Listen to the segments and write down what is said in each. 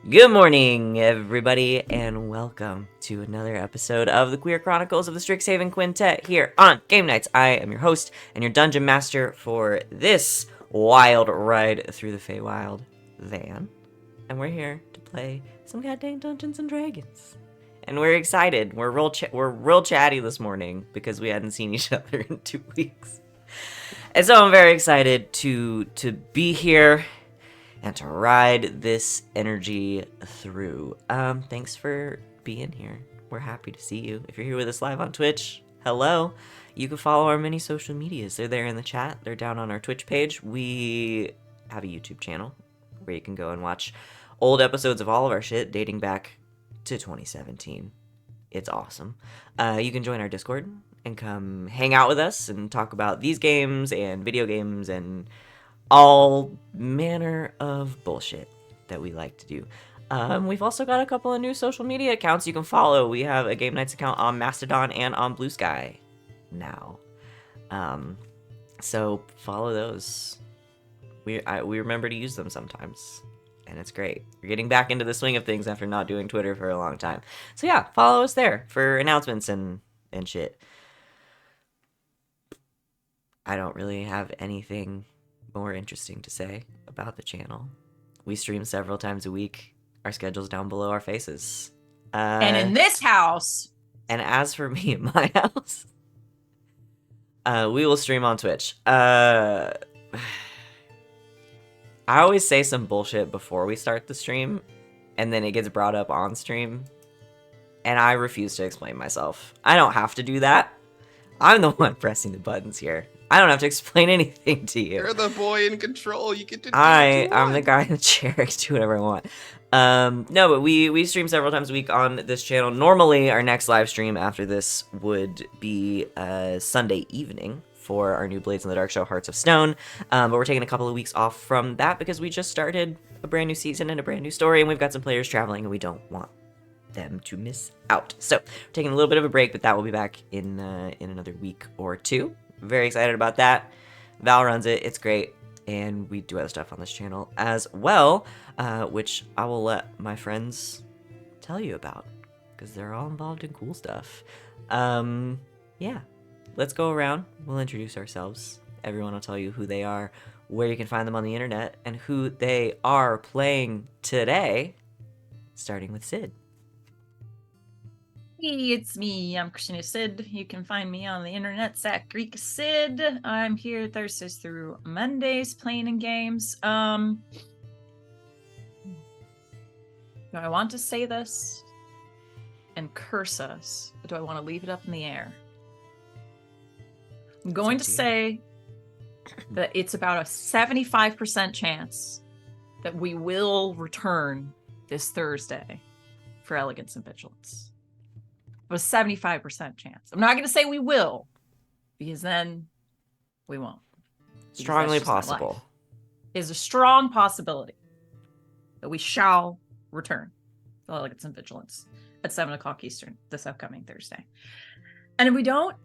Good morning, everybody, and welcome to another episode of the Queer Chronicles of the Strixhaven Quintet here on Game Nights. I am your host and your dungeon master for this wild ride through the Feywild, Van, and we're here to play some goddamn Dungeons and Dragons. And we're excited. We're real chatty this morning because we hadn't seen each other in 2 weeks, and so I'm very excited to be here and to ride this energy through. Thanks for being here. We're happy to see you. If you're here with us live on Twitch, hello. You can follow our many social medias. They're there in the chat. They're down on our Twitch page. We have a YouTube channel where you can go and watch old episodes of all of our shit dating back to 2017. It's awesome. You can join our Discord and come hang out with us and talk about these games and video games and all manner of bullshit that we like to do. We've also got a couple of new social media accounts you can follow. We have a Game Nights account on Mastodon and on Blue Sky now. So follow those. We remember to use them sometimes, and it's great. We're getting back into the swing of things after not doing Twitter for a long time. So yeah, follow us there for announcements and shit. I don't really have anything more interesting to say about the channel. We stream several times a week. Our schedule's down below our faces. And in this house. And as for me in my house, we will stream on Twitch. I always say some bullshit before we start the stream, and then it gets brought up on stream, and I refuse to explain myself. I don't have to do that. I'm the one pressing the buttons here. I don't have to explain anything to you. You're the boy in control. You get to do I'm the guy in the chair. I can do whatever I want. No, but we stream several times a week on this channel. Normally, our next live stream after this would be Sunday evening for our new Blades in the Dark show, Hearts of Stone. But we're taking a couple of weeks off from that because we just started a brand new season and a brand new story, and we've got some players traveling, and we don't want them to miss out. So we're taking a little bit of a break, but that will be back in another week or two. Very excited about that. Val runs it. It's great. And we do other stuff on this channel as well, which I will let my friends tell you about because they're all involved in cool stuff. Yeah, let's go around. We'll introduce ourselves. Everyone will tell you who they are, where you can find them on the internet, and who they are playing today, starting with Sid. Hey, it's me. I'm Christina Sid. You can find me on the internet at Greek Sid. I'm here Thursdays through Mondays playing in games. Do I want to say this and curse us, or do I want to leave it up in the air? I'm going to say that it's about a 75% chance that we will return this Thursday for Elegance and Vigilance. A 75% chance. I'm not going to say we will, because then we won't. Strongly possible. Is a strong possibility that we shall return to Elegance and Vigilance at 7 o'clock Eastern this upcoming Thursday. And if we don't,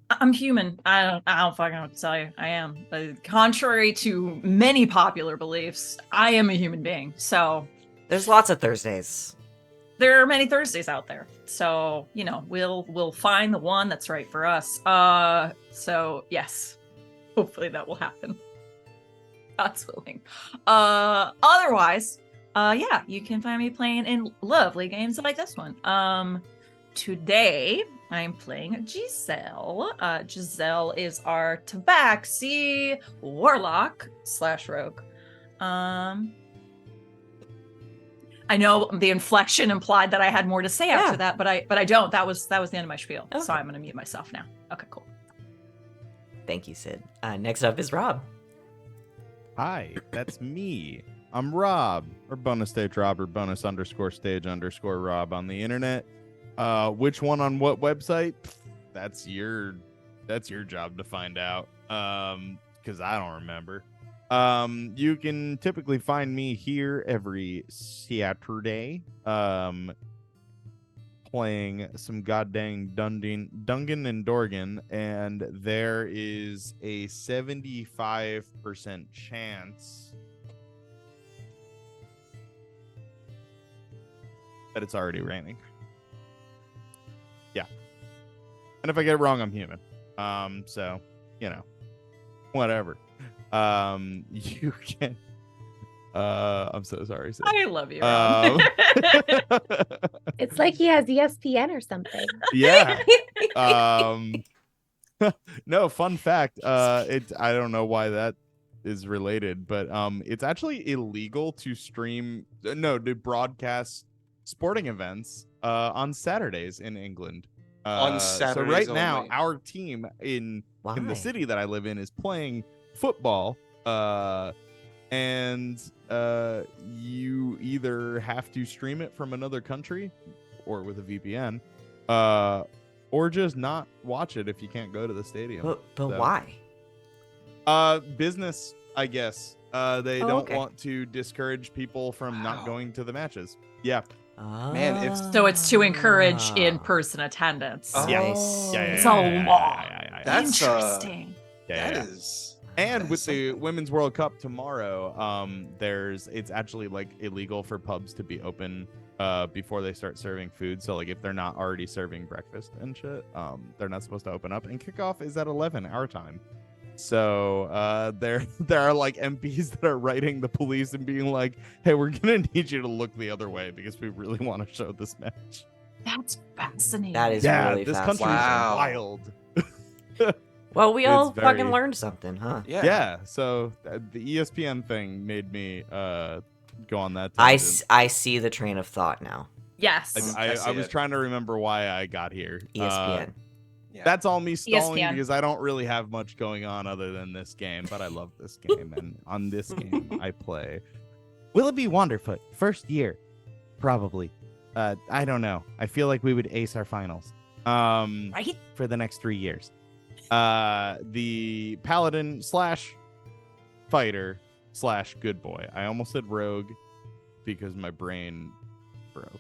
I'm human. I don't fucking know what to tell you. I am. Contrary to many popular beliefs, I am a human being. So there's lots of Thursdays. There are many Thursdays out there, so we'll find the one that's right for us. So yes, hopefully that will happen. God's willing. Otherwise, yeah, you can find me playing in lovely games like this one. Today I'm playing Giselle. Giselle is our Tabaxi warlock / rogue. I know the inflection implied that I had more to say after that, but I don't. That was the end of my spiel. Okay. So I'm gonna mute myself now. Okay, cool. Thank you, Sid. Next up is Rob. Hi, that's me. I'm Rob, or bonus stage Rob, or bonus_stage_Rob on the internet. Which one on what website? That's your job to find out. Because I don't remember. You can typically find me here every Saturday, playing some goddamn Dungeon and Dorgan, and there is a 75% chance that it's already raining. Yeah. And if I get it wrong, I'm human. So, whatever. You can. I'm so sorry. Sid. I love you. Rob. It's like he has ESPN or something. Yeah. No, fun fact. I don't know why that is related, but it's actually illegal to broadcast sporting events on Saturdays in England. On so Saturdays right now, only. our team in the Why? city that I live in is playing football. And you either have to stream it from another country or with a VPN, or just not watch it if you can't go to the stadium. But So- why? Business, I guess. They Oh, don't okay. want to discourage people from not Wow. going to the matches. Yeah. Man, if- So it's to encourage Ah. in-person attendance. Oh. Yes. Yeah. It's a law. Yeah. That's Interesting. Yeah. that is. And That with is the something. Women's World Cup tomorrow, it's actually like illegal for pubs to be open before they start serving food. So like if they're not already serving breakfast and shit, they're not supposed to open up. And kickoff is at 11 our time. So there are like MPs that are writing the police and being like, "Hey, we're gonna need you to look the other way because we really want to show this match." That's fascinating. That is Yeah, really this fascinating. country Wow. is wild. Well, we all It's fucking very- learned something, huh? Yeah. So the ESPN thing made me go on that. I tangent. see the train of thought now. Yes. I I see was it. trying to remember why I got here. ESPN. Yeah. That's all me stalling ESPN. because I don't really have much going on other than this game, but I love this game, and on this game I play Willoughby Wanderfoot, first year, probably. I don't know. I feel like we would ace our finals. Right? For the next 3 years. The paladin / fighter / good boy. I almost said rogue because my brain broke.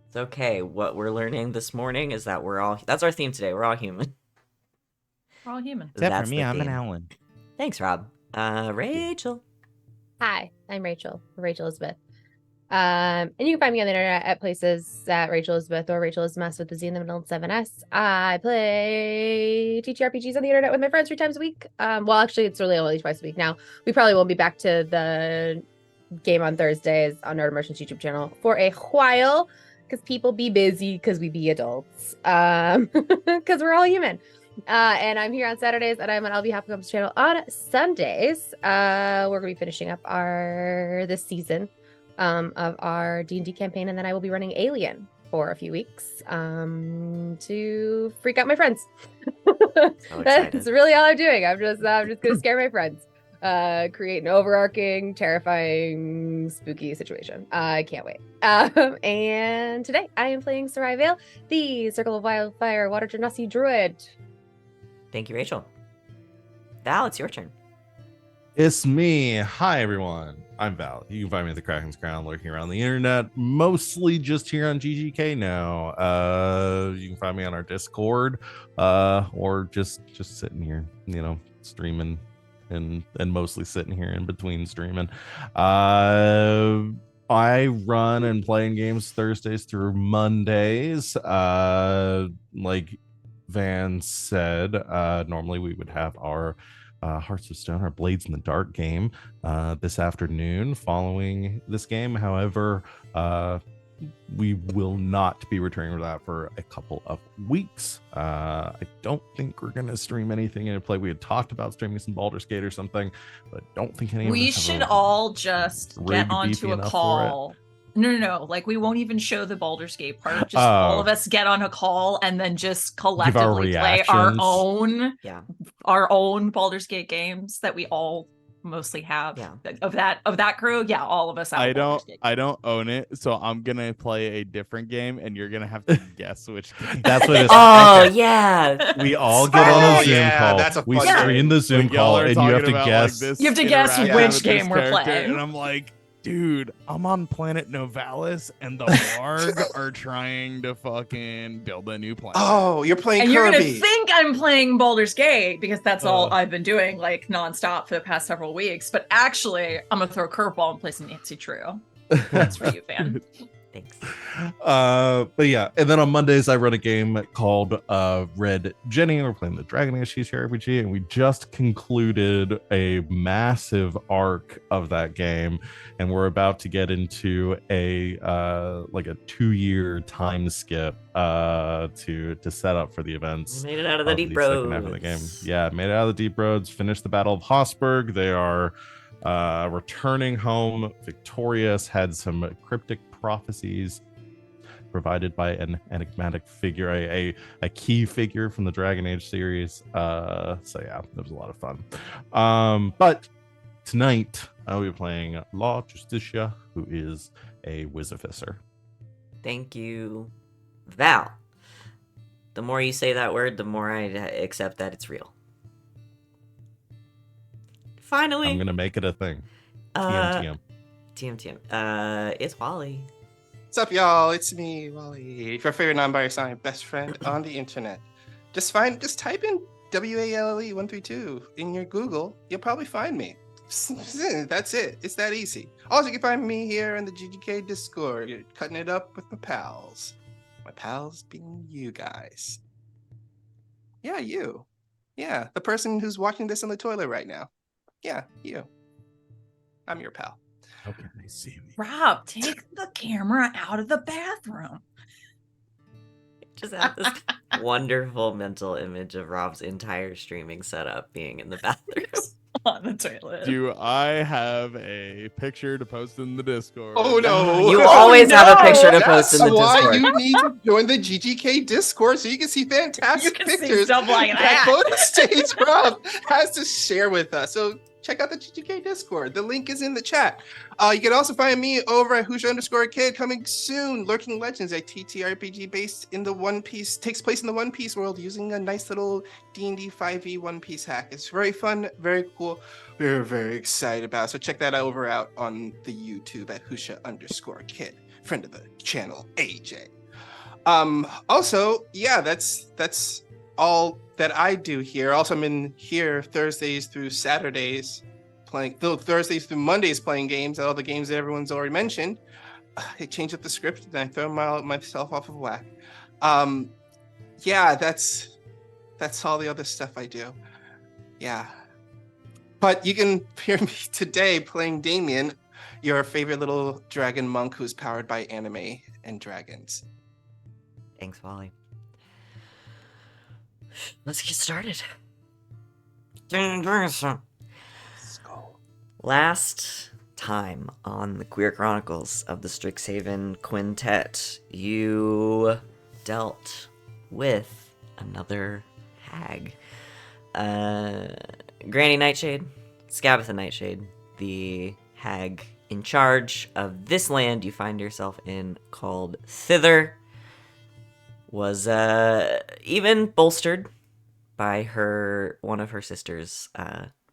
It's okay. What we're learning this morning is that that's our theme today. We're all human. We're all human. That's the theme. Owlin. Thanks, Rob. Rachel. Hi, I'm Rachel Elizabeth. And you can find me on the internet at places at Rachel Elizabeth or Rachel Elizabeth with the Z in the middle and 7S. I play TTRPGs on the internet with my friends 3 times a week. Well, actually, it's really only twice a week now. We probably won't be back to the game on Thursdays on Nerd Immersion's YouTube channel for a while because people be busy because we be adults. Because we're all human. And I'm here on Saturdays, and I'm on LB Hopcomb's channel on Sundays. We're gonna be finishing up this season of our D&D campaign, and then I will be running Alien for a few weeks to freak out my friends. So That's excited. really all I'm doing. I'm just gonna scare my friends. Create an overarching, terrifying, spooky situation. I can't wait. And today I am playing Sereia Vale, the Circle of Wildfire Water Genasi Druid. Thank you, Rachel. Val, it's your turn. It's me. Hi, everyone. I'm Val. You can find me at the Kraken's Crown, lurking around the internet, mostly just here on GGK now. You can find me on our Discord, or just sitting here, streaming and mostly sitting here in between streaming. I run and play in games Thursdays through Mondays. Like Van said, normally we would have our Hearts of Stone, our Blades in the Dark game this afternoon following this game. However, we will not be returning to that for a couple of weeks. I don't think we're going to stream anything in play. We had talked about streaming some Baldur's Gate or something, but don't think any of We us have should a all just rig get onto beefy a enough for call. No. Like, we won't even show the Baldur's Gate part. Just Oh. all of us get on a call and then just collectively play reactions. our own Baldur's Gate games that we all mostly have. Yeah. Of that crew. Yeah, all of us have a Baldur's Gate. I don't own it, so I'm gonna play a different game, and you're gonna have to guess which game. That's what it's Oh, yeah. We all get on Oh, a Zoom yeah, call. that's a We fun stream the Zoom Like, y'all call, are and you have talking to about, guess. this You have to guess interaction which with this game we're character, playing. and I'm like, dude, I'm on planet Novalis, and the Warg are trying to fucking build a new planet. Oh, you're playing And you're Kirby. gonna think I'm playing Baldur's Gate because that's all Oh. I've been doing like nonstop for the past several weeks. But actually, I'm gonna throw a curveball and play some Nancy Drew. That's for you, fan. Thanks. But yeah, and then on Mondays I run a game called Red Jenny. We're playing the Dragon Age TTRPG, and we just concluded a massive arc of that game, and we're about to get into a like a 2-year time skip to set up for the events. We made it out of the deep second half of the game. roads. Yeah, made it out of the deep roads, finished the Battle of Hossberg. They are returning home victorious, had some cryptic prophecies provided by an enigmatic figure, a key figure from the Dragon Age series. So yeah, it was a lot of fun. But tonight I'll be playing La Justicia, who is a Wizardificer. Thank you, Val. The more you say that word, the more I accept that it's real. Finally. I'm gonna make it a thing. TM. It's Wally. What's up, y'all? It's me, Wally, your favorite non-binary best friend on the internet. Just type in WALE132 in your Google. You'll probably find me. That's it. It's that easy. Also, you can find me here in the GGK Discord, cutting it up with my pals. My pals being you guys. Yeah, you. Yeah, the person who's watching this in the toilet right now. Yeah, you. I'm your pal. How can they see me? Rob, take the camera out of the bathroom. Just have this wonderful mental image of Rob's entire streaming setup being in the bathroom. On the toilet. Do I have a picture to post in the Discord? Oh no! You always have a picture to post in the That's why Discord. you need to join the GGK Discord so you can see fantastic You can see pictures stuff like that that. Bonus Stage Rob has to share with us. So check out the GGK Discord. The link is in the chat. You can also find me over at Husha_Kid coming soon. Lurking Legends, a TTRPG based in the One Piece, takes place in the One Piece world using a nice little D&D 5e One Piece hack. It's very fun, very cool. We're very excited about it. So check that out on the YouTube at Husha_Kid, friend of the channel, AJ. Also, yeah, that's all that I do here. Also, I'm in here Thursdays through Saturdays playing, Thursdays through Mondays playing games, all the games that everyone's already mentioned. I change up the script and I throw myself off of whack. Yeah, that's all the other stuff I do. Yeah. But you can hear me today playing Damian, your favorite little dragon monk who's powered by anime and dragons. Thanks, Wally. Let's get started. Let's go. Last time on the Queer Chronicles of the Strixhaven Quintet, you dealt with another hag. Granny Nightshade, Scabatha Nightshade, the hag in charge of this land you find yourself in called Thither, was even bolstered by one of her sister's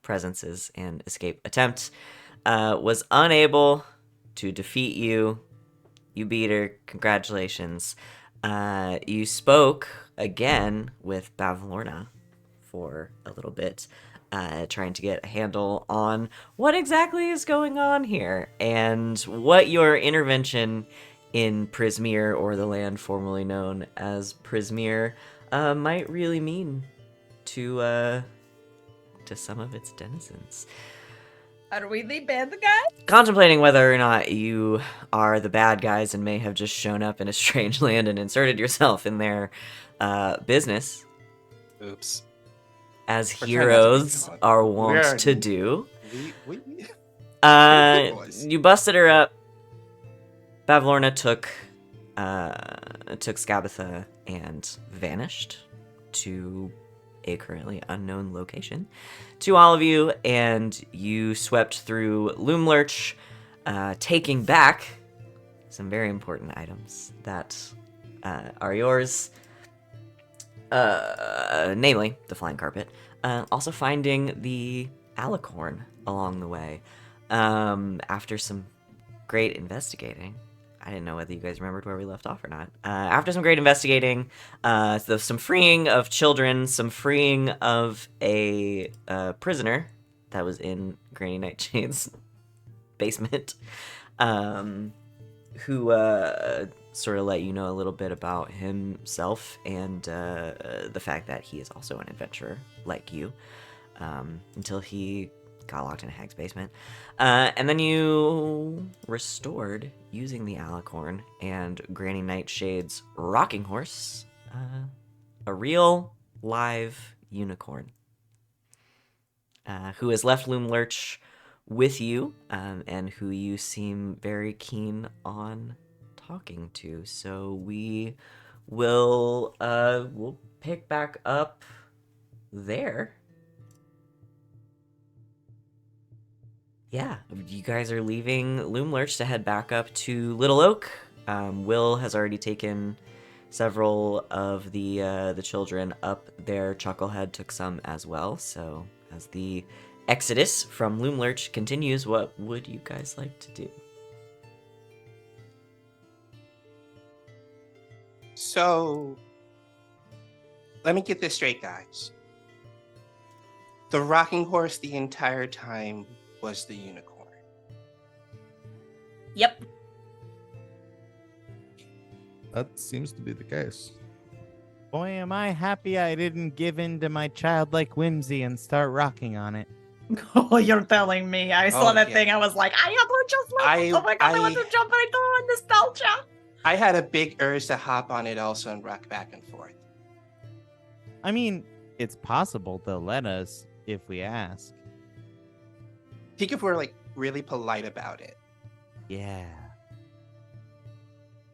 presences and escape attempts, was unable to defeat you. You beat her. Congratulations. You spoke again with Bavlorna for a little bit, trying to get a handle on what exactly is going on here and what your intervention in Prismere, or the land formerly known as Prismere, might really mean to some of its denizens. Are we the bad guy? Contemplating whether or not you are the bad guys and may have just shown up in a strange land and inserted yourself in their business, Oops. as We're trying not to heroes be are We wont are- to do. We You busted her up. Bavlorna took Scabatha and vanished to a currently unknown location to all of you, and you swept through Loomlurch, taking back some very important items that are yours, namely the flying carpet, also finding the alicorn along the way. After some great investigating, I didn't know whether you guys remembered where we left off or not. After some great investigating, some freeing of children, some freeing of a prisoner that was in Granny Nightshade's basement, who sort of let you know a little bit about himself and the fact that he is also an adventurer like you, until he got locked in a hag's basement. And then you restored, using the alicorn and Granny Nightshade's rocking horse, a real live unicorn, who has left Loom Lurch with you, and who you seem very keen on talking to. So we'll pick back up there. Yeah, you guys are leaving Loom Lurch to head back up to Little Oak. Will has already taken several of the children up there. Chucklehead took some as well. So as the exodus from Loom Lurch continues, what would you guys like to do? So, let me get this straight, guys. The rocking horse the entire time was the unicorn. Yep. That seems to be the case. Boy, am I happy I didn't give in to my childlike whimsy and start rocking on it. Oh, you're telling me. I saw Oh, that yeah. thing. I was like, I am just like, oh my god, I want to jump right on nostalgia. I had a big urge to hop on it also and rock back and forth. I mean, it's possible they'll let us if we ask. I think if we're like really polite about it. Yeah.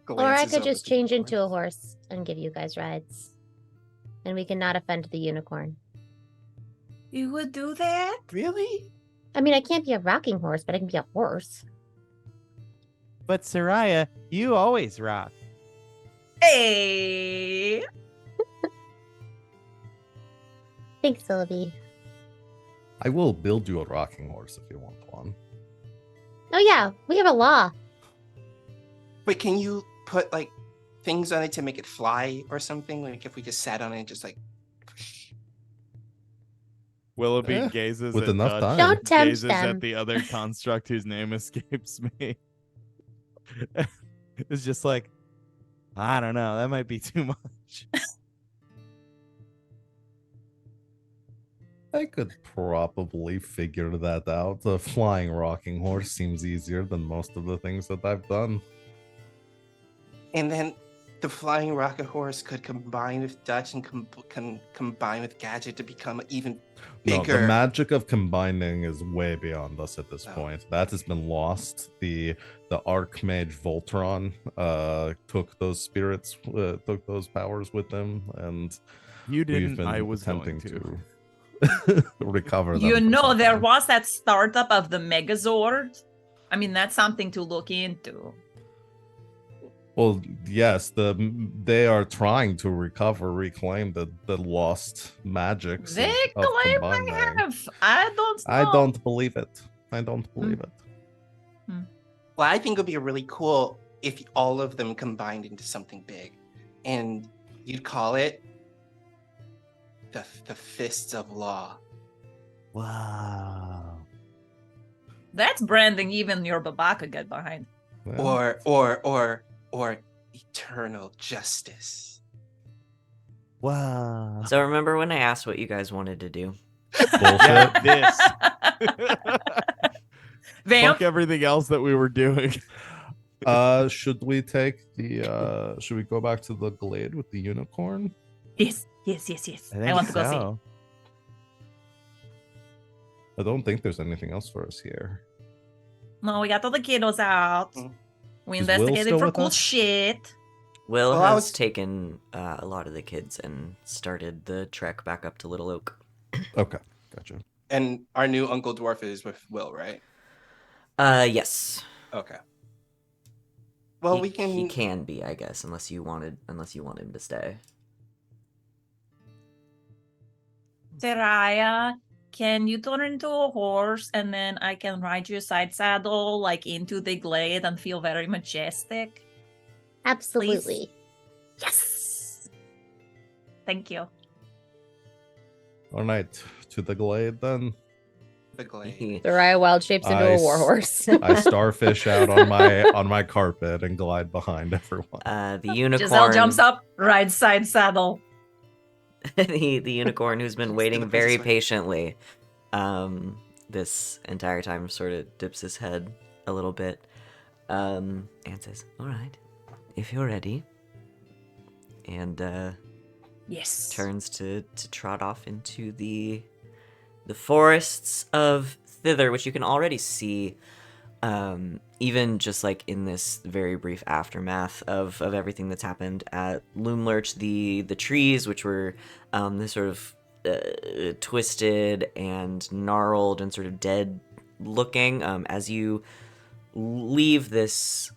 Or I Glances could over just the change unicorn. into a horse and give you guys rides. And we cannot offend the unicorn. You would do that? Really? I mean, I can't be a rocking horse, but I can be a horse. But Sereia, you always rock. Hey. Thanks, Willoughby. I will build you a rocking horse if you want one. Oh yeah, we have a law. Wait, can you put like things on it to make it fly or something? Like if we just sat on it and just like Willoughby Eh, gazes with at enough Dutch, time. Don't tempt gazes them. at the other construct whose name escapes me. It's just like, I don't know, that might be too much. I could probably figure that out. The flying rocking horse seems easier than most of the things that I've done. and then the flying rocket horse could combine with Dutch and combine with Gadget to become even No, bigger. the magic of combining is way beyond us at this Oh. point. That has been lost. The Archmage Voltron took those spirits, took those powers with them, and You we've didn't, been I was attempting going to. recover them. You for know, some there time. was that startup of the Megazord. I mean, that's something to look into. Well, yes, they are trying to reclaim the lost magics They of claim combining. they have. I don't know. I don't believe it. I don't believe it. Well, I think it would be really cool if all of them combined into something big, and you'd call it the Fists of Law. Wow. That's branding even your Baba could get behind. Yeah. Or Eternal Justice. Wow. So remember when I asked what you guys wanted to do? Bullshit. Yeah, this. Vamp? Fuck everything else that we were doing. Should we take the should we go back to the glade with the unicorn? Yes. I want to go see. I don't think there's anything else for us here. No, we got all the kiddos out. Mm. We Is Will investigated still for with cool us? shit. Will Well, I has was- taken a lot of the kids and started the trek back up to Little Oak. Okay, gotcha. And our new Uncle Dwarf is with Will, right? Yes. Okay. Well, he, we can. He can be, I guess, unless you want him to stay. Sereia, can you turn into a horse and then I can ride your side saddle like into the glade and feel very majestic? Absolutely. Yes. Thank you. All right, to the glade then. The glade. Sereia wild shapes into a warhorse. I starfish out on my carpet and glide behind everyone. The unicorn. Giselle jumps up, rides side saddle. the unicorn who's been Just waiting the very princess way. patiently this entire time sort of dips his head a little bit and says, all right, if you're ready, and Yes. turns to trot off into the forests of thither, which you can already see even just like in this very brief aftermath of everything that's happened at Loomlurch. The trees, which were this sort of twisted and gnarled and sort of dead looking, as you leave this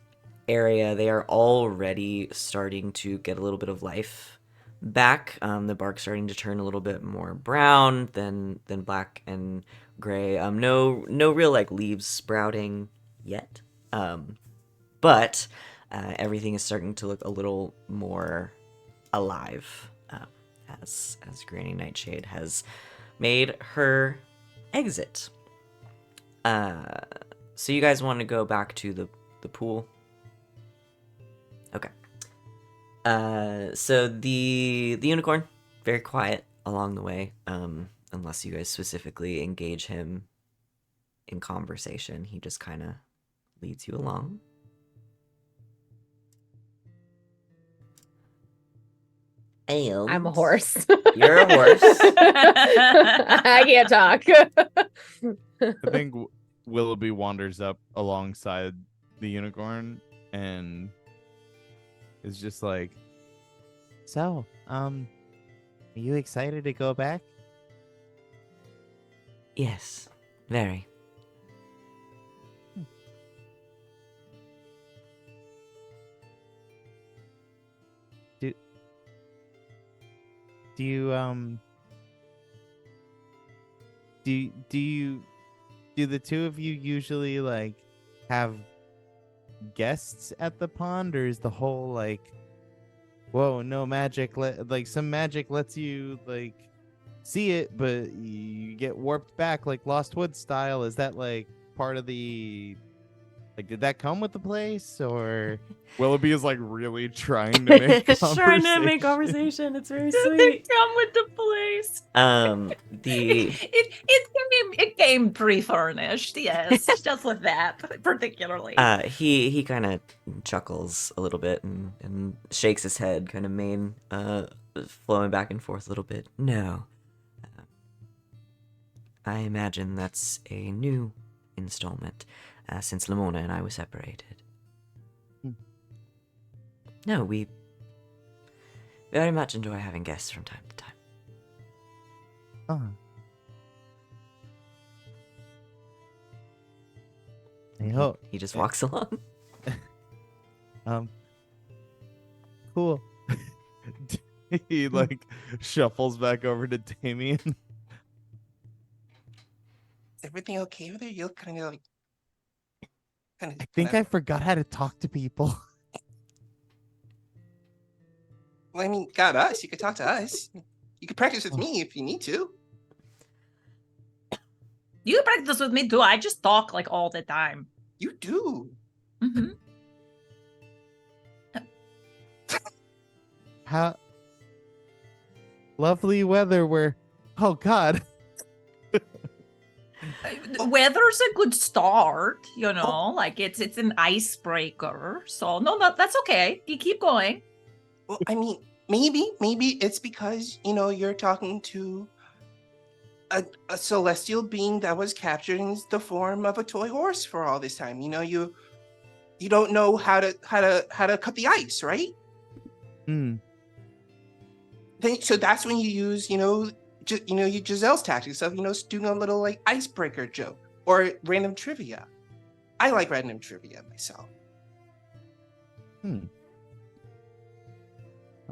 area, they are already starting to get a little bit of life back. The bark's starting to turn a little bit more brown than black and gray. No real like leaves sprouting yet, but everything is starting to look a little more alive as Granny Nightshade has made her exit. So you guys want to go back to the pool? Okay. So the unicorn, very quiet along the way, unless you guys specifically engage him in conversation. He just kind of leads you along. And I'm a horse. You're a horse. I can't talk. I think Willoughby wanders up alongside the unicorn and is just like, so, are you excited to go back? Yes, very. Do you do the two of you usually like have guests at the pond, or is the whole like, whoa, no magic, like some magic lets you like see it, but you get warped back like Lost Woods style? Is that like part of the, like, did that come with the place, or Willoughby is like really trying to make conversation? Trying to make conversation. It's very sweet. Come with the place. The It came pre-furnished, yes, just with that particularly. he kind of chuckles a little bit and shakes his head, kind of mane flowing back and forth a little bit. No, I imagine that's a new installment since Lamona and I were separated. No, we very much enjoy having guests from time to time. He just walks along. Cool. He like shuffles back over to Damian. Is everything okay with her? You look kind of like. I think I forgot how to talk to people. Well, I mean, got us. You could talk to us. You could practice with me if you need to. You can practice with me too. I just talk like all the time. You do. Mm-hmm. How lovely weather where, oh God. Weather's a good start, you know, like it's an icebreaker. So no, that's okay. You keep going. Well, I mean, maybe it's because, you know, you're talking to a celestial being that was captured in the form of a toy horse for all this time. You know, you don't know how to cut the ice, right? So that's when you use, you Giselle's tactics of, doing a little like icebreaker joke or random trivia. I like random trivia myself.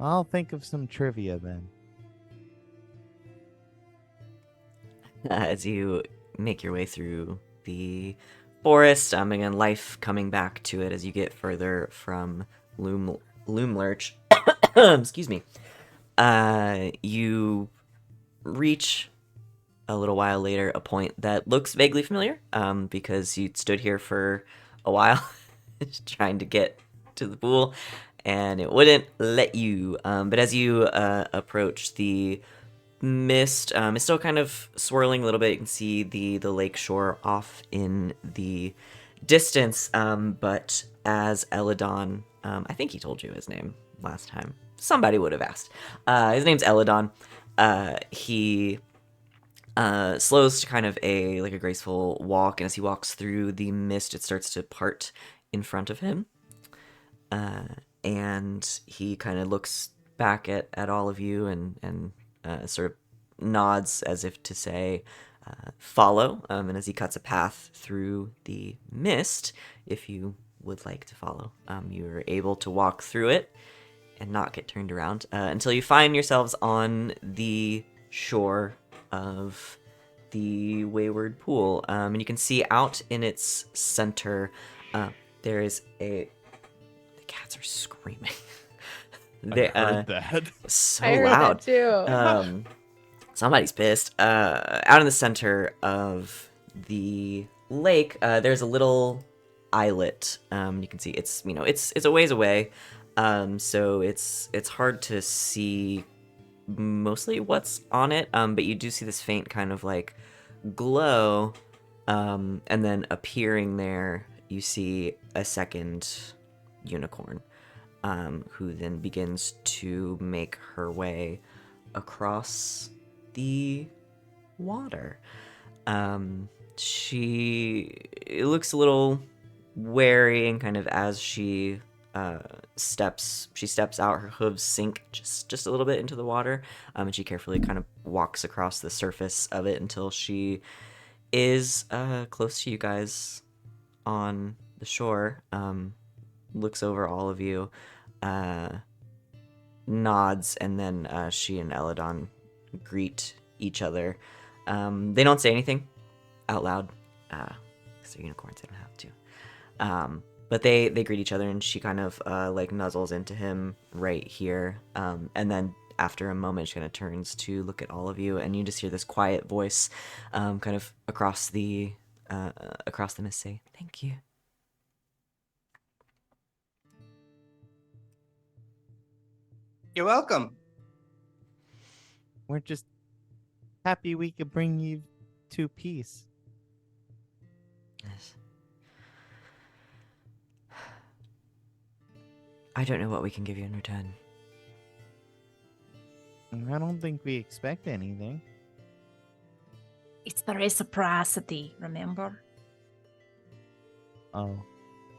I'll think of some trivia then. As you make your way through the forest, again, life coming back to it as you get further from Loomlurch. Excuse me. You reach a little while later a point that looks vaguely familiar, because you stood here for a while trying to get to the pool, and it wouldn't let you. But as you approach, the mist is still kind of swirling a little bit. You can see the lake shore off in the distance, but as Eladon, I think he told you his name last time. Somebody would have asked. His name's Eladon. He slows to kind of a graceful walk, and as he walks through the mist, it starts to part in front of him. And he kind of looks back at all of you and sort of nods as if to say, follow. And as he cuts a path through the mist, if you would like to follow, you're able to walk through it and not get turned around until you find yourselves on the shore of the Wayward Pool. And you can see out in its center, there is the cats are screaming. I heard that. So I heard loud. that too. Somebody's pissed. Out in the center of the lake, there's a little islet. You can see it's a ways away, so it's hard to see mostly what's on it. But you do see this faint kind of glow, and then appearing there, you see a second unicorn, who then begins to make her way across the water. She looks a little wary, and kind of as she steps out, her hooves sink just a little bit into the water, and she carefully kind of walks across the surface of it until she is close to you guys on the shore. Looks over all of you, nods, and then she and Eladon greet each other. They don't say anything out loud, because they're unicorns, they don't have to. But they greet each other, and she kind of nuzzles into him right here. And then after a moment, she kind of turns to look at all of you, and you just hear this quiet voice kind of across the mist say, "Thank you." You're welcome. We're just happy we could bring you to peace. Yes. I don't know what we can give you in return. I don't think we expect anything. It's the reciprocity, remember? Oh.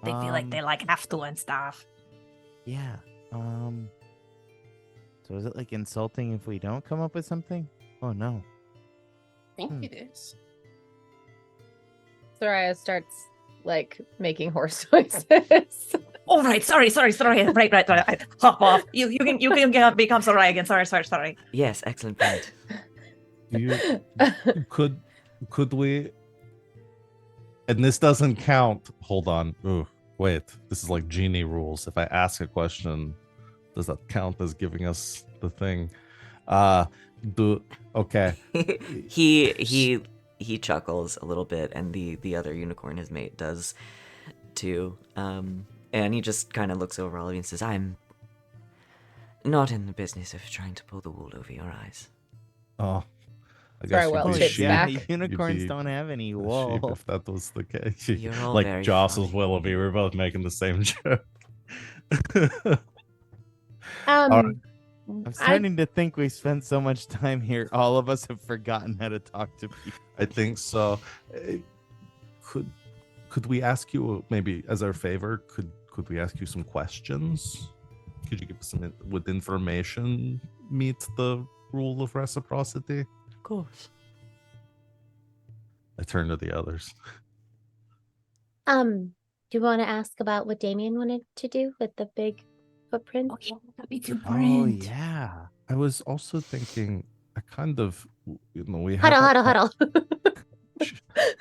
They feel like they have to and stuff. Yeah. So is it insulting if we don't come up with something? Oh no. I think it is. Sereia starts making horse noises. Oh right, sorry. Right. Hop off. You can become Sereia again. Sorry. Yes, excellent point. Could we? And this doesn't count. Hold on. Ooh, wait. This is like genie rules. If I ask a question, does that count as giving us the thing? Okay. He chuckles a little bit, and the other unicorn, his mate, does too. And he just kind of looks over all of you and says, "I'm not in the business of trying to pull the wool over your eyes." Oh, I Sorry, you'd well, be chicks sheep. back. Unicorns You'd be don't have any a sheep wool. if that was the case. You're all very Like Joss was funny. Willoughby. We're both making the same joke. Um, I'm starting to think we spent so much time here, all of us have forgotten how to talk to people. I think so. Could we ask you, maybe as our favor, could we ask you some questions? Could you give us some with information meet the rule of reciprocity? Of course. I turn to the others. do you want to ask about what Damian wanted to do with the big footprint? Oh yeah, that'd be too Oh yeah. I was also thinking, I kind of, we had Huddle.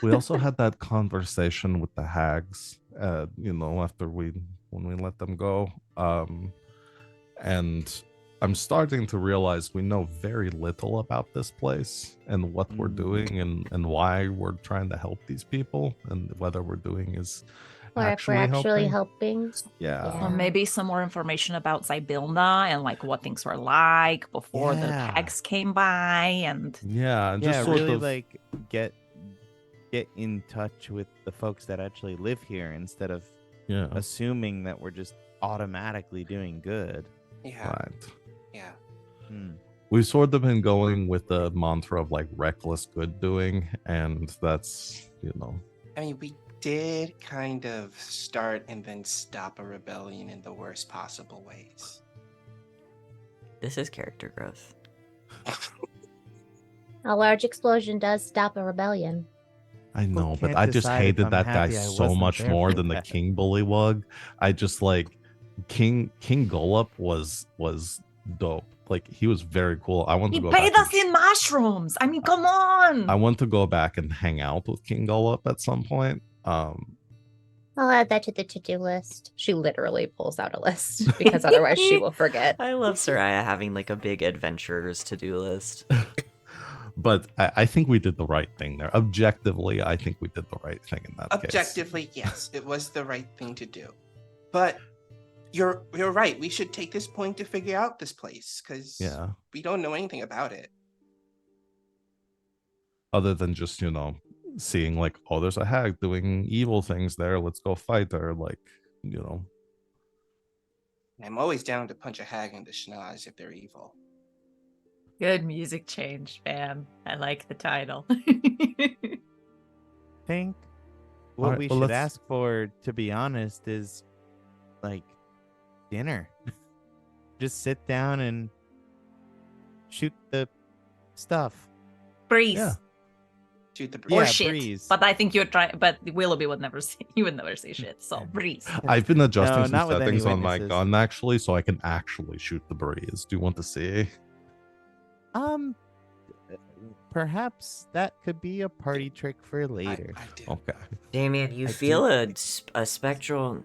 we also had that conversation with the hags, after when we let them go, and I'm starting to realize we know very little about this place and what we're doing and why we're trying to help these people and whether we're doing is Or if we're actually helping. Yeah. Or maybe some more information about Zybilna and like what things were like before the Yeah. pegs came by and Yeah, and Yeah, just sort really of like get in touch with the folks that actually live here instead of yeah, assuming that we're just automatically doing good. Yeah. right. Yeah. We've sort of been going with the mantra of like reckless good doing, and that's I mean, we did kind of start and then stop a rebellion in the worst possible ways. This is character growth. A large explosion does stop a rebellion. I know, but can't I just decide if hated I'm that guy happy I so wasn't much there more for than the that. King Bullywug. I just like King Gullop was dope. Like he was very cool. I want he to go paid back us in mushrooms. I mean, come on. I want to go back and hang out with King Gullop at some point. I'll add that to the to-do list. She literally pulls out a list because otherwise she will forget. I love Sereia having like a big adventurer's to-do list. But I think we did the right thing there. Objectively, I think we did the right thing in that case. Objectively, yes, it was the right thing to do. But you're right. We should take this point to figure out this place because we don't know anything about it. Other than just, seeing like, oh, there's a hag doing evil things there. Let's go fight her. Like, I'm always down to punch a hag in the schnoz if they're evil. Good music change, man. I like the title. Think what Alright, we well, should let's- ask for, to be honest, is like dinner. Just sit down and shoot the stuff. Breeze. Yeah. Shoot the Or Yeah, shit. breeze. But I think you're trying. But Willoughby would never say. He would never say shit. So breeze. I've been adjusting No, some not with any settings on my witnesses. gun actually, so I can actually shoot the breeze. Do you want to see? Perhaps that could be a party trick for later. I do. Okay. Damian, you I feel do- a spectral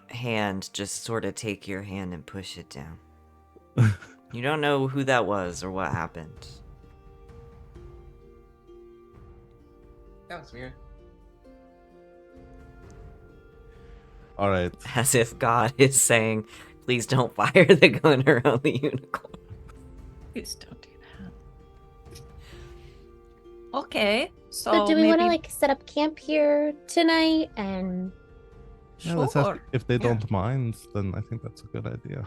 hand just sort of take your hand and push it down. You don't know who that was or what happened. That was weird. All right. As if God is saying, please don't fire the gun around the unicorn. Please don't do that. Okay. So, So do we want to maybe- like set up camp here tonight and Yeah, let's ask Sure. if they Yeah. don't mind, then I think that's a good idea.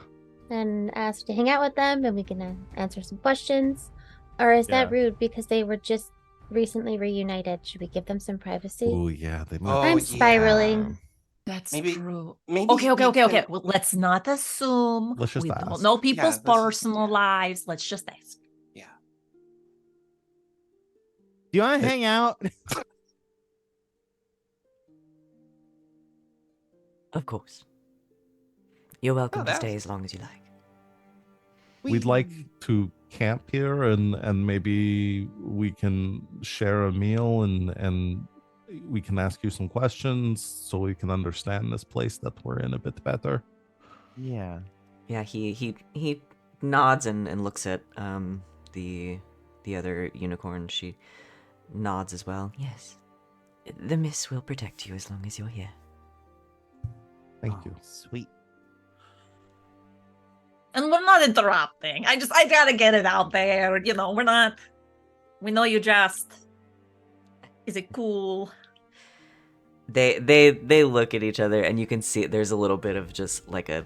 ask to hang out with them and we can answer some questions? Or is that Yeah. rude because they were just recently reunited? Should we give them some privacy? Oh yeah, they might. Oh, I'm yeah. spiraling. That's Maybe- true. Maybe Okay. we can- Well, let's not assume. Let's just we ask. don't know people's let's just- personal lives. Let's just ask. Yeah. Do you want to hang out? Of course. You're welcome Oh, to that's- stay as long as you like. We'd like to camp here and maybe we can share a meal and we can ask you some questions so we can understand this place that we're in a bit better. Yeah. Yeah, he nods and looks at the other unicorn. She nods as well. Yes. The mist will protect you as long as you're here. Thank Oh, you. Sweet. And we're not interrupting. I gotta get it out there. We're not. We know you just. Is it cool? They look at each other and you can see there's a little bit of just like a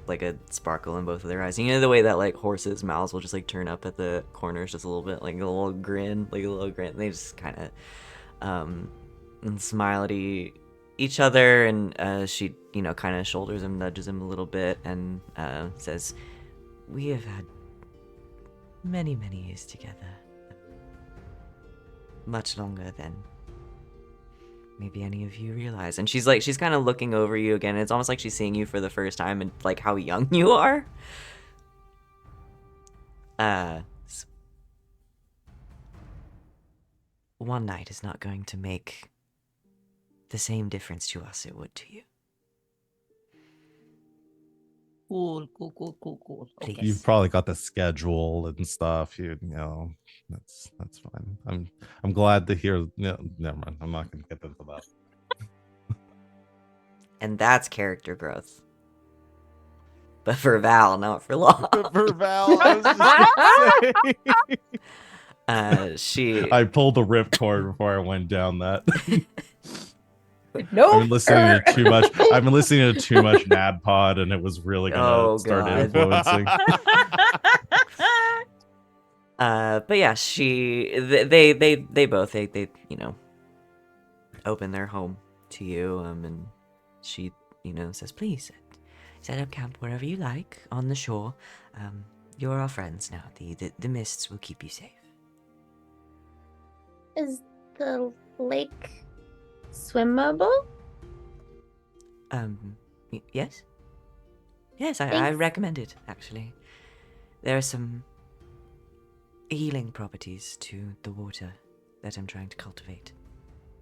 sparkle in both of their eyes. And you know the way that like horses' mouths will just like turn up at the corners just a little bit, like a little grin, They just kind of and smile at each other, and she kind of shoulders him, nudges him a little bit, and says, "We have had many years together, much longer than maybe any of you realize." And she's kind of looking over you again. It's almost like she's seeing you for the first time and like how young you are. One night is not going to make the same difference to us it would to you. Cool. Okay. You've probably got the schedule and stuff. You know, that's fine. I'm glad to hear. No, never mind. I'm not gonna get into that. And that's character growth. But for Val, not for Law. For Val, I was just gonna say. She. I pulled the ripcord before I went down that. No. I've been listening to too much. I've been listening to too much NADPOD, and it was really gonna start God. influencing. But yeah, they both you know, open their home to you, and she, you know, says, please set up camp wherever you like on the shore. You're our friends now. The mists will keep you safe. Is the lake swimmable? Yes. Yes, I Thanks. recommend it, actually. There are some healing properties to the water that I'm trying to cultivate.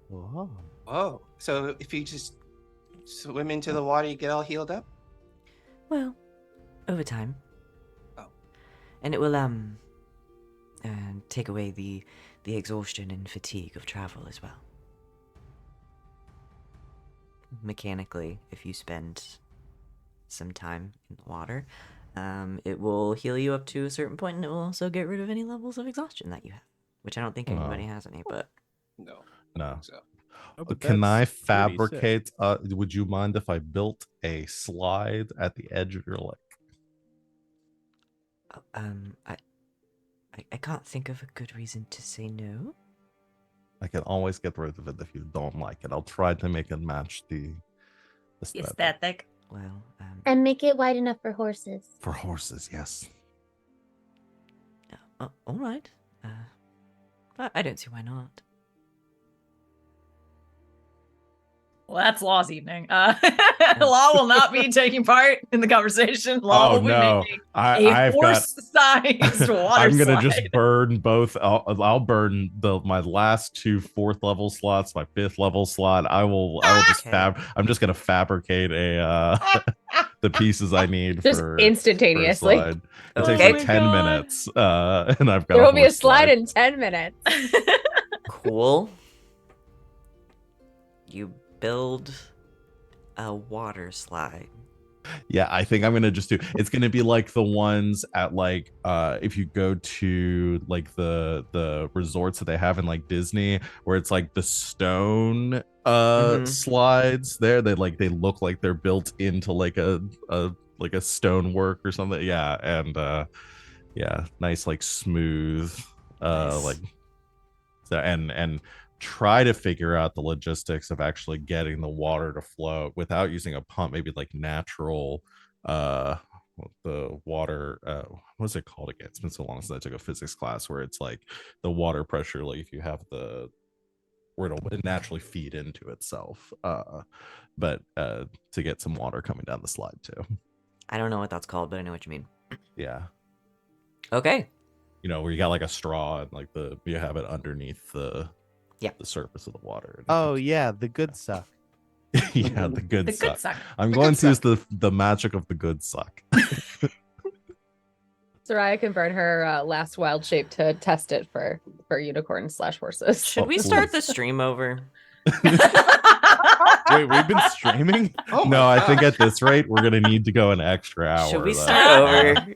Whoa. Whoa. So if you just swim into the water, you get all healed up? Well, over time. Oh. And it will take away the exhaustion and fatigue of travel as well. Mechanically, if you spend some time in the water, it will heal you up to a certain point, and it will also get rid of any levels of exhaustion that you have, which I don't think anybody has any, but No. No. So Oh, but Can I that's pretty sick. fabricate? Would you mind if I built a slide at the edge of your lake? I can't think of a good reason to say no. I can always get rid of it if you don't like it. I'll try to make it match the aesthetic. Aesthetic. Well, And make it wide enough for horses. For horses, yes. all right. I don't see why not. Well, that's Law's evening. Law will not be taking part in the conversation. Law will be making I've got. horse-sized water I'm gonna slide. just burn both. I'll burn my last two 4th level slots, my 5th level slot. I will just Okay. I'm just gonna fabricate a the pieces I need Just for instantaneously. for a slide. It Okay. takes Oh like my 10 God. minutes, and I've got. There will be a horse slide in 10 minutes. Cool. You build a water slide. Yeah, I think I'm gonna just do. It's gonna be like the ones at like if you go to like the resorts that they have in like Disney, where it's like the stone slides. There, they look like they're built into like a stonework or something. Yeah, and yeah, nice like smooth Nice. like so and try to figure out the logistics of actually getting the water to flow without using a pump, maybe like natural the water what's it called again? It's been so long since I took a physics class, where it's like the water pressure, like if you have the where it'll naturally feed into itself, but to get some water coming down the slide too. I don't know what that's called, but I know what you mean. Yeah, Okay. you know, where you got like a straw and like you have it underneath the surface of the water. Oh yeah, the good stuff. Yeah, the good The suck. good suck. I'm The going good to use the magic of the good suck. Sereia can burn her last wild shape to test it for unicorns/horses. Should we start the stream over? Wait, we've been streaming? Oh my No, I think gosh. at this rate we're gonna need to go an extra hour. Should we though. start over?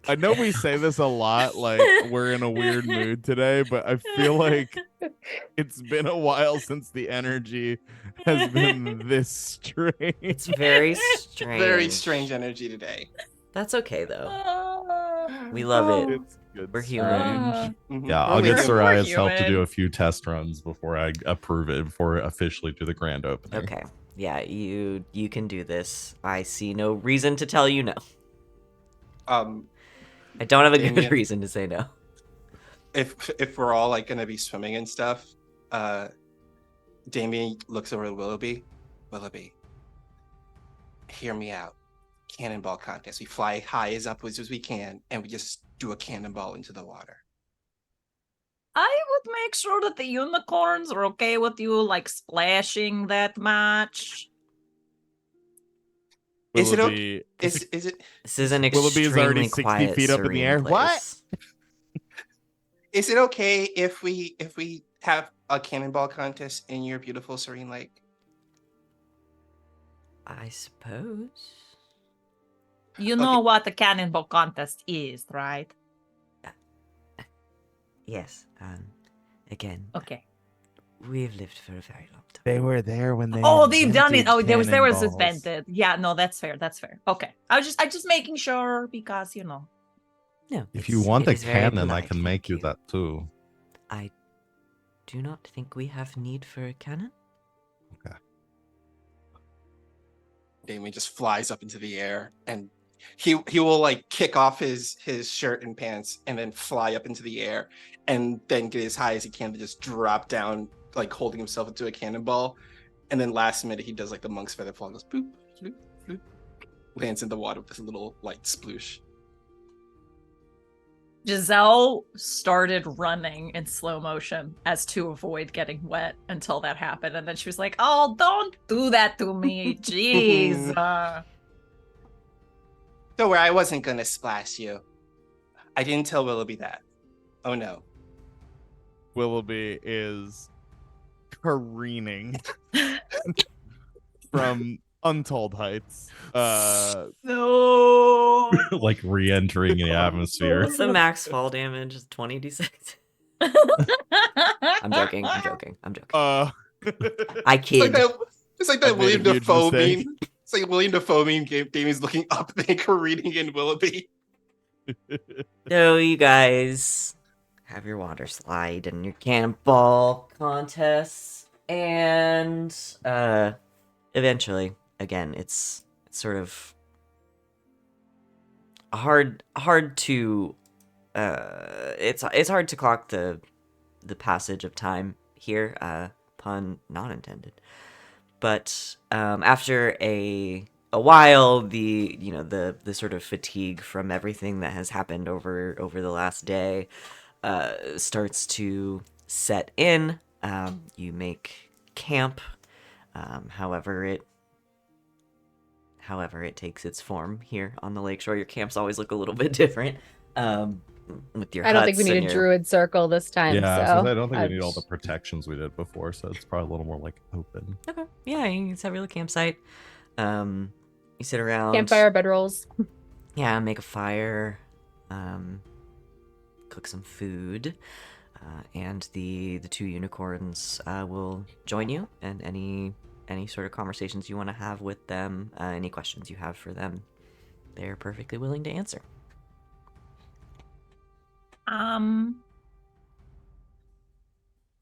I know we say this a lot, like we're in a weird mood today, but I feel like it's been a while since the energy has been this strange. It's very strange. Very strange energy today. That's okay though. We love it. It's good. We're human. Mhm. Yeah, Oh, I'll get we're Soraya's help to do human. a few test runs before I approve it, before I officially do the grand opening. Okay. Yeah, you can do this. I see no reason to tell you no. I don't have a good Damian. reason to say no. If we're all like gonna be swimming and stuff, Damian looks over at Willoughby. Willoughby, hear me out. Cannonball contest. We fly high as upwards as we can, and we just do a cannonball into the water. I would make sure that the unicorns are okay with you, like, splashing that much. Is it Willoughby, okay? Is it This is an Willoughby is already extremely 60 quiet, feet up in the serene air. What? place. is it okay if we have a cannonball contest in your beautiful serene lake? I suppose. You know what a cannonball contest is, right? Yes. Again, Okay. we've lived for a very long time. They were there when they. Oh, they've done it. invented Oh, there was cannonballs. invented. Yeah, no, that's fair. That's fair. Okay. I just making sure because No. If you want it a is very cannon, I polite, can make thank you that too. I do not think we have need for a cannon. Damian just flies up into the air, and he will like kick off his shirt and pants, and then fly up into the air, and then get as high as he can to just drop down, like holding himself into a cannonball. And then last minute he does like the monk's feather fall, and goes boop, bloop, bloop, lands in the water with this little light sploosh. Giselle started running in slow motion as to avoid getting wet until that happened. And then she was like, oh, don't do that to me. Jeez. Don't worry, I wasn't gonna splash you. I didn't tell Willoughby that. Oh no. Willoughby is careening from untold heights. No. Like re-entering the atmosphere. What's the max fall damage? 20d6. I'm joking. I kid. It's like I that made a William huge Dafoe mistake. meme. It's like William Dafoe meme. Damien's looking up and careening in Willoughby. So you guys have your water slide and your cannonball contests, and eventually, again, it's sort of hard to it's hard to clock the passage of time here, pun not intended. But after a while, the sort of fatigue from everything that has happened over the last day starts to set in. You make camp, however it takes its form here on the lakeshore. Your camps always look a little bit different. With your I don't think we huts need and a your- druid circle this time. Yeah, so since I don't think we need all I'm the protections we did before, so it's probably a little more like open. Okay. Yeah, you can set a real campsite. You sit around. campfire bedrolls. Yeah, make a fire. Cook some food. And the two unicorns will join you, and any sort of conversations you want to have with them, any questions you have for them, they're perfectly willing to answer.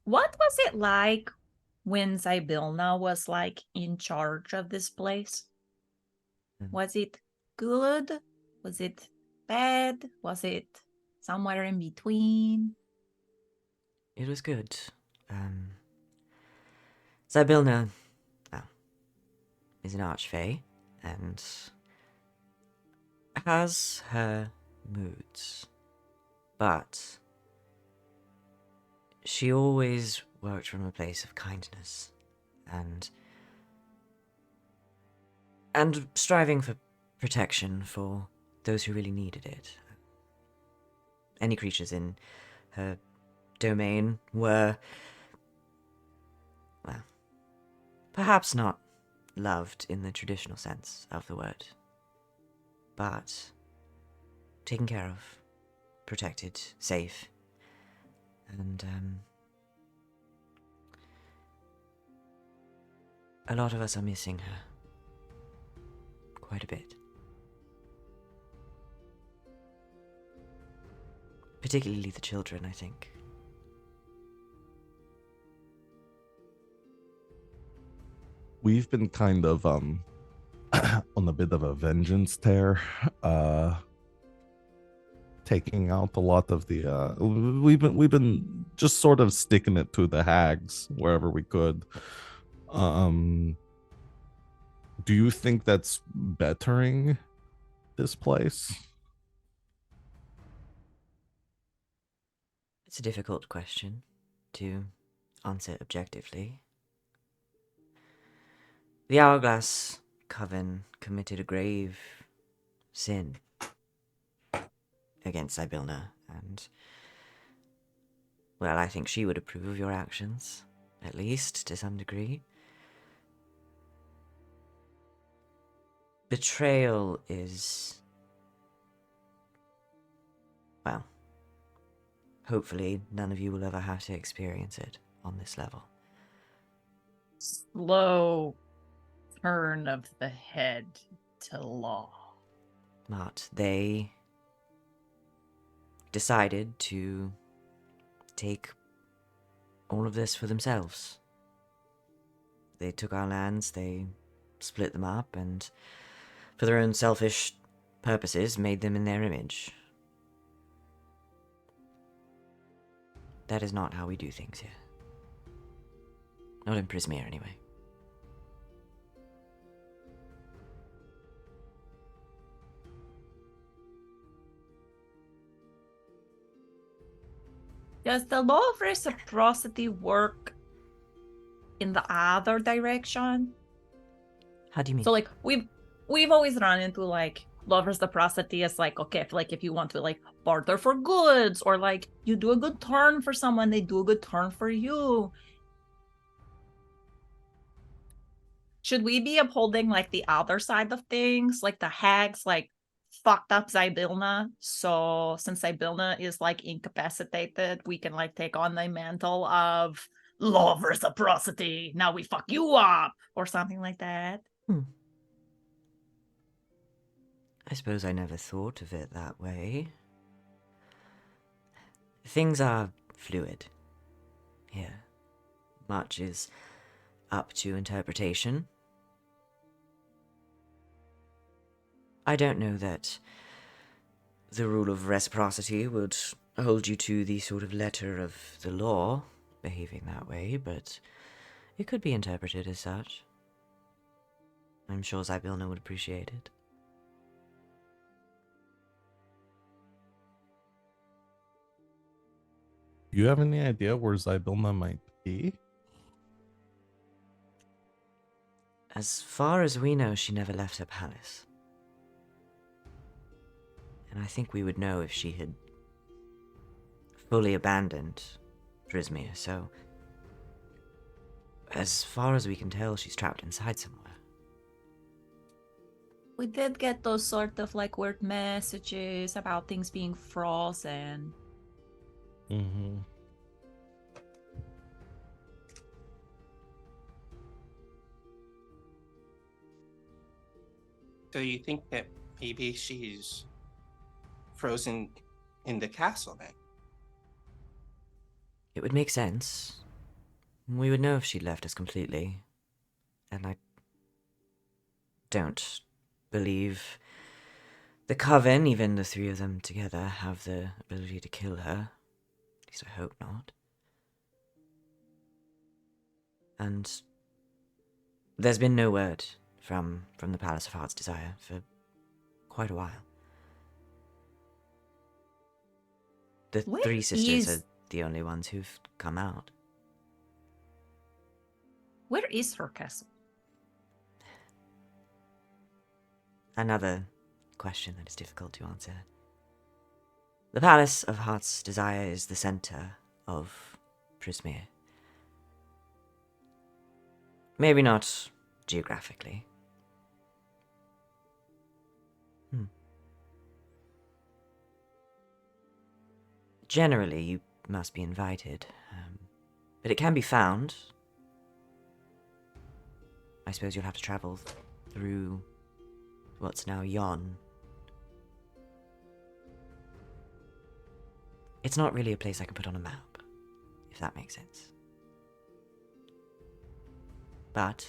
What was it like when Zybilna was like in charge of this place? Was it good? Was it bad? Was it somewhere in between? It was good. Zybilna, is an archfey, and has her moods. But she always worked from a place of kindness and striving for protection for those who really needed it. Any creatures in her domain were, well, perhaps not loved in the traditional sense of the word, but taken care of, protected, safe, and a lot of us are missing her quite a bit. Particularly the children, I think. We've been kind of on a bit of a vengeance tear, taking out a lot of the we've been just sort of sticking it to the hags wherever we could. Do you think that's bettering this place? It's a difficult question to answer objectively. The hourglass coven committed a grave sin against Sibilna, and, well, I think she would approve of your actions, at least to some degree. Betrayal is, well, hopefully none of you will ever have to experience it on this level. Slow turn of the head to law. But they decided to take all of this for themselves. They took our lands, they split them up, and for their own selfish purposes made them in their image. That is not how we do things here. Not in Prismere, anyway. Does the law of reciprocity work in the other direction? How do you mean? So like we've always run into like law of reciprocity as like, okay, if you want to like barter for goods, or like you do a good turn for someone, they do a good turn for you. Should we be upholding like the other side of things? Like the hags like fucked up Zybilna, so since Zybilna is like incapacitated, we can like take on the mantle of law of reciprocity. Now we fuck you up, or something like that. I suppose I never thought of it that way. Things are fluid here. Much is up to interpretation. I don't know that the rule of reciprocity would hold you to the sort of letter of the law behaving that way, but it could be interpreted as such. I'm sure Zybilna would appreciate it. Do you have any idea where Zybilna might be? As far as we know, she never left her palace. And I think we would know if she had fully abandoned Prismere, so as far as we can tell, she's trapped inside somewhere. We did get those sort of like weird messages about things being frozen. Mm-hmm. So you think that maybe she's frozen in the castle then? It would make sense. We would know if she'd left us completely. And I don't believe the Coven, even the three of them together, have the ability to kill her. At least I hope not. And there's been no word from the Palace of Heart's Desire for quite a while. The Where three sisters is- are the only ones who've come out. Where is her castle? Another question that is difficult to answer. The Palace of Heart's Desire is the center of Prismere. Maybe not geographically. Generally, you must be invited, but it can be found. I suppose you'll have to travel through what's now Yon. It's not really a place I can put on a map, if that makes sense. But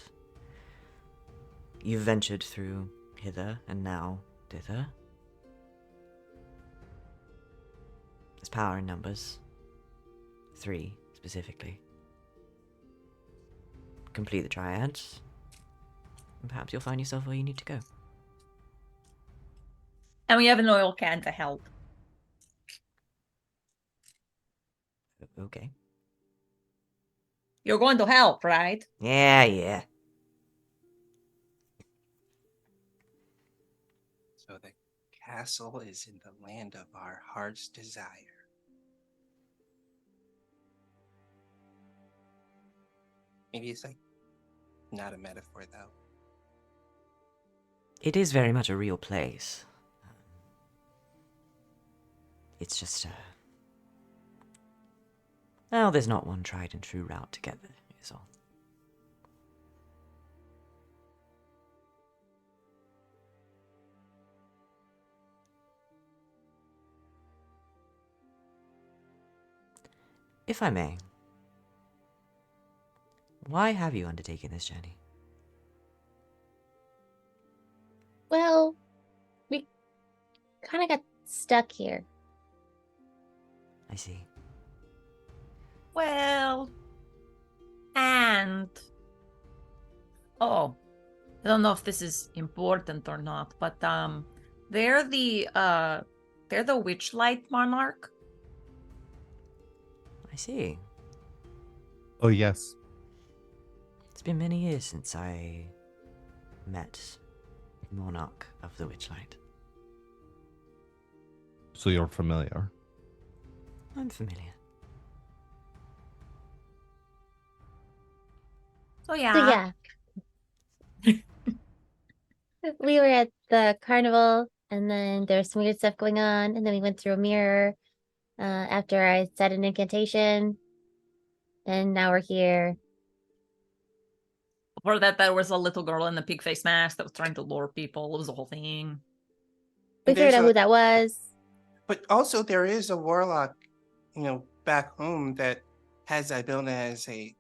you've ventured through hither and now thither. There's power in numbers. 3, specifically. Complete the triads, and perhaps you'll find yourself where you need to go. And we have an oil can to help. Okay. You're going to help, right? Yeah. So the castle is in the land of our heart's desire. Maybe it's like not a metaphor though. It is very much a real place. It's just, well, there's not one tried and true route to get there, is all. If I may, why have you undertaken this journey? Well, we kind of got stuck here. I see. Well, and oh, I don't know if this is important or not, but they're the Witchlight monarch. I see. Oh, yes. It's been many years since I met Monarch of the Witchlight. So you're familiar. I'm familiar. So So yeah. yeah, we were at the carnival, and then there's some weird stuff going on, and then we went through a mirror after I said an incantation, and now we're here. Before that, there was a little girl in the pig face mask that was trying to lure people. It was a whole thing. We figured There's out who that was. But also there is a warlock, back home that has Ibelna as a,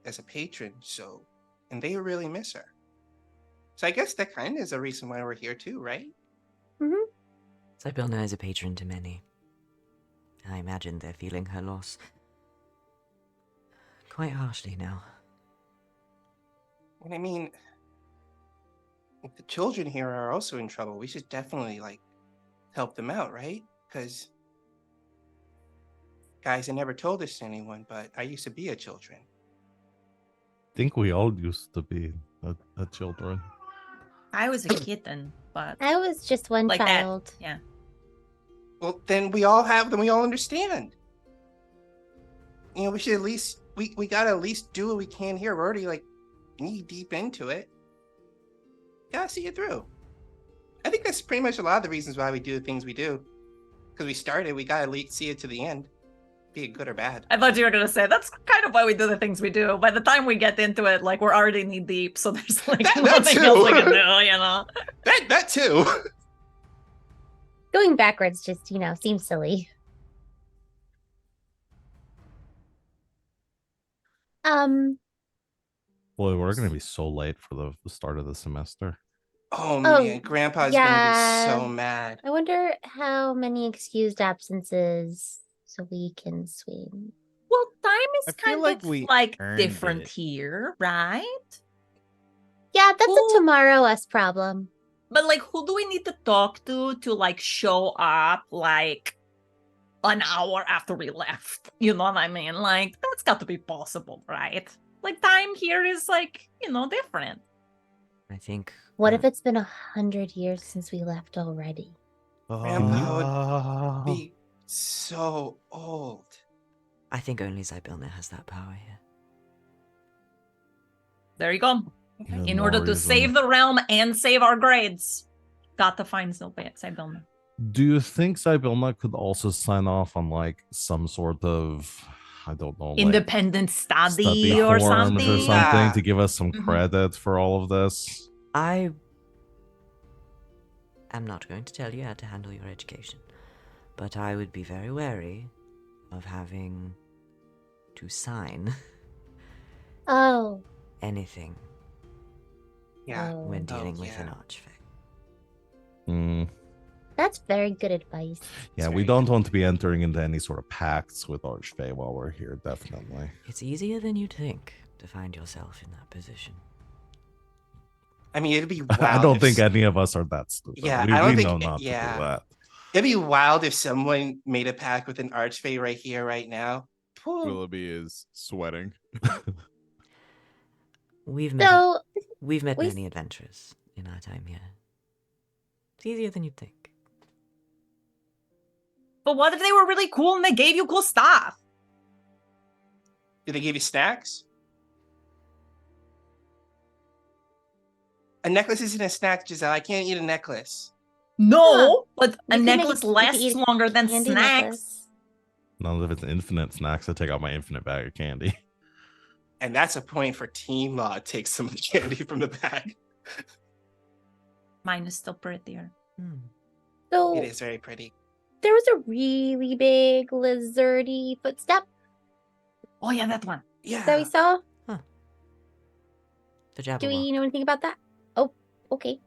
as a patron. So, and they really miss her. So I guess that kind of is a reason why we're here too, right? Mm-hmm. Sibylna is a patron to many. I imagine they're feeling her loss quite harshly now. And I mean, if the children here are also in trouble, we should definitely help them out, right? Because guys, I never told this to anyone, but I used to be a children. I think we all used to be a children. I was a kitten, but I was just one like child. that. Yeah. Well, then we all understand. We should at least we gotta at least do what we can here. We're already knee deep into it. Gotta see it through. I think that's pretty much a lot of the reasons why we do the things we do. Because we started, we gotta at least see it to the end, be it good or bad. I thought you were gonna say that's kind of why we do the things we do. By the time we get into it, we're already knee deep, so there's That nothing too. else we can do, That too. Going backwards just, seems silly. Boy, we're going to be so late for the start of the semester. Oh Oh, man, Grandpa's yeah. gonna be so mad. I wonder how many excused absences so we can swing. Well, time I is feel kind like of we earned different it. here, right? Yeah, that's Ooh. a tomorrow us problem. But who do we need to talk to show up an hour after we left? You know what I mean? That's got to be possible, right? Time here is different. I think. What if it's been 100 years since we left already? Grandpa would be so old. I think only Sibylna has that power here. There you go. Even In more order to reason. save the realm and save our grades, got to find Sibylna. Do you think Sibylna could also sign off on some sort of, I don't know, Independent study study or forms something? or something Yeah. to give us some Mhm. credit for all of this? I am not going to tell you how to handle your education, but I would be very wary of having to sign Oh. anything Yeah. Oh. when dealing with yeah. an archfey. Hmm. That's very good advice. Yeah, It's we very don't good. want to be entering into any sort of pacts with Archfey while we're here, definitely. It's easier than you'd think to find yourself in that position. I mean, it'd be wild. I don't if think s- any of us are that stupid. Yeah, we I don't we think- know not yeah. to do that. It'd be wild if someone made a pact with an archfey right here, right now. Whew. Willoughby is sweating. We've met So, we've met we many adventurers in our time here. It's easier than you'd think. But what if they were really cool and they gave you cool stuff? Did they give you snacks? A necklace isn't a snack, Giselle. I can't eat a necklace. No, but a You can necklace you can lasts eat longer than candy snacks. necklace. Not if it's infinite snacks. I take out my infinite bag of candy. And that's a point for Team Law. Take some candy from the bag. Mine is still prettier. So It is very pretty. there was a really big lizardy footstep Oh yeah, that one. Yeah. that we saw. The Jabberwock. Do we know anything about that? Oh, okay.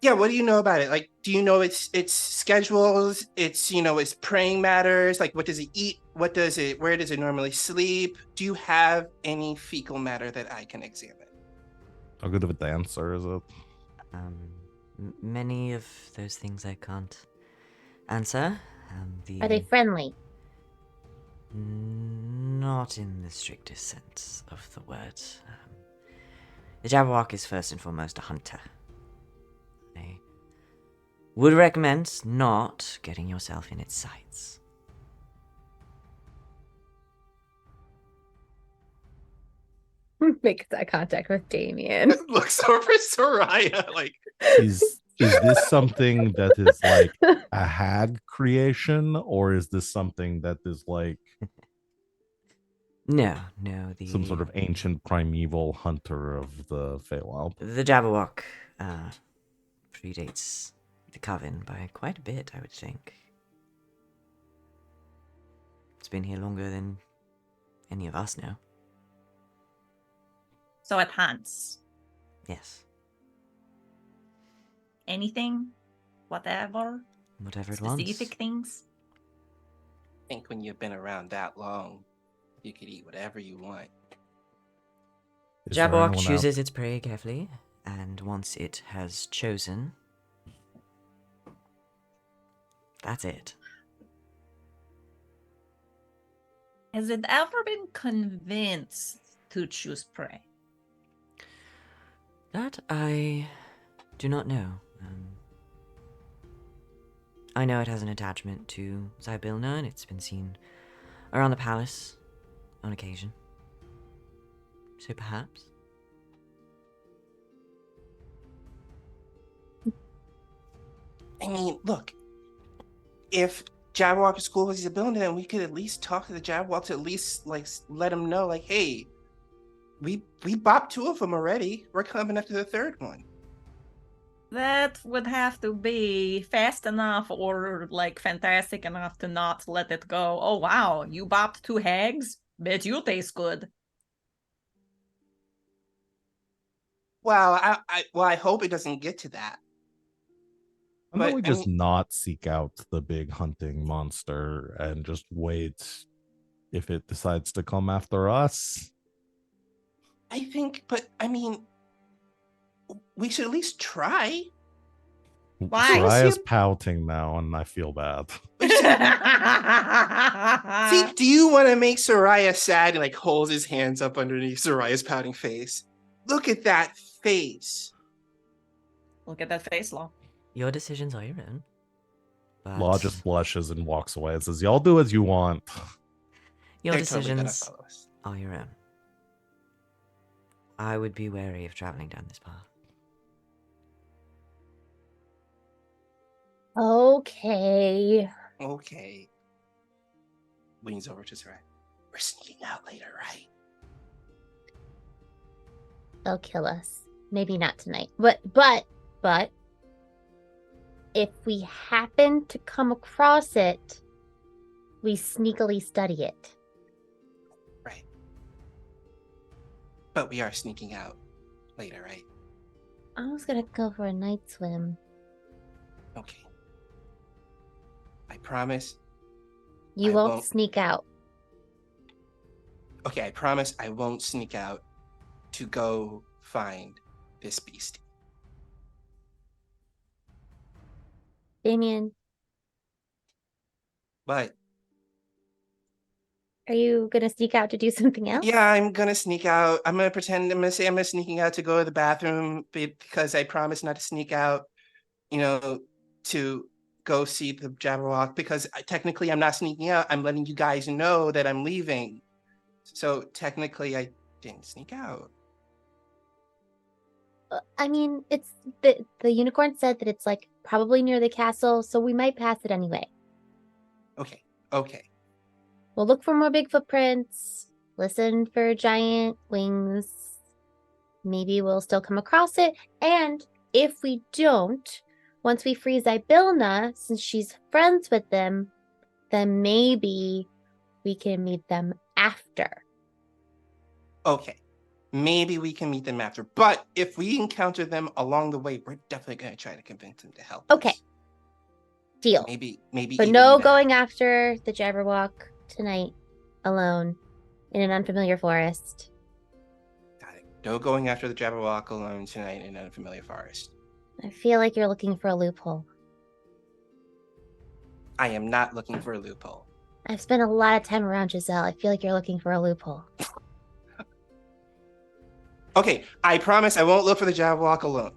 Yeah, what do you know about it? Like, do you know its schedules? Its, its praying matters? Like, what does it eat? Where does it normally sleep? Do you have any fecal matter that I can examine? How good of a dancer is it? Many of those things I can't answer. Are they friendly? Not in the strictest sense of the word. The Jabberwock is first and foremost a hunter. I would recommend not getting yourself in its sights. Make eye contact with Damian. Looks over Sereia like, Is this something that is like a hag creation, or is this something that is like No, some sort of ancient primeval hunter of the Feywild? The Jabberwock predates the Coven by quite a bit, I would think. It's been here longer than any of us know. So it hunts. Yes, Anything, whatever, whatever it wants. specific things. I think when you've been around that long, you could eat whatever you want. Is there Jabberwock anyone chooses its prey carefully, and once it has chosen, that's it. Has it ever been convinced to choose prey? That I do not know. I know it has an attachment to Zybilna, and it's been seen around the palace on occasion. So perhaps. I mean, look, if Jabberwock is cool with his ability, then we could at least talk to the Jabberwock to at least like let him know, like, hey, we bopped 2 of them already. We're coming after the 3rd one. That would have to be fast enough or like fantastic enough to not let it go. Oh wow, you bopped 2 hags? Bet you taste good. Well, I hope it doesn't get to that. Why don't But, we I just not seek out the big hunting monster and just wait if it decides to come after us? I think, but I mean, we should at least try. Why? Soraya's pouting now, and I feel bad. See, do you want to make Sereia sad? And like holds his hands up underneath Soraya's pouting face. Look at that face. Look at that face, Law. Your decisions are your own. But Law just blushes and walks away and says, "Y'all do as you want." your They're totally gonna decisions follow us. are your own. I would be wary of traveling down this path. Okay. Okay. Leans over to Sereia. We're sneaking out later, right? They'll kill us. Maybe not tonight. But if we happen to come across it, we sneakily study it. Right. But we are sneaking out later, right? I was gonna go for a night swim. Okay. I promise. You I won't won't. sneak out. Okay, I promise I won't sneak out to go find this beast. Damian, But are you gonna sneak out to do something else? yeah, I'm gonna sneak out. I'm gonna pretend. I'm gonna say I'm sneaking out to go to the bathroom because I promised not to sneak out to go see the Jabberwock, because technically I'm not sneaking out. I'm letting you guys know that I'm leaving. So technically I didn't sneak out. I mean, it's the unicorn said that it's like probably near the castle, so we might pass it anyway. Okay. We'll look for more big footprints, listen for giant wings. Maybe we'll still come across it. And if we don't, once we free Zybilna, since she's friends with them, then maybe we can meet them after. Okay. Maybe we can meet them after. But if we encounter them along the way, we're definitely going to try to convince them to help Okay. us. Deal. Maybe. But even no that. going after the Jabberwock tonight alone in an unfamiliar forest. Got it. No going after the Jabberwock alone tonight in an unfamiliar forest. I feel like you're looking for a loophole. I am not looking for a loophole. I've spent a lot of time around Giselle. I feel like you're looking for a loophole. Okay, I promise I won't look for the Jabberwock alone.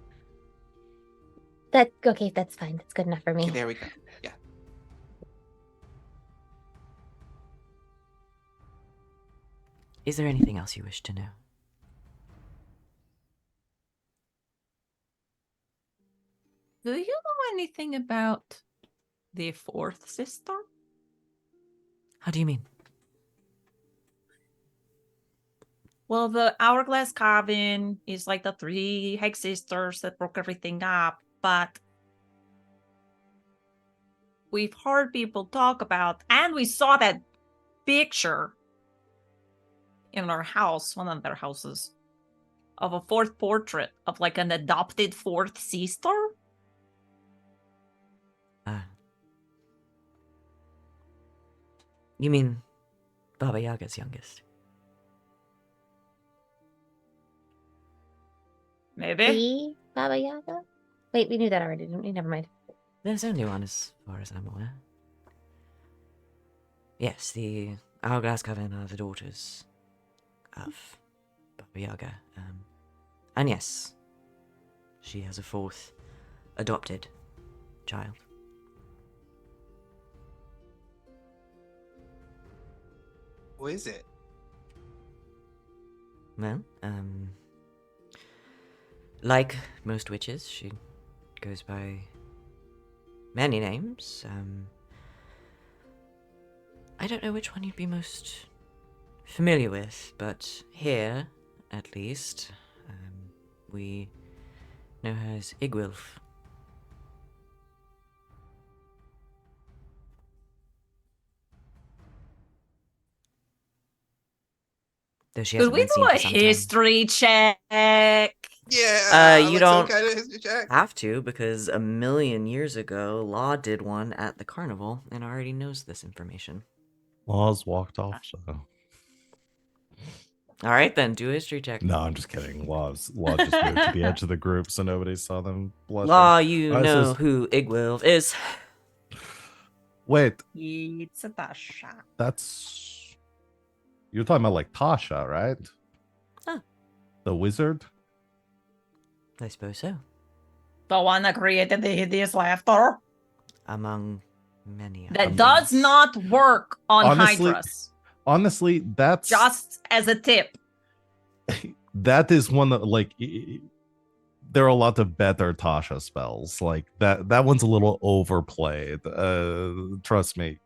Okay, that's fine. That's good enough for me. Okay, there we go. Yeah. Is there anything else you wish to know? Do you know anything about the fourth sister? How do you mean? Well, the Hourglass Cabin is like the three Hex sisters that broke everything up, but we've heard people talk about, and we saw that picture in our house, one of their houses, of a fourth portrait of like an adopted fourth sister. You mean Baba Yaga's youngest? Maybe. The Baba Yaga? Wait, we knew that already, didn't we? Never mind. There's only one as far as I'm aware. Yes, the Hourglass Coven are the daughters of Baba Yaga. And yes, she has a fourth adopted child. Who is it? Well, like most witches, she goes by many names. I don't know which one you'd be most familiar with, but here, at least, we know her as Igwilf. Though she Could hasn't we been seen do a for some time. history check? Yeah. You like don't some kind of history check. have to, because 1,000,000 years ago, Law did one at the carnival and already knows this information. Laws walked off, so. All right, then, do a history check. No, I'm just kidding. Law just moved to the edge of the group so nobody saw them blushing. Law, you This know is- who Igwilf is. Wait, It's a Tasha. that's. You're talking about like Tasha, right? Huh. The wizard? I suppose so. The one that created the hideous laughter. Among many That others. does not work on Honestly- Hydras. Honestly, that's Just as a tip. that is one that like there are a lot of better Tasha spells. Like that one's a little overplayed. Trust me.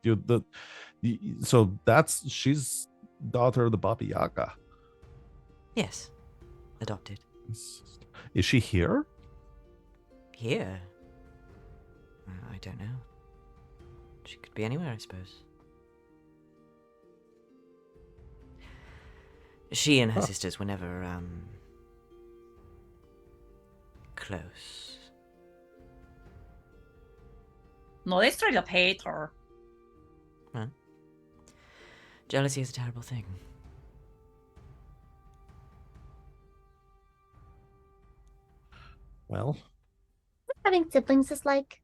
So she's daughter of the Baba Yaga. Yes. Adopted. Is she here? Here? I don't know. She could be anywhere, I suppose. She and her sisters were never, close. No, they straight up hate her. Jealousy is a terrible thing. Well, Having siblings is like.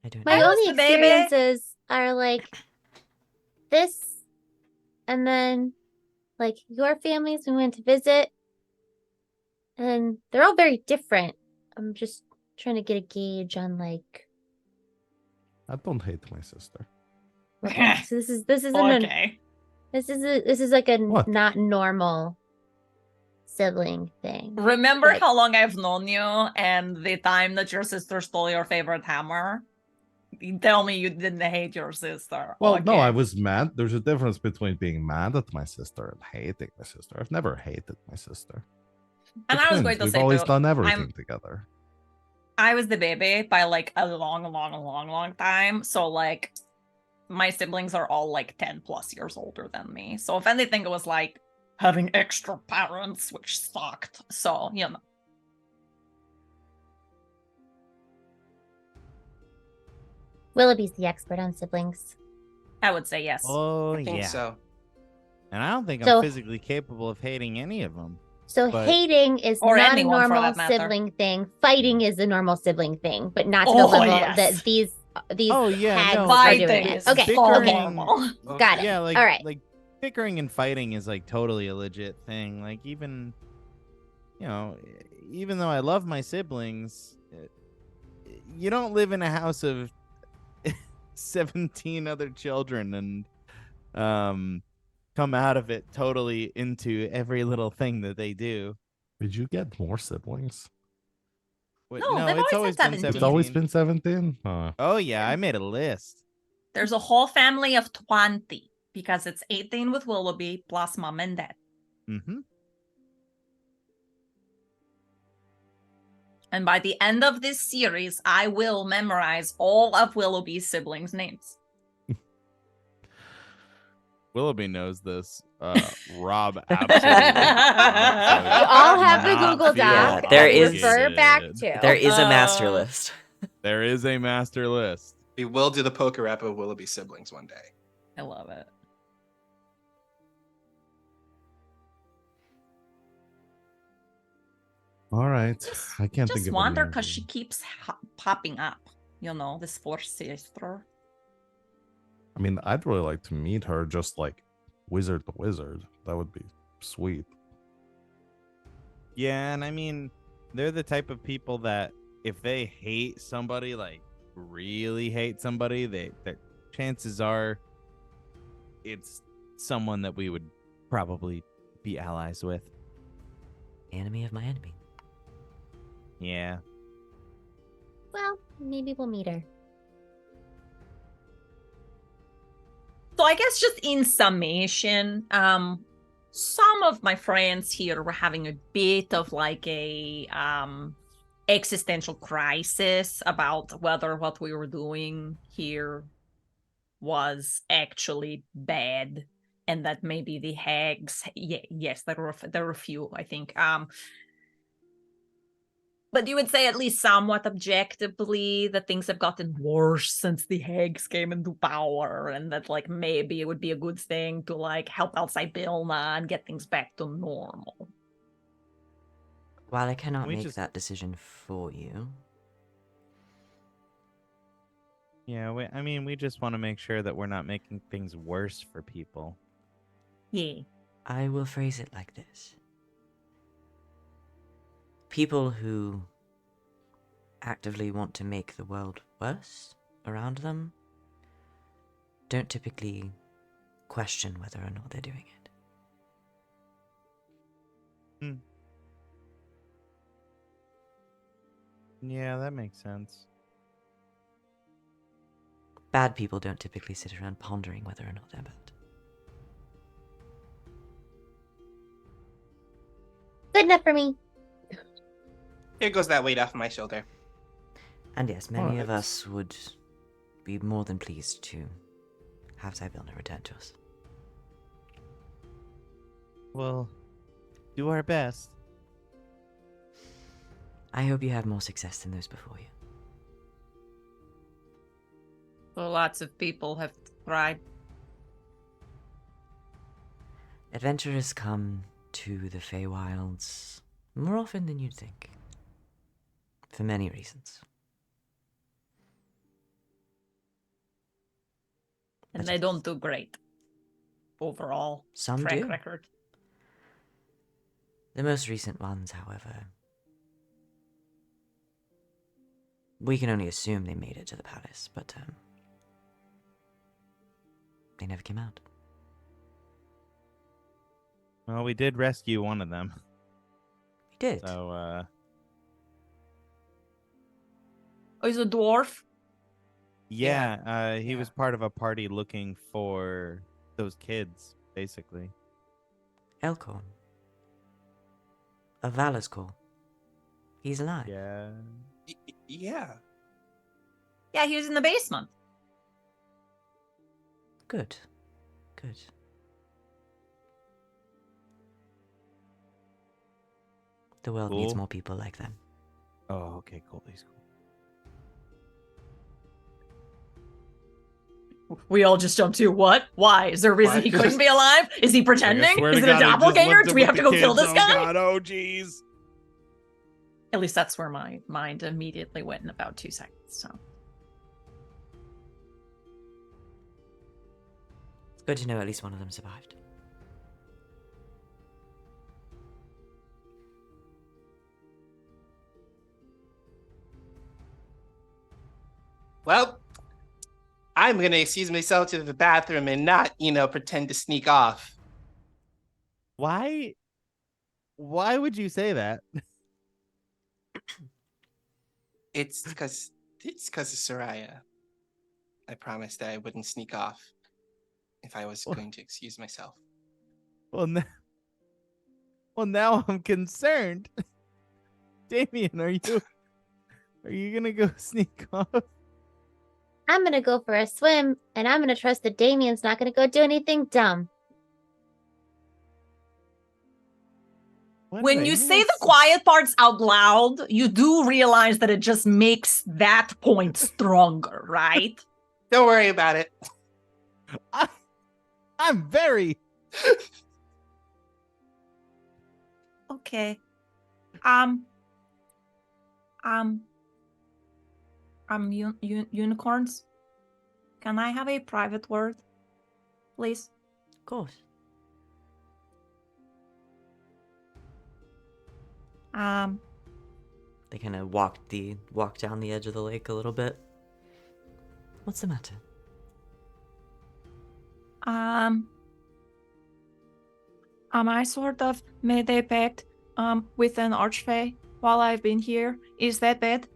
I don't My know. was only the baby. experiences are like this, and then like your families we went to visit, and they're all very different. I'm just trying to get a gauge on like. I don't hate my sister. Okay, so this isn't a, Okay. this is like a What? not normal sibling thing. Remember Like- how long I've known you and the time that your sister stole your favorite hammer? You tell me you didn't hate your sister. Well, okay. no, I was mad. There's a difference between being mad at my sister and hating my sister. I've never hated my sister. And We're I was twins. going to We've say, always too, done everything together. I was the baby by like a long time. So like my siblings are all like 10 plus years older than me. So if anything, it was like having extra parents, which sucked. So, you know. Willoughby's the expert on siblings. I would say yes. Oh, I think yeah. so. And I don't think So- I'm physically capable of hating any of them. So But- hating is Or not a anyone, for normal that matter. sibling thing. Fighting is a normal sibling thing, but not to Oh, the level yes. that these Oh, yeah, hags no, are Fighting doing it. is Okay, so okay, normal. got it. Yeah, like All right. like bickering and fighting is like totally a legit thing. Like even even though I love my siblings, you don't live in a house of 17 other children and come out of it totally into every little thing that they do. Did you get more siblings? Wait, No, they've it's always always had been 17. It's always been 17? Oh yeah, I made a list. There's a whole family of 20 because it's 18 with Willoughby plus mom and dad. Mm-hmm. And by the end of this series, I will memorize all of Willoughby's siblings' names. Willoughby knows this. Rob absolutely. You all have the not Google feel Doc. Yeah, there that is- refer back obligated. to. There is a master Uh, list. There is a master list. We will do the poker rap of Willoughby siblings one day. I love it. All right. I can't think Just of wonder any because she names. keeps popping up. You know, this fourth sister. I mean, I'd really like to meet her just like wizard to wizard. That would be sweet. Yeah, and I mean, they're the type of people that if they hate somebody, like really hate somebody, their chances are it's someone that we would probably be allies with. Enemy of my enemy. Yeah. Well, maybe we'll meet her. So I guess just in summation, some of my friends here were having a bit of like a existential crisis about whether what we were doing here was actually bad, and that maybe the hags, yes, there were a few, I think. But you would say at least somewhat objectively that things have gotten worse since the hags came into power, and that like maybe it would be a good thing to like help outside Bilna and get things back to normal. While I cannot We make just- that decision for you, Yeah, I mean, we just want to make sure that we're not making things worse for people. Yeah. I will phrase it like this. People who actively want to make the world worse around them don't typically question whether or not they're doing it. Yeah, that makes sense. Bad people don't typically sit around pondering whether or not they're bad. Good enough for me. Here goes that weight off my shoulder. And yes, many of Alright. us would be more than pleased to have Zybilna return to us. We'll do our best. I hope you have more success than those before you. So lots of people have tried. Adventurers come to the Feywilds more often than you'd think. For many reasons. And That's they just- don't do great. Overall. Some track do. record. The most recent ones, however, We can only assume they made it to the palace, but they never came out. Well, we did rescue one of them. We did. So, Oh, he's a dwarf. yeah, he Yeah. was part of a party looking for those kids, basically. Elcorn. Of Valor's Call. He's alive. Yeah. Yeah. Yeah, he was in the basement. Good. Good. The world needs Cool. more people like them. Oh, okay, cool. He's cool. We all just jumped to what? Why? Is there a reason Why? he couldn't be alive? Is he pretending? I swear Is to it a God, I just doppelganger? looked Do up we at have to the go kill kids. this guy? Oh God, oh jeez. At least that's where my mind immediately went in about 2 seconds. So It's good to know at least one of them survived. Well, I'm gonna excuse myself to the bathroom and not, pretend to sneak off. Why would you say that? It's because of Sereia. I promised that I wouldn't sneak off if I was Well- going to excuse myself. Well, now I'm concerned. Damian, are you gonna go sneak off? I'm gonna go for a swim, and I'm gonna trust that Damian's not gonna go do anything dumb. What when did I you say the miss? quiet parts out loud, you do realize that it just makes that point stronger, right? Don't worry about it. I'm very. Okay. Unicorns. Can I have a private word, please? Of course. They kind of walk down the edge of the lake a little bit. What's the matter? I sort of made a pact, with an archfey while I've been here. Is that bad?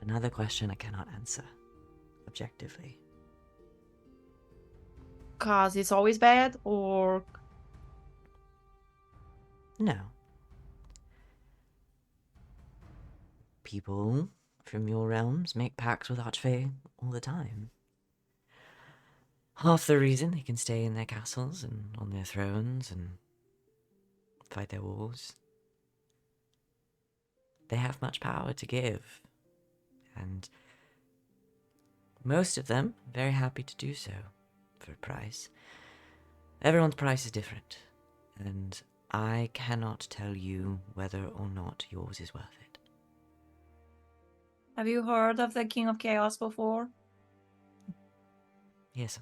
Another question I cannot answer objectively. 'Cause it's always bad, or No. People from your realms make pacts with Archfey all the time. Half the reason they can stay in their castles and on their thrones and fight their wars. They have much power to give. And most of them are very happy to do so for a price. Everyone's price is different. And I cannot tell you whether or not yours is worth it. have you heard of the King of Chaos before? Yes.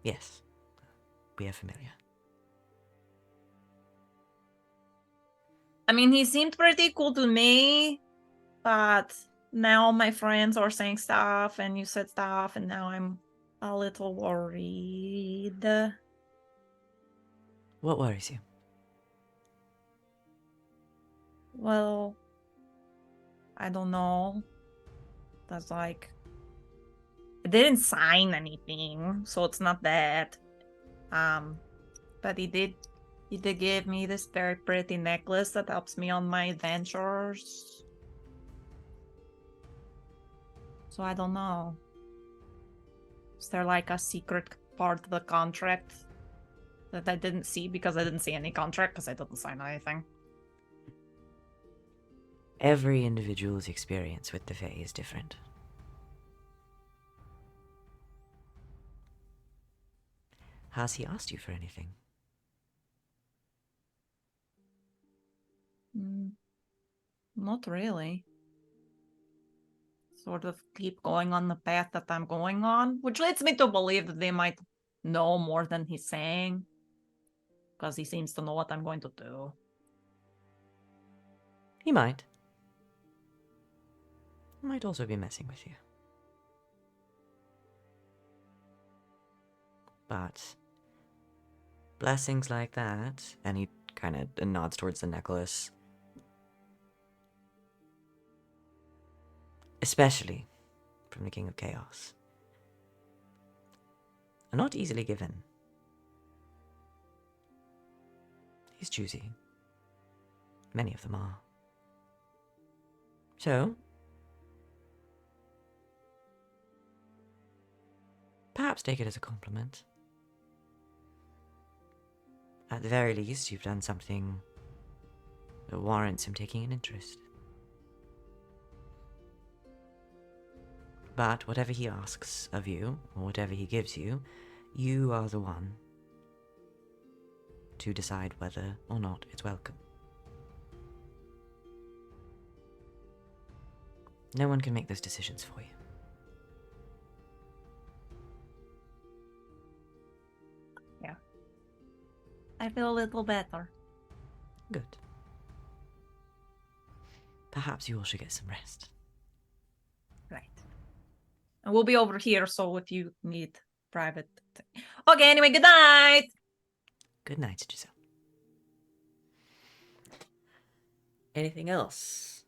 Yes. We are familiar. I mean, he seemed pretty cool to me, but now my friends are saying stuff and you said stuff, and now I'm a little worried. What worries you? Well, I don't know. That's like, I didn't sign anything, so it's not that. But he did give me this very pretty necklace that helps me on my adventures. So I don't know. Is there like a secret part of the contract that I didn't see because I didn't see any contract because I didn't sign anything? Every individual's experience with the Fae is different. Has he asked you for anything? Not really. Sort of keep going on the path that I'm going on, which leads me to believe that they might know more than he's saying. because he seems to know what I'm going to do. He might. He might also be messing with you. But blessings like that, and he kind of nods towards the necklace, especially from the King of Chaos, are not easily given. He's choosy. Many of them are. So, perhaps take it as a compliment. At the very least, you've done something that warrants him taking an interest. But whatever he asks of you, or whatever he gives you, you are the one to decide whether or not it's welcome. No one can make those decisions for you. I feel a little better. Good. Perhaps you all should get some rest. Right. And we'll be over here, so if you need private... Okay, anyway, good night! Good night, Giselle. Anything else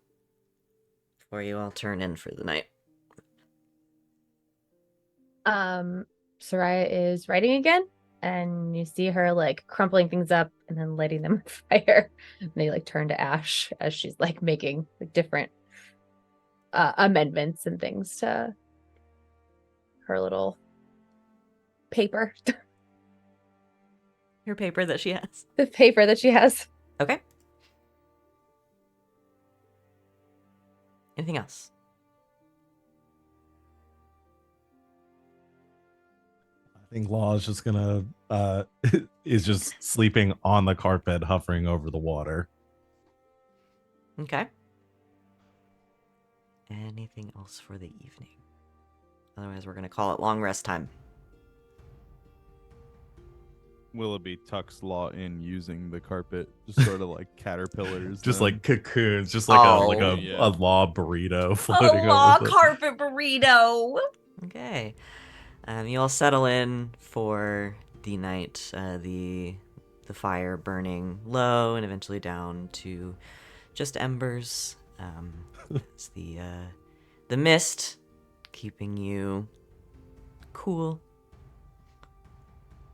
before you all turn in for the night? Sereia is writing again, and you see her like crumpling things up and then lighting them on fire. And they like turn to ash as she's like making like different amendments and things to her little paper. Her paper that she has. The paper that she has. Okay. Anything else? I think Law is just gonna is just sleeping on the carpet, hovering over the water. Okay. Anything else for the evening? Otherwise, we're going to call it long rest time. Willoughby tucks Law in using the carpet, just sort of like caterpillars. Just them. like cocoons, just like Oh, yeah. a Law burrito A floating law over the... carpet burrito! Okay. You all settle in for the night. The fire burning low and eventually down to just embers. It's the mist keeping you cool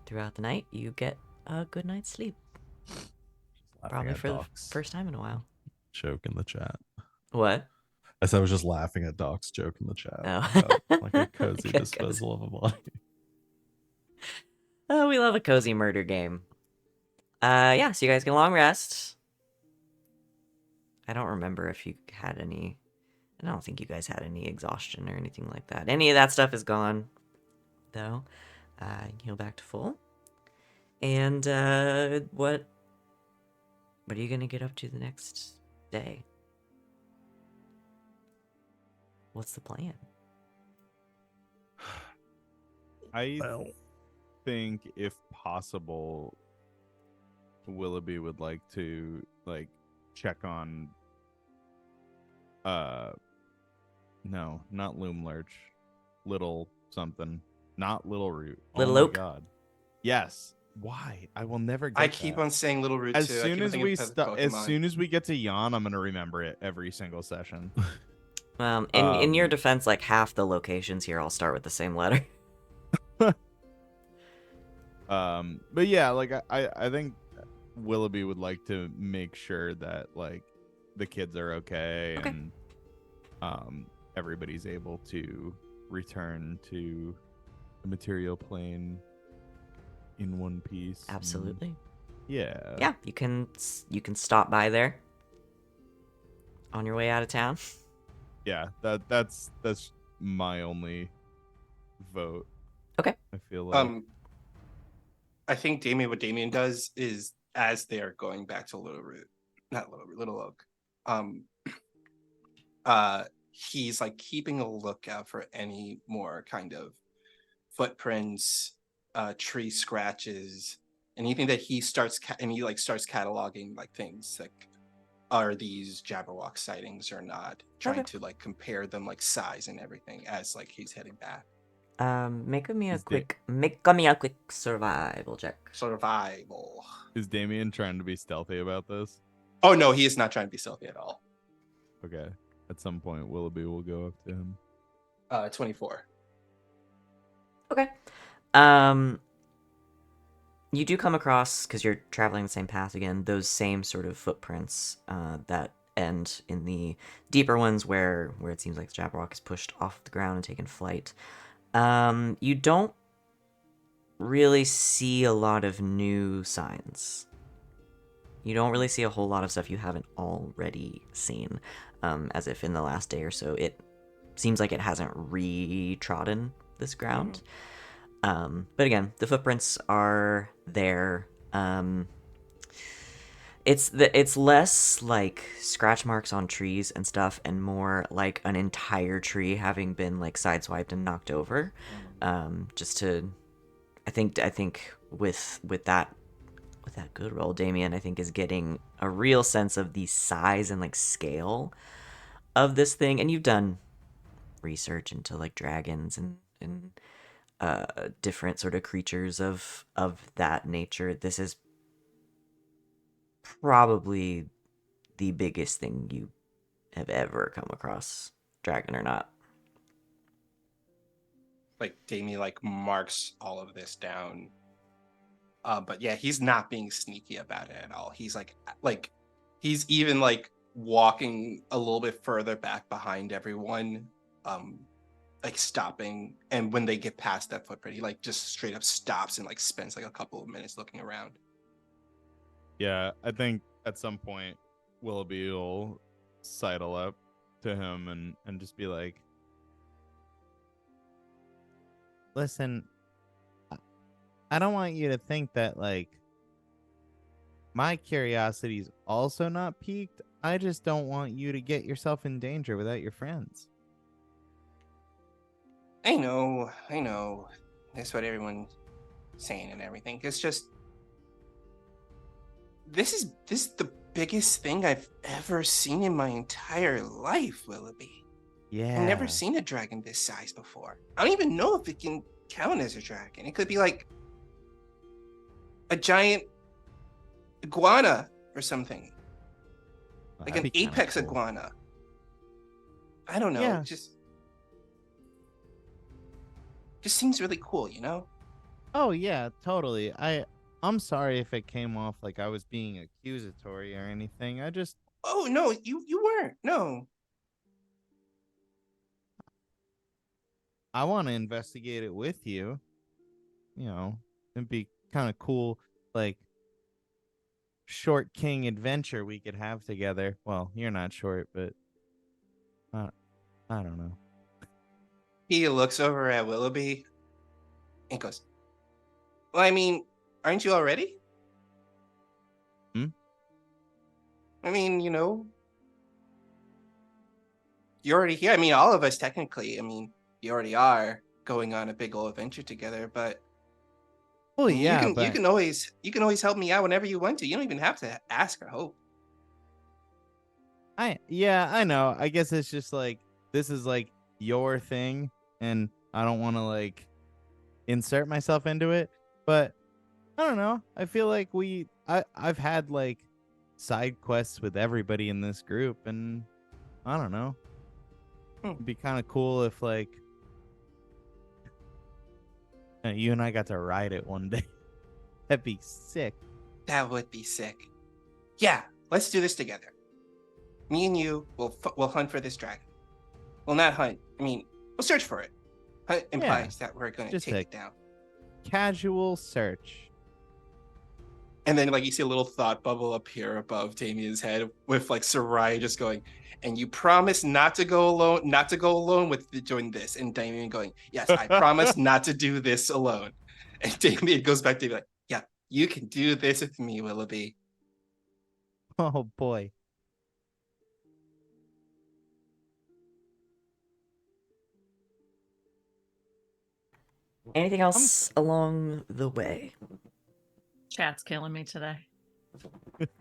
throughout the night. You get a good night's sleep. Probably for the first time in a while. Joke in the chat. What? I said I was just laughing at Doc's joke in the chat. Oh. About, like a cozy Good disposal of a body. Oh, we love a cozy murder game. Yeah, so you guys get a long rest. I don't remember if you had any... I don't think you guys had any exhaustion or anything like that. Any of that stuff is gone, though. Heal back to full. And, what are you gonna get up to the next day? What's the plan? I think, if possible, Willoughby would like to check on. No, not Loom Lurch. Little something, not Little Root. Little oh Oak? My God. Yes. Why? I will never get I keep that. on saying Little Root As too. I soon keep as thinking we of Pokemon. as soon as we get to Yon, I'm gonna remember it every single session. In your defense, like half the locations here all start with the same letter. But yeah, like I think Willoughby would like to make sure that like the kids are okay. And everybody's able to return to the material plane in one piece. Absolutely. Yeah. Yeah, you can stop by there on your way out of town. Yeah, that's my only vote. Okay. I feel like I think what Damian does is, as they're going back to Little Oak, he's like keeping a lookout for any more kind of footprints, tree scratches, anything that he starts starts cataloging like things like, are these Jabberwock sightings or not, trying Okay. to like compare them like size and everything as like he's heading back. Make me a Is quick survival check. Survival. Is Damian trying to be stealthy about this? Oh no, he is not trying to be stealthy at all. Okay. At some point, Willoughby will go up to him. 24. Okay. You do come across, because you're traveling the same path again, those same sort of footprints that end in the deeper ones where it seems like the Jabberwock is pushed off the ground and taken flight. You don't really see a lot of new signs. You don't really see a whole lot of stuff you haven't already seen, as if in the last day or so it seems like it hasn't retrodden this ground. But again, the footprints are there. It's less like scratch marks on trees and stuff, and more like an entire tree having been like sideswiped and knocked over. Just to, I think with that good roll, Damian, I think, is getting a real sense of the size and like scale of this thing. And you've done research into like dragons and different sort of creatures of that nature. This is probably the biggest thing you have ever come across, dragon or not. Like Damien like marks all of this down. But yeah, he's not being sneaky about it at all. He's like he's even like walking a little bit further back behind everyone, like stopping. And when they get past that footprint, he like just straight up stops and like spends like a couple of minutes looking around. Yeah, I think at some point Willoughby will sidle up to him and just be like, Listen, I don't want you to think that, like, my curiosity's also not piqued. I just don't want you to get yourself in danger without your friends. I know. That's what everyone's saying and everything. It's just this is the biggest thing I've ever seen in my entire life, Willoughby. Yeah. I've never seen a dragon this size before. I don't even know if it can count as a dragon. It could be like a giant iguana or something. Like That'd an be kinda apex cool. iguana. I don't know. Yeah. It just seems really cool, you know? Oh yeah, totally. I'm sorry if it came off like I was being accusatory or anything. Oh no, you weren't. No. I want to investigate it with you. You know, it'd be kind of cool, like short king adventure we could have together. Well, you're not short, but I don't know. He looks over at Willoughby and goes, well, I mean, aren't you already? I mean, you know, you're already here. I mean, all of us technically, I mean, you already are going on a big old adventure together, but Well, you yeah, can but you can always help me out whenever you want to. You don't even have to ask or hope. I know. I guess it's just like this is like your thing, and I don't want to like insert myself into it. But I don't know. I feel like I've had like side quests with everybody in this group, and I don't know. It'd be kind of cool if like you and I got to ride it one day. That'd be sick. That would be sick. Yeah, let's do this together. Me and you will hunt for this dragon. Well, not hunt. I mean, we'll search for it. Hunt implies that we're going to Just take a it down. Casual search. And then, like, you see a little thought bubble appear above Damian's head with, like, Sereia just going, and you promise not to go alone with doing this. And Damian going, yes, I promise not to do this alone. And Damian goes back to be like, yeah, you can do this with me, Willoughby. Oh boy. Anything else along the way? Chat's killing me today.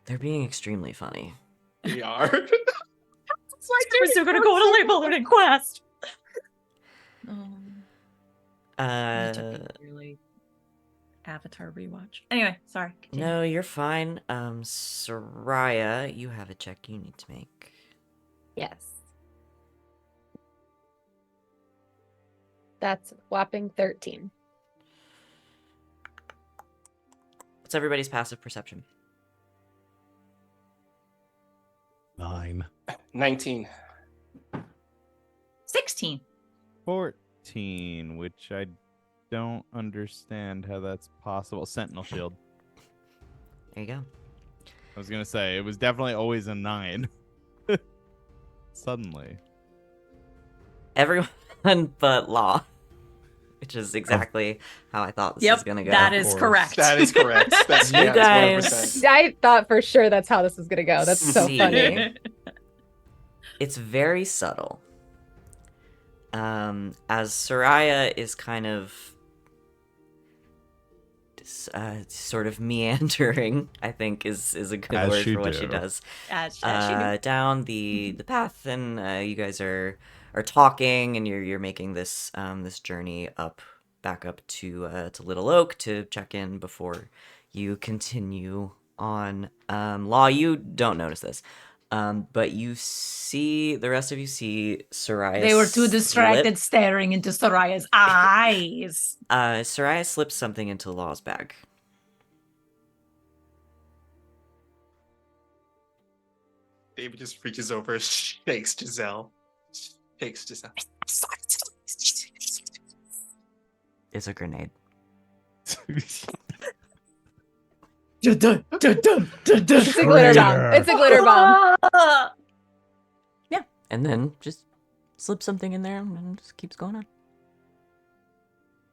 They're being extremely funny. We are. We're still gonna go on a label learning quest. That took Uh, a really Avatar rewatch. Anyway, sorry. Continue. no, you're fine. Sereia, you have a check you need to make. Yes. That's whopping 13. What's everybody's passive perception? 9. 19. 16. 14, which I don't understand how that's possible. Sentinel shield. There you go. I was gonna say it was definitely always a 9. Suddenly. Everyone but Law, which is exactly how I thought this was gonna go. That is course. correct. That is correct. That's You yeah, guys- 100%. I thought for sure that's how this was gonna go. That's so See. funny. It's very subtle. As Sereia is kind of sort of meandering, I think is a good As word she for what she do. does. As she knew. Down the path, and you guys are talking, and you're making this this journey back up to Little Oak to check in before you continue on. Law, you don't notice this. But the rest of you see Sereia. They were too distracted slip. staring into Soraya's eyes. Sereia slips something into Law's bag. David just reaches over, shakes Giselle. Shakes Giselle. It's a grenade. It's a glitter bomb. It's a glitter bomb. And then just slip something in there and just keeps going on.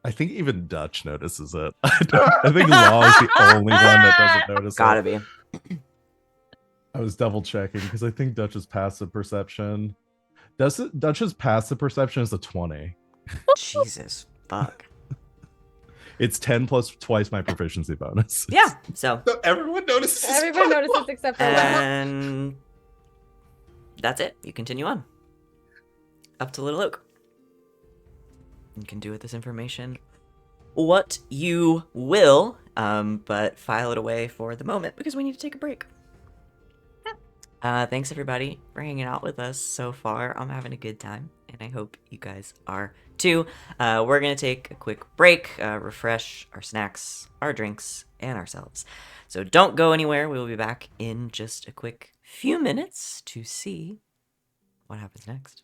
I think even Dutch notices it. I think Law is the only one that doesn't notice Gotta it. be. I was double checking because I think Dutch's passive perception. Dutch's passive perception is a 20. Jesus. Fuck. It's 10 plus twice my proficiency bonus. Yeah. So So everyone notices. Everyone notices except for Law. and that's it. You continue on. Up to Little Oak. You can do with this information what you will, but file it away for the moment because we need to take a break. Thanks everybody for hanging out with us so far. I'm having a good time, and I hope you guys are too. We're gonna take a quick break, refresh our snacks, our drinks, and ourselves. So don't go anywhere. We will be back in just a quick few minutes to see what happens next.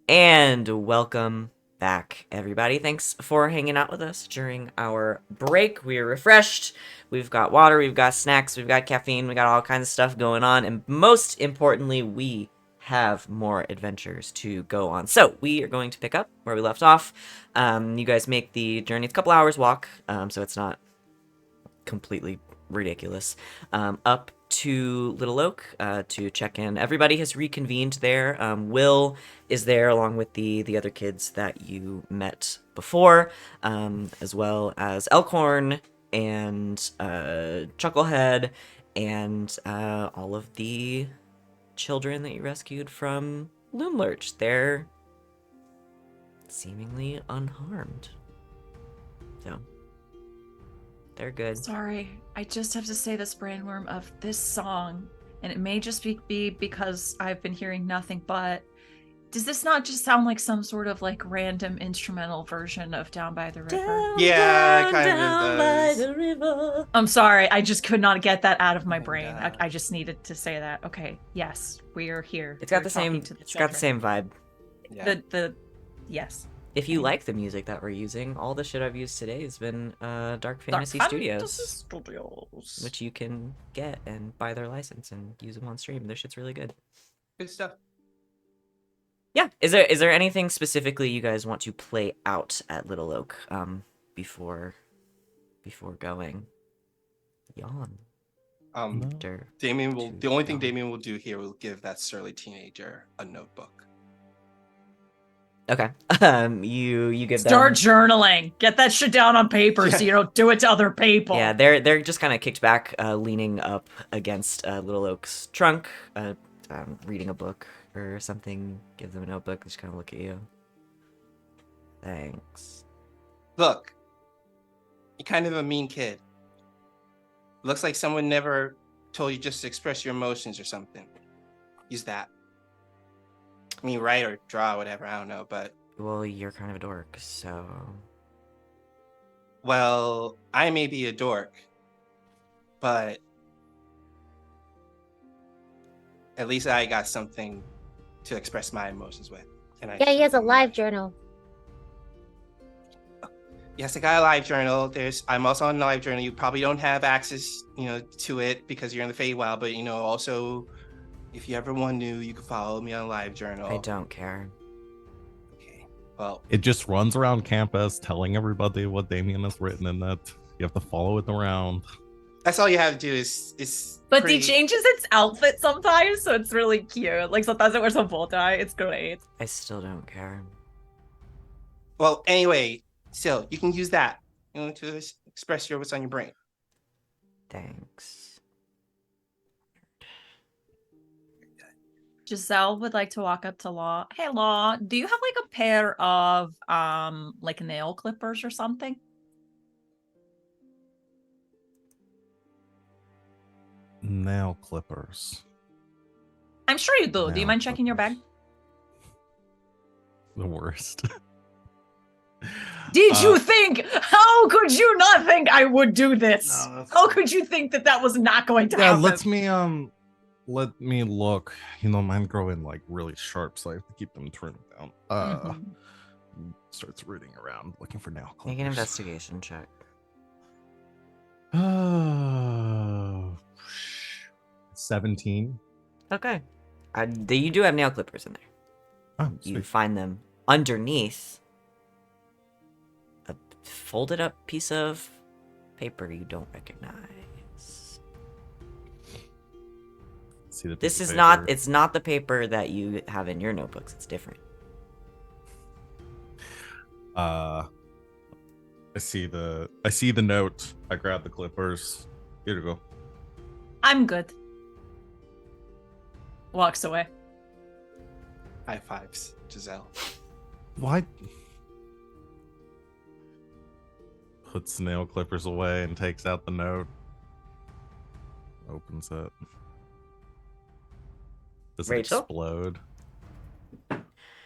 And welcome back, everybody. Thanks for hanging out with us during our break. We are refreshed. We've got water, we've got snacks, we've got caffeine, we got all kinds of stuff going on. And most importantly, we have more adventures to go on. So we are going to pick up where we left off. You guys make the journey. It's a couple hours walk, so it's not completely ridiculous. Up to Little Oak to check in. Everybody has reconvened there. Will is there along with the other kids that you met before, as well as Elkhorn and Chucklehead and all of the children that you rescued from Loomlurch. They're seemingly unharmed. So they're good. Sorry, I just have to say this brainworm of this song, and it may just be because I've been hearing nothing but. Does this not just sound like some sort of like random instrumental version of Down by the River? Yeah, it kind of does. the river. I'm sorry, I just could not get that out of my brain. God. I just needed to say that. Okay, yes, we are here. It's got We're the same. talking to It's got the same children. vibe. Yeah. Yes. If you like the music that we're using, all the shit I've used today has been Dark Fantasy Studios, Studios. which you can get and buy their license and use them on stream. Their shit's really good. Good stuff. Yeah. Is there anything specifically you guys want to play out at Little Oak before going? Yawn. Damian will. The only thing Damian will do here will give that surly teenager a notebook. Okay. You give Start them. journaling. Get that shit down on paper so you don't do it to other people. Yeah, they're just kind of kicked back, leaning up against Little Oak's trunk, reading a book or something. Give them a notebook. Just kind of look at you. Thanks. Look, you're kind of a mean kid. Looks like someone never told you just to express your emotions or something. Use that. I mean, write or draw, whatever, I don't know, but... Well, you're kind of a dork, so... Well, I may be a dork, but... At least I got something to express my emotions with. And Yeah, he has a live journal. Yes, I got a live journal. I'm also on a live journal. You probably don't have access, to it because you're in the Feywild. But also, if you ever want to, you can follow me on live journal. I don't care. Okay. Well, It just runs around campus telling everybody what Damian has written in it. You have to follow it around. that's all you have to do is. But he changes its outfit sometimes, so it's really cute. Like sometimes it wears a bow tie. It's great. I still don't care. Well, anyway, still, you can use that, to express what's on your brain. Thanks. Giselle would like to walk up to Law. Hey, Law, do you have like a pair of like nail clippers or something? Nail clippers. I'm sure you do. Do you Nail mind checking your bag? The worst. Did you think? How could you not think I would do this? No, How could you think that was not going to Yeah, happen? let me look. Mine grow in like really sharp, so I have to keep them trimmed down. Starts rooting around looking for nail clippers. Make an investigation check. 17. Okay. You do have nail clippers in there. Oh, You sweet. find them underneath a folded up piece of paper you don't recognize. See the This piece of is not, paper? it's not the paper that you have in your notebooks. It's different. I see the note. I grab the clippers. Here to go. I'm good. Walks away. High fives, Giselle. What? Puts the nail clippers away and takes out the note. Opens it. Does it Rachel? explode?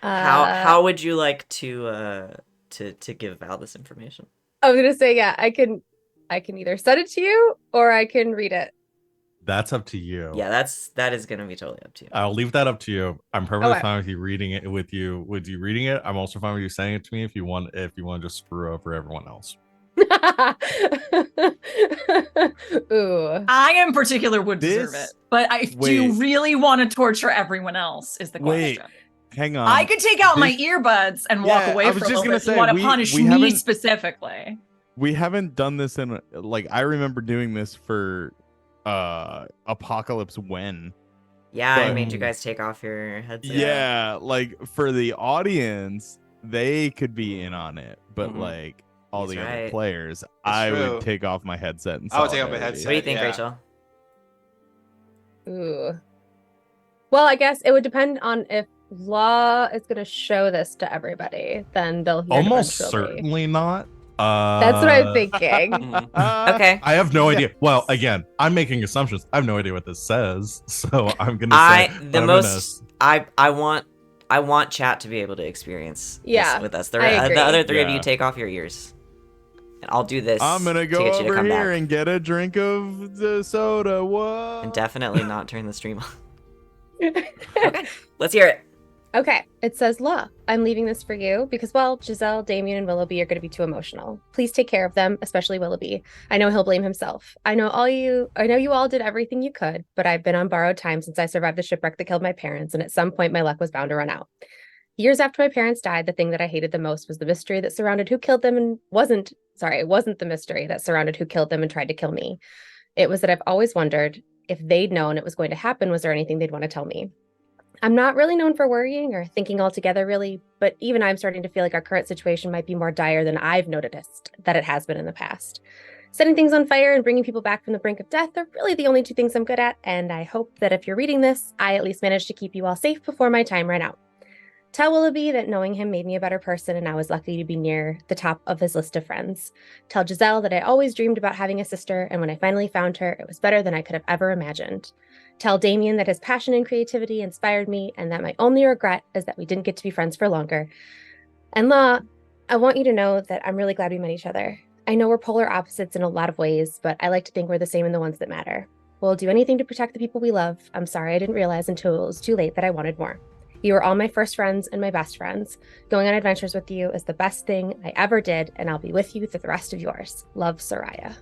How would you like to give Val this information? I was gonna say, yeah, I can either send it to you or I can read it. That's up to you. Yeah, that is gonna be totally up to you. I'll leave that up to you. I'm perfectly Okay. fine with you reading it with you reading it. I'm also fine with you saying it to me if you want to just screw over everyone else. Ooh. I in particular would deserve This- it. But do you wait. really want to torture everyone else is the Wait, question. Hang on. I could take out my this- earbuds and walk Yeah, away I for was a just little gonna bit. say, You want to we punish we me haven't- specifically. We haven't done this in like I remember doing this for Apocalypse when. Yeah, I But- made you guys take off your headsets. Yeah, like for the audience, they could be in on it, but Mhm. like all He's the other right. players, I true. would take off my headset and I would take off my solidarity. What do you think, Yeah. Rachel? Ooh. Well, I guess it would depend on if Law is going to show this to everybody. Then they'll hear it Almost eventually. certainly not. That's what I'm thinking. Okay. I have no Yeah. idea. Well, again, I'm making assumptions. I have no idea what this says, so I'm gonna I say the I'm most I want chat to be able to experience Yeah, this with us. I The agree. other three of you Yeah. take off your ears, and I'll do this. I'm gonna to go get you to over come here back. and get a drink of the soda. What? And definitely not turn the stream off. Okay, let's hear it. Okay, it says, Law, I'm leaving this for you because, well, Giselle, Damian, and Willoughby are going to be too emotional. Please take care of them, especially Willoughby. I know he'll blame himself. I know you all did everything you could, but I've been on borrowed time since I survived the shipwreck that killed my parents, and at some point my luck was bound to run out. Years after my parents died, the thing that I hated the most was the mystery that surrounded who killed them and wasn't the mystery that surrounded who killed them and tried to kill me. It was that I've always wondered if they'd known it was going to happen, was there anything they'd want to tell me? I'm not really known for worrying or thinking altogether, really, but even I'm starting to feel like our current situation might be more dire than I've noticed that it has been in the past. Setting things on fire and bringing people back from the brink of death are really the only two things I'm good at, and I hope that if you're reading this, I at least managed to keep you all safe before my time ran out. Tell Willoughby that knowing him made me a better person and I was lucky to be near the top of his list of friends. Tell Giselle that I always dreamed about having a sister, and when I finally found her, it was better than I could have ever imagined. Tell Damian that his passion and creativity inspired me, and that my only regret is that we didn't get to be friends for longer. And Law, I want you to know that I'm really glad we met each other. I know we're polar opposites in a lot of ways, but I like to think we're the same in the ones that matter. We'll do anything to protect the people we love. I'm sorry I didn't realize until it was too late that I wanted more. You are all my first friends and my best friends. Going on adventures with you is the best thing I ever did, and I'll be with you through the rest of yours. Love, Sereia.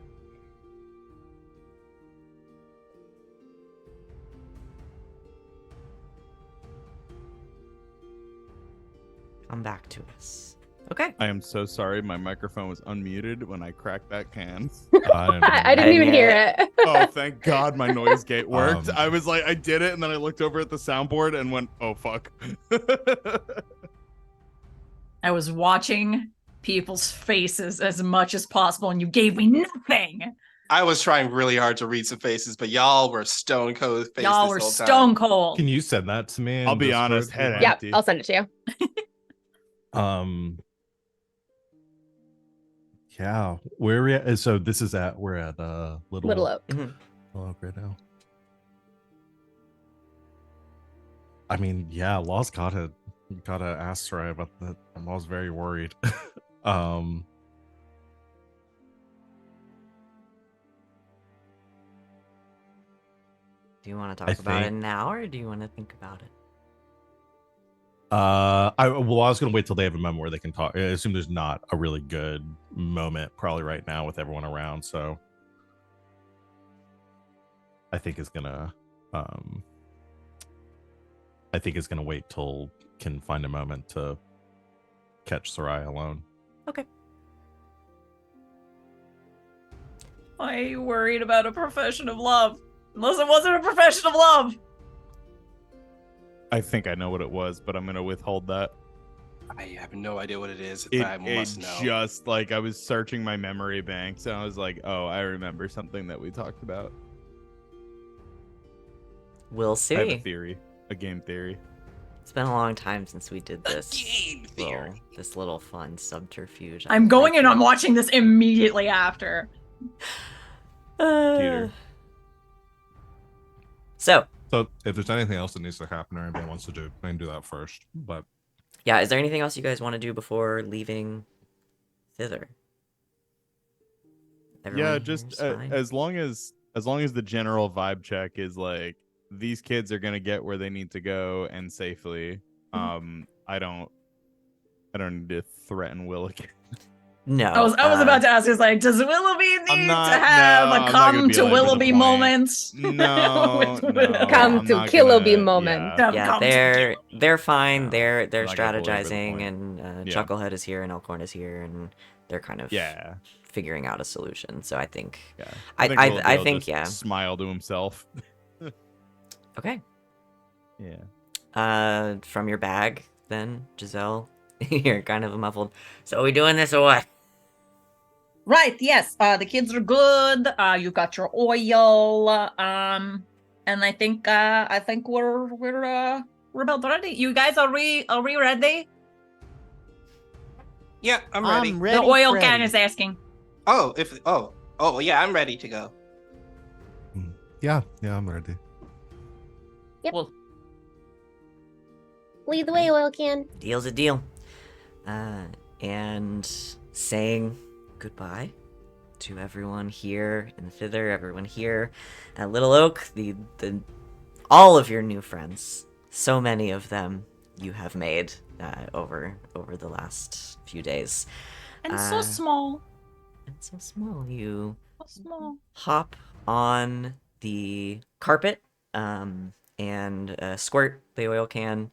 Come back to us. Okay. I am so sorry. My microphone was unmuted when I cracked that can. I didn't even hear it. Oh, thank God my noise gate worked. Um, I was like, I did it, and then I looked over at the soundboard and went, oh, fuck. I was watching people's faces as much as possible, and you gave me nothing. I was trying really hard to read some faces, but y'all were stone cold faced. Y'all were stone cold. Can you send that to me? in I'll be Discord? honest, head Yep, empty. I'll send it to you. Yeah, where we at? So this is at we're at Little Oak. Mhm. Little Oak right now. I mean, yeah, Law's gotta ask Sereia about that. Law's very worried. Do you want to talk about it think- now, or do you want to think about it? I was gonna wait till they have a moment where they can talk. I assume there's not a really good moment probably right now with everyone around, so I think it's gonna wait till can find a moment to catch Sereia alone. Okay. Why are you worried about a profession of love? Unless it wasn't a profession of love. I think I know what it was, but I'm going to withhold that. I have no idea what it is. It, I must it know. just, like, I was searching my memory banks, and I was like, oh, I remember something that we talked about. We'll I have a see. theory, a game theory. It's been a long time since we did this. game theory. This little fun subterfuge. I'm going like and I'm it. watching this immediately after. Peter. So, So if there's anything else that needs to happen or anybody wants to do, they can do that first. But yeah, is there anything else you guys want to do before leaving thither? Everyone Yeah, here just is fine? as long as the general vibe check is like these kids are gonna get where they need to go and safely. I don't need to threaten Will again. No. I was about to ask, is like, does Willoughby need not- to have no, a I'm not come gonna be to like, to the Willoughby point. moment? No, With no, Come I'm to not Killoughby gonna- moment. yeah. Yeah, Come to they're fine. No, they're I'm not gonna belabor the strategizing, point. and Yeah. Chucklehead is here, and Elkhorn is here, and they're kind of Yeah, figuring out a solution. So I think yeah. I Willoughby will think just yeah. smile to himself. Okay. Yeah. From your bag, then Giselle, you're kind of muffled. So are we doing this or what? Right, yes. The kids are good. You got your oil. And I think we're about ready. You guys are we ready? Yeah, I'm ready. The oil can is asking. Oh, yeah, I'm ready to go. yeah, I'm ready. Well, Lead the way, oil can. Deal's a deal. And saying goodbye to everyone here in Thither, everyone here at Little Oak, the all of your new friends. So many of them you have made over the last few days. and so small. And so small. You So small. hop on the carpet and squirt the oil can.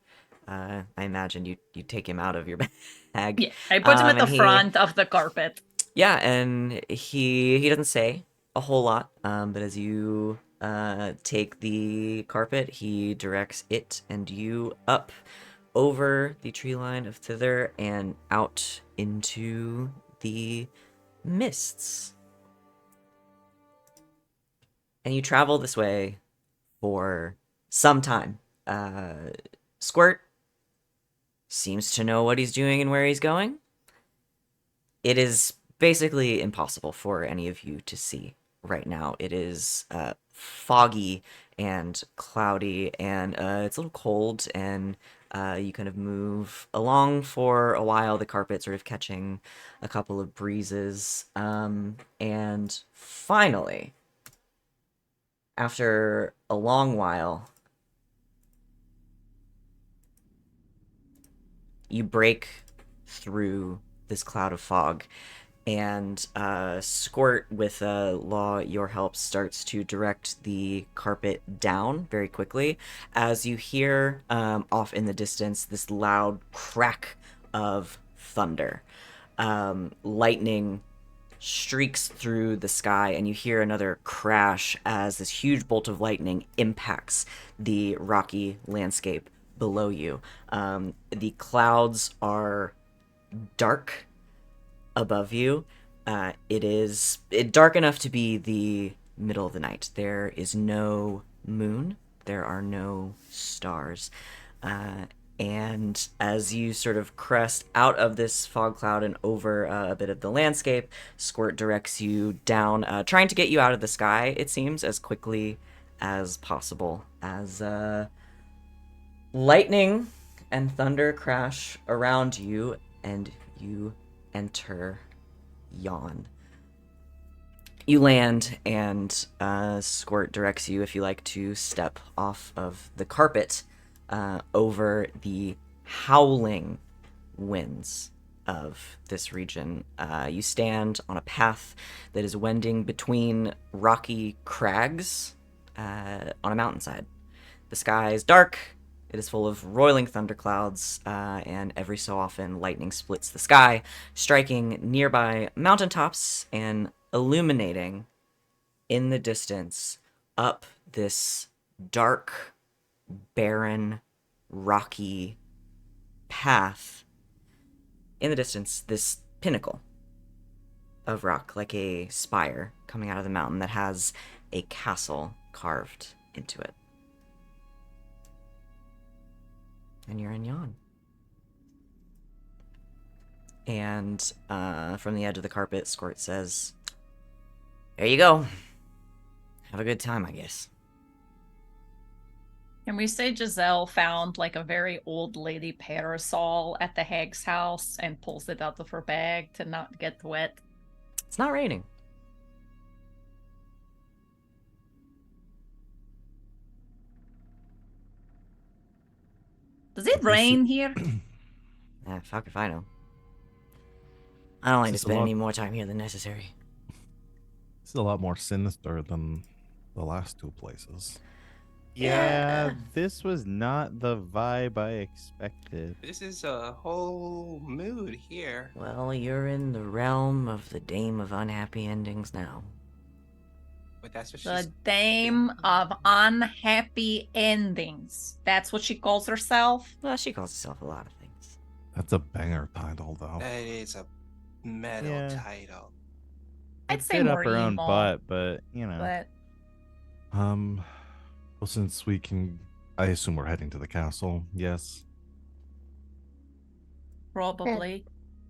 I imagine you take him out of your bag. Yeah, I put him at the and he- front of the carpet. Yeah, and he doesn't say a whole lot, but as you take the carpet, he directs it and you up over the tree line of thither and out into the mists. And you travel this way for some time. Squirt seems to know what he's doing and where he's going. It is basically impossible for any of you to see right now. It is foggy and cloudy, and it's a little cold, and you kind of move along for a while, the carpet sort of catching a couple of breezes. And finally, after a long while, you break through this cloud of fog, and Squirt, with Law, your help, starts to direct the carpet down very quickly as you hear off in the distance this loud crack of thunder. Lightning streaks through the sky, and you hear another crash as this huge bolt of lightning impacts the rocky landscape below you. The clouds are dark above you. It is dark enough to be the middle of the night. There is no moon. There are no stars. And as you sort of crest out of this fog cloud and over a bit of the landscape, Squirt directs you down, trying to get you out of the sky, it seems, as quickly as possible, as lightning and thunder crash around you, and you enter Yawn. You land, and Squirt directs you, if you like, to step off of the carpet over the howling winds of this region. You stand on a path that is wending between rocky crags on a mountainside. The sky is dark. It is full of roiling thunderclouds, and every so often lightning splits the sky, striking nearby mountaintops and illuminating in the distance up this dark, barren, rocky path. In the distance, this pinnacle of rock, like a spire coming out of the mountain that has a castle carved into it. And you're in Yawn. And from the edge of the carpet, Squirt says, "There you go. Have a good time, I guess." Can we say Giselle found like a very old lady parasol at the hag's house and pulls it out of her bag to not get wet? It's not raining. Does it rain here? Fuck if I know. I don't like to This is a spend lot- any more time here than necessary. This is a lot more sinister than the last two places. Yeah, this was not the vibe I expected. This is a whole mood here. Well, you're in the realm of the Dame of Unhappy Endings now. But that's what The she's. Dame of Unhappy Endings. That's what she calls herself? Well, she calls herself a lot of things. That's a banger title, though. That is a metal Yeah. title. I'd A say bit more up her own emo, butt, but you know. But Well, since we can, I assume we're heading to the castle. Yes, probably.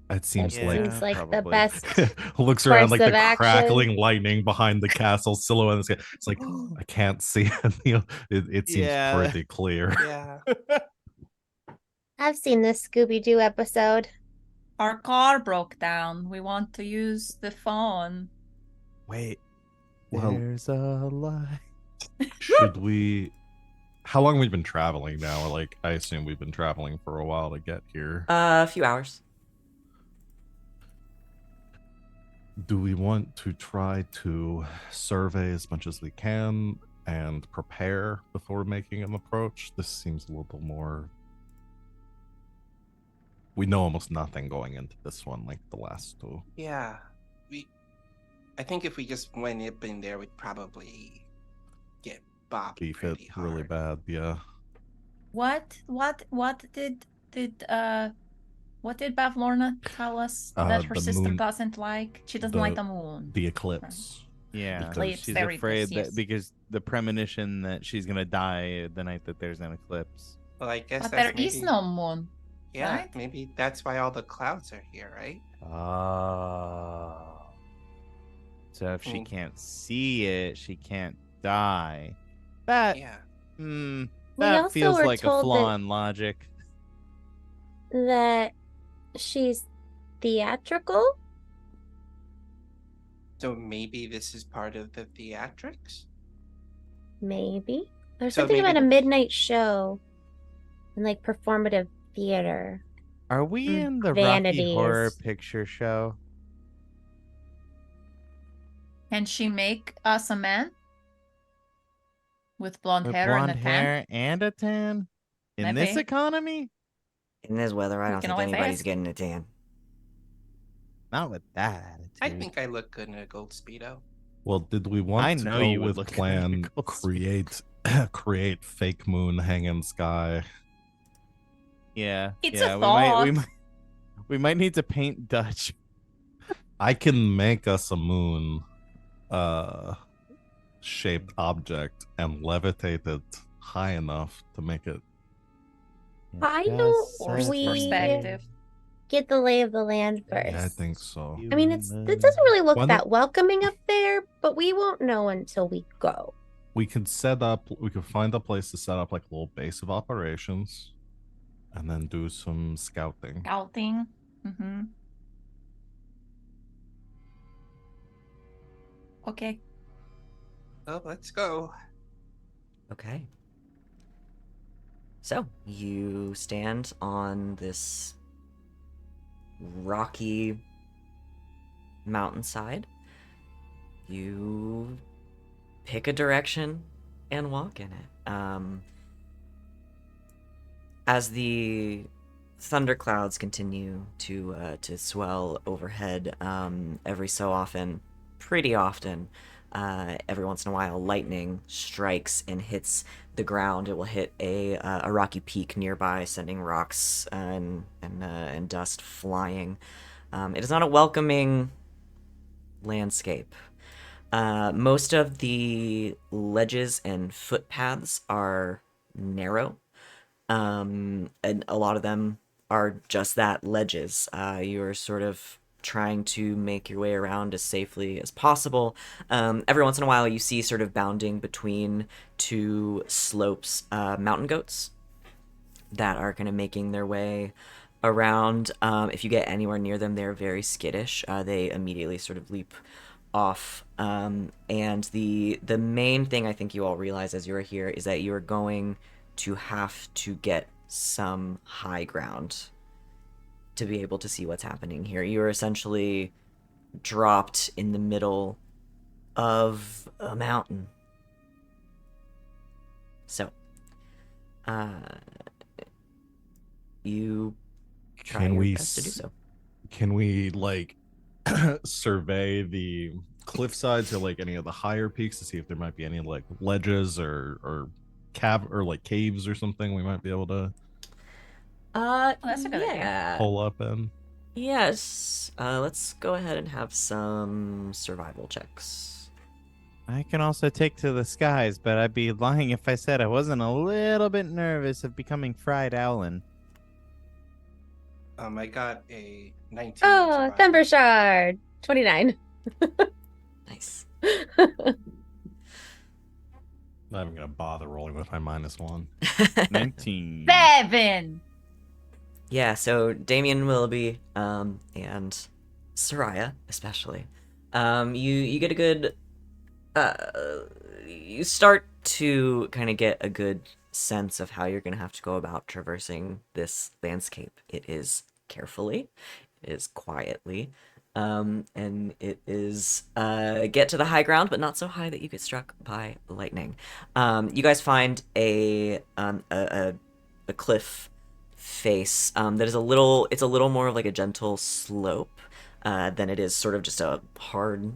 it seems Yeah, like. Seems like the probably. best. Looks around like course the of action. crackling lightning behind the castle silhouette. in the sky. It's like I can't see it. You know, it seems Yeah. pretty clear. Yeah. I've seen this Scooby Doo episode. Our car broke down. We want to use the phone. Wait, Well- there's a light. Should we? How long have we been traveling now? Or like, I assume we've been traveling for a while to get here. A few hours. Do we want to try to survey as much as we can and prepare before making an approach? This seems a little more. We know almost nothing going into this one, like the last two. Yeah. We I think if we just went up in there, we'd probably get bopped Beef it pretty hard. really bad. Yeah. What did Bavlorna tell us that her The sister moon- doesn't like? She doesn't like the moon. The eclipse. Yeah, Eclipse, she's there it is, afraid yes. that because the premonition that she's gonna die the night that there's an eclipse. Well, I guess But that's there is maybe- no moon. Yeah, right? maybe that's why all the clouds are here, right? Oh. So if she Mm. can't see it, she can't die. That Yeah. We that also feels were like a told flaw that- in logic. That she's theatrical? So maybe this is part of the theatrics? Maybe. There's So something maybe about a the- midnight show and like performative theater. Are we Mm, in the Rocky Horror vanities. Picture Show? Can she make us a man? With blonde With hair blonde and a tan? hair and a tan? In this Maybe. economy? In this weather, I We don't can think always anybody's ask. getting a tan. Not with that attitude. I think I look good in a gold speedo. Well, did we want I to know go you would with look good in plan a gold create fake moon hanging sky? Yeah. It's yeah, a we might need to paint Dutch. I can make us a moon shaped object and levitate it high enough to make it. Why Just don't Forced we perspective. get the lay of the land first? Yeah, I think so. I mean, it doesn't really look Why that not- welcoming up there, but we won't know until we go. We could find a place to set up like a little base of operations and then do some scouting. Scouting. Mm-hmm. Okay. Oh, let's go. Okay. So, you stand on this rocky mountainside. You pick a direction and walk in it. As the thunderclouds continue to swell overhead, every so often, pretty often, every once in a while, lightning strikes and hits the ground. It will hit a rocky peak nearby, sending rocks and dust flying. It is not a welcoming landscape. Most of the ledges and footpaths are narrow, and a lot of them are just that, ledges. You're sort of trying to make your way around as safely as possible. Every once in a while, you see sort of bounding between two slopes, mountain goats that are kind of making their way around. If you get anywhere near them, they're very skittish. They immediately sort of leap off. And the main thing I think you all realize as you're here is that you're going to have to get some high ground to be able to see what's happening here. You're essentially dropped in the middle of a mountain. So, you try Can your we best to do so. Can we like survey the cliff sides or like any of the higher peaks to see if there might be any like ledges or like caves or something we might be able to that's a good idea. yeah. pull up in? Yes. Let's go ahead and have some survival checks. I can also take to the skies, but I'd be lying if I said I wasn't a little bit nervous of becoming fried owlin. I got a 19. Oh, survival. Thumber Shard. 29. Nice. Not even gonna bother rolling with my -1. 19. 7. Yeah, so Damian, Willoughby, and Sereia, especially, you get a good, you start to kind of get a good sense of how you're going to have to go about traversing this landscape. It is carefully, it is quietly, and it is get to the high ground, but not so high that you get struck by lightning. You guys find a cliff face that is it's a little more of like a gentle slope. than it is sort of just a hard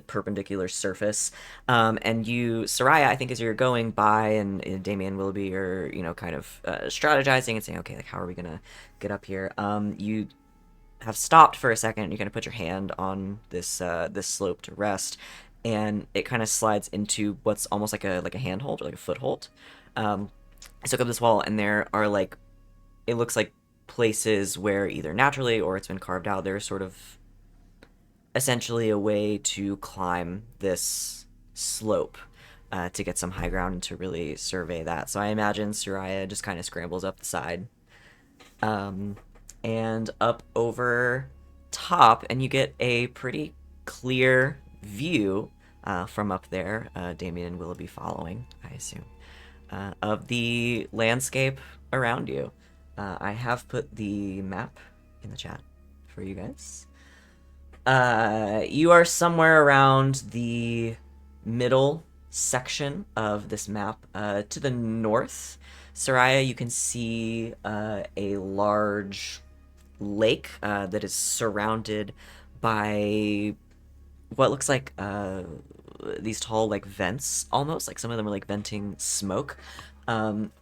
perpendicular surface. And you, Sereia, I think as you're going by, and Damian Willoughby are, kind of strategizing and saying, okay, like, how are we gonna get up here? You have stopped for a second. You're gonna put your hand on this slope to rest, and it kind of slides into what's almost like a handhold or like a foothold. So look up this wall, and there are it looks like places where either naturally or it's been carved out. There's sort of essentially a way to climb this slope to get some high ground and to really survey that. So I imagine Sereia just kind of scrambles up the side and up over top, and you get a pretty clear view from up there. Damian and Willoughby following, I assume, of the landscape around you. I have put the map in the chat for you guys. You are somewhere around the middle section of this map. To the north, Sereia, you can see a large lake that is surrounded by what looks like these tall vents, almost like some of them are venting smoke.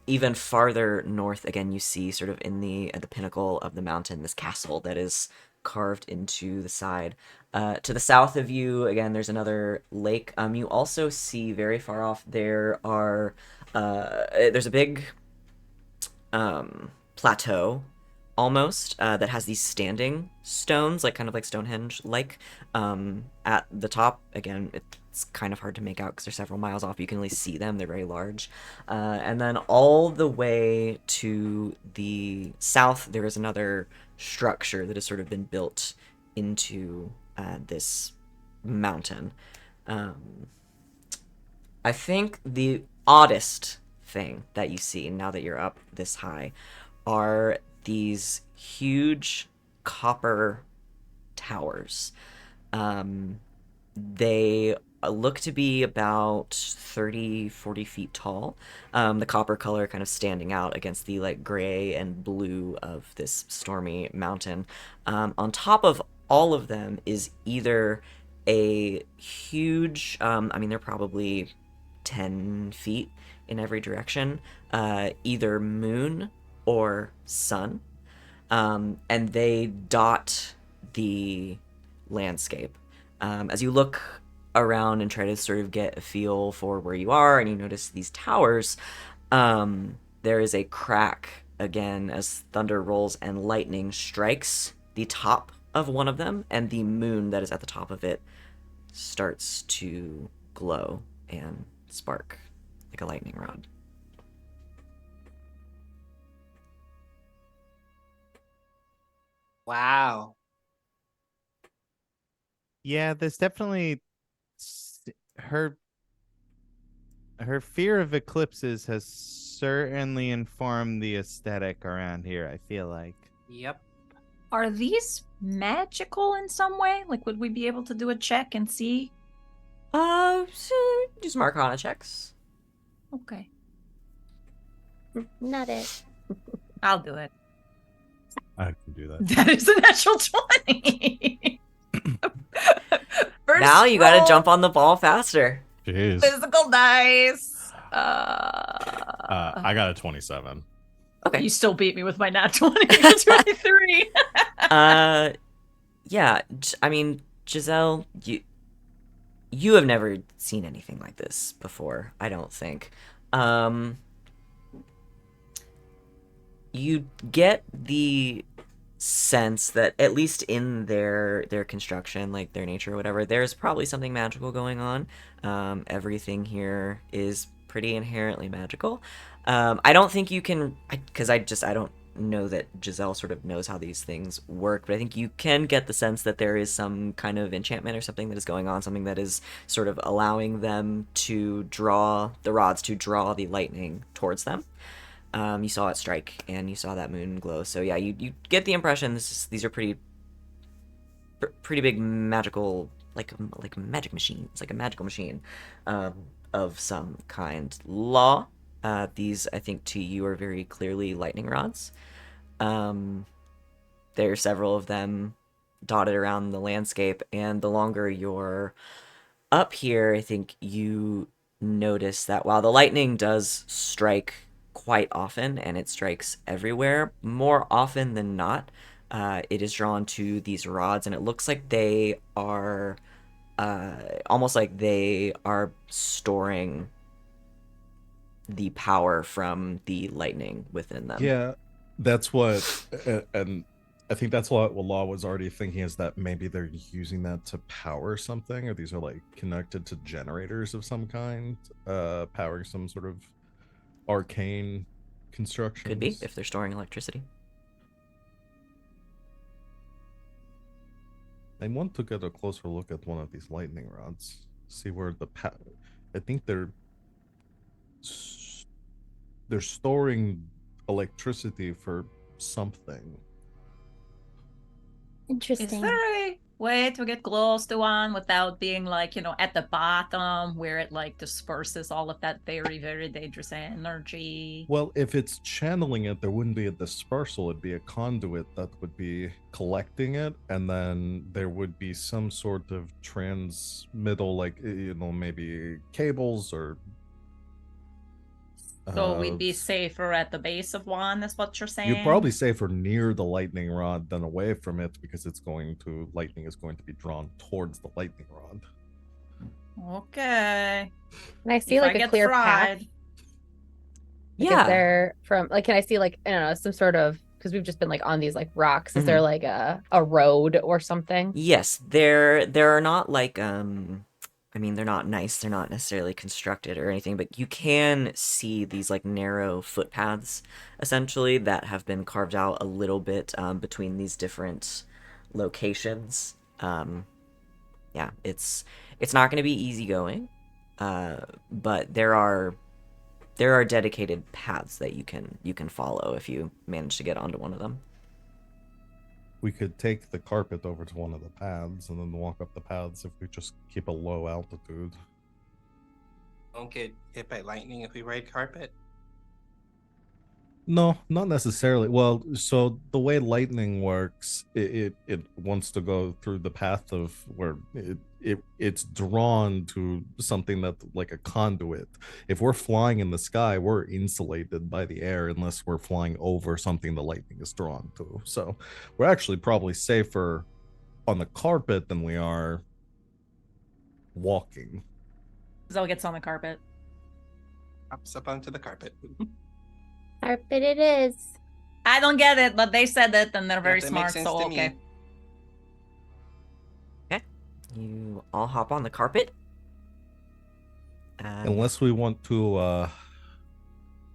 Even farther north, again, you see sort of at the pinnacle of the mountain this castle that is carved into the side. To the south of you, again, there's another lake. You also see very far off there's a big plateau almost that has these standing stones, kind of like Stonehenge at the top. Again, it's kind of hard to make out because they're several miles off, but you can at least see them. They're very large. And then all the way to the south, there is another structure that has sort of been built into this mountain. I think the oddest thing that you see now that you're up this high are these huge copper towers. They look to be about 30-40 feet tall. The copper color kind of standing out against the gray and blue of this stormy mountain. On top of all of them is either a huge, they're probably 10 feet in every direction, either moon or sun, and they dot the landscape. As you look around and try to sort of get a feel for where you are, and you notice these towers, there is a crack again as thunder rolls and lightning strikes the top of one of them, and the moon that is at the top of it starts to glow and spark like a lightning rod. Wow. Yeah, there's definitely her fear of eclipses has certainly informed the aesthetic around here, I feel like. Yep. Are these magical in some way? Would we be able to do a check and see? So do some Arcana checks. Okay. Not it. I'll do it. I can do that. That is a natural 20. First Now you gotta roll, jump on the ball faster. Jeez. physical dice. I got a 27. Okay. You still beat me with my nat 20 to 23. Yeah, Giselle, you have never seen anything like this before, I don't think. You get the sense that at least in their construction, their nature or whatever, there's probably something magical going on. Everything here is pretty inherently magical. I don't think you can, because I don't know that Giselle sort of knows how these things work, but I think you can get the sense that there is some kind of enchantment or something that is going on, something that is sort of allowing them to draw the rods, to draw the lightning towards them. You saw it strike, and you saw that moon glow. So yeah, you get the impression these are pretty big magical, like magic machine. It's like a magical machine of some kind. Law, these I think to you are very clearly lightning rods. There are several of them dotted around the landscape, and the longer you're up here, I think you notice that while the lightning does strike quite often and it strikes everywhere, more often than not, it is drawn to these rods, and it looks like they are almost like they are storing the power from the lightning within them. Yeah, that's what, and I think that's what Law was already thinking, is that maybe they're using that to power something, or these are like connected to generators of some kind, powering some sort of arcane construction. Could be, if they're storing electricity. I want to get a closer look at one of these lightning rods, see where the I think they're storing electricity for something. Is Interesting. there a way to get close to one without being like, at the bottom where it like disperses all of that very, very dangerous energy? Well, if it's channeling it, there wouldn't be a dispersal. It'd be a conduit that would be collecting it, and then there would be some sort of transmittal, like, maybe cables or. So we'd be safer at the base of one, is what you're saying? You're probably safer near the lightning rod than away from it, because lightning is going to be drawn towards the lightning rod. Okay. Can I see If I like a get clear path? fried. Like, Yeah. is there can I see like, I don't know, some sort of, because we've just been like on these like rocks. Is there like a road or something? Yes, there are not like I mean, they're not nice, they're not necessarily constructed or anything, but you can see these like narrow footpaths essentially that have been carved out a little bit between these different locations. Yeah, it's not going to be easy going, but there are dedicated paths that you can follow if you manage to get onto one of them. We could take the carpet over to one of the paths and then walk up the paths if we just keep a low altitude. Don't get hit by lightning if we ride carpet. No, not necessarily. Well, so the way lightning works, it wants to go through the path of where it's drawn to something that, like a conduit. If we're flying in the sky, we're insulated by the air unless we're flying over something the lightning is drawn to. So we're actually probably safer on the carpet than we are walking. Giselle gets on the carpet. Hops up onto the carpet. Carpet it is. I don't get it, but they said it and they're very That makes smart, sense so to me. okay. Okay, you all hop on the carpet. Unless we want to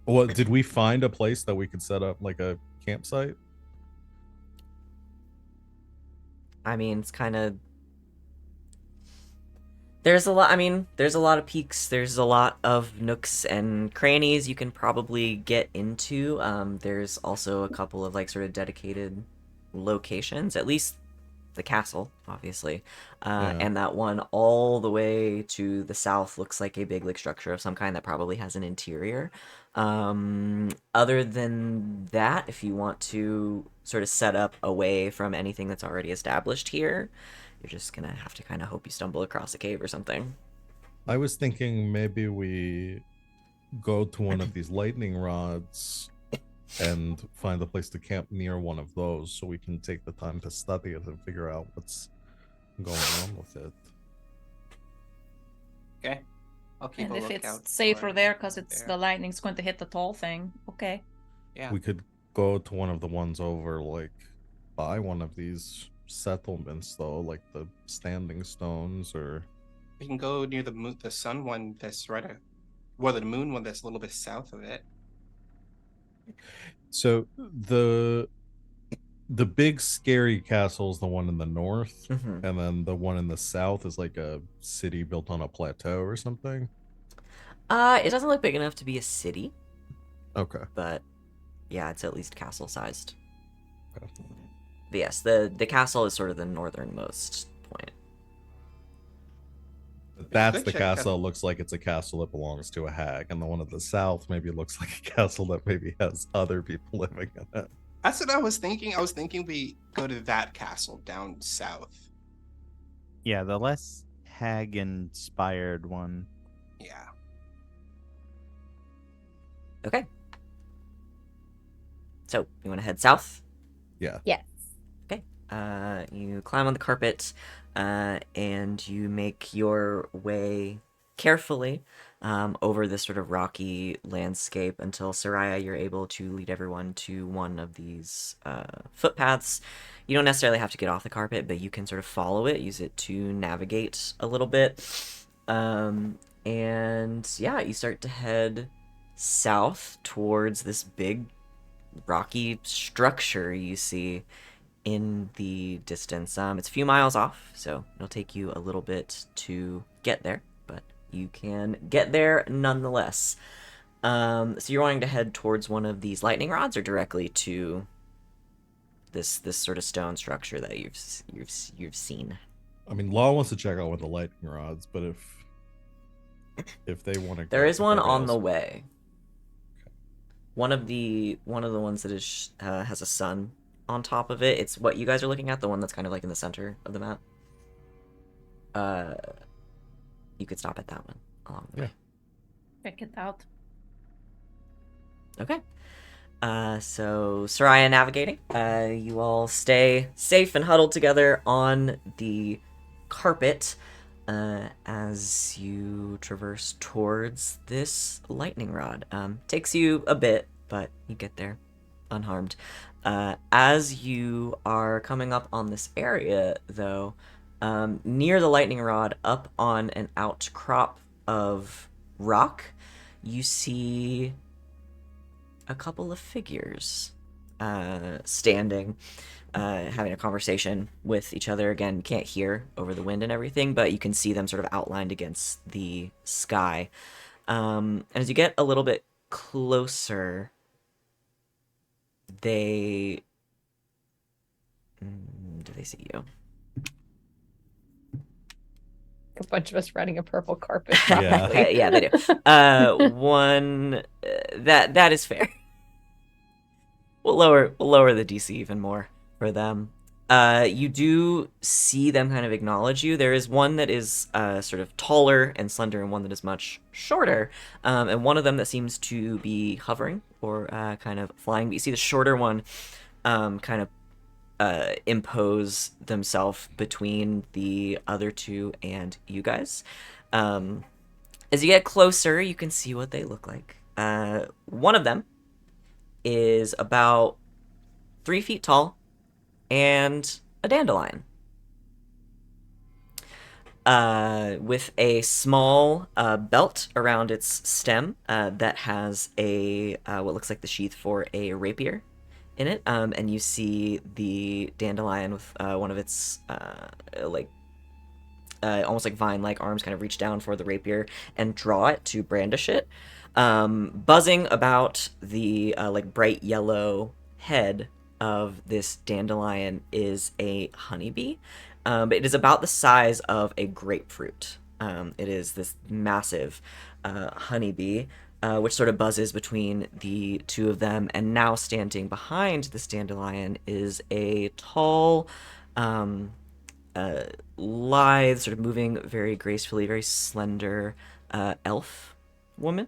well, did we find a place that we could set up like a campsite? I mean, it's kind of, there's a lot of peaks, there's a lot of nooks and crannies you can probably get into. There's also a couple of like sort of dedicated locations, at least the castle, obviously. And that one all the way to the south looks like a big like structure of some kind that probably has an interior. Other than that, if you want to sort of set up away from anything that's already established here, you're just gonna have to kind of hope you stumble across a cave or something. I was thinking maybe we go to one of these lightning rods and find a place to camp near one of those so we can take the time to study it and figure out what's going on with it. Okay. I'll keep And a if lookout it's safer for there because it's there. the lightning's going to hit the tall thing, okay. Yeah. We could go to one of the ones over, like, by one of these settlements, though, like the Standing Stones, or We can go near the moon, the sun one that's right. Well, the moon one that's a little bit south of it. so the big scary castle is the one in the north, Mhm. and then the one in the south is like a city built on a plateau or something. It doesn't look big enough to be a city, Okay. but yeah, it's at least castle sized. Okay. But yes, the castle is sort of the northernmost point. That's Good the check out- castle. It looks like it's a castle that belongs to a hag, and the one at the south maybe looks like a castle that maybe has other people living in it. That's what I was thinking. I was thinking we go to that castle down south. Yeah, the less hag-inspired one. Yeah. Okay. So, you want to head south? Yes. Okay. You climb on the carpet, and you make your way carefully over this sort of rocky landscape until Sereia, you're able to lead everyone to one of these footpaths. You don't necessarily have to get off the carpet, but you can sort of follow it, use it to navigate a little bit. And yeah, you start to head south towards this big rocky structure you see in the distance. It's a few miles off, so it'll take you a little bit to get there, but you can get there nonetheless. So you're wanting to head towards one of these lightning rods, or directly to this sort of stone structure that you've seen? I mean, Law wants to check out with the lightning rods, but if they want to, There is one on the way. One of the ones that is has a sun on top of it. It's what you guys are looking at, the one that's kind of like in the center of the map. You could stop at that one along the way. Check it out. Okay. So Sereia navigating. You all stay safe and huddled together on the carpet as you traverse towards this lightning rod. Takes you a bit, but you get there unharmed. As you are coming up on this area, though, near the lightning rod, up on an outcrop of rock, you see a couple of figures standing, having a conversation with each other. Again, you can't hear over the wind and everything, but you can see them sort of outlined against the sky. And as you get a little bit closer, do they see you? A bunch of us riding a purple carpet. Yeah. probably. Yeah, they do. That is fair. We'll lower the DC even more for them. You do see them kind of acknowledge you. There is one that is sort of taller and slender, and one that is much shorter. And one of them that seems to be hovering or kind of flying. But you see the shorter one kind of impose themselves between the other two and you guys. As you get closer, you can see what they look like. One of them is about 3 feet tall and a dandelion. With a small belt around its stem that has a what looks like the sheath for a rapier in it, and you see the dandelion with one of its almost like vine-like arms kind of reach down for the rapier and draw it to brandish it. Buzzing about the like bright yellow head of this dandelion is a honeybee, but it is about the size of a grapefruit. It is this massive honeybee, which sort of buzzes between the two of them, and now standing behind this dandelion is a tall, lithe, sort of moving very gracefully, very slender elf woman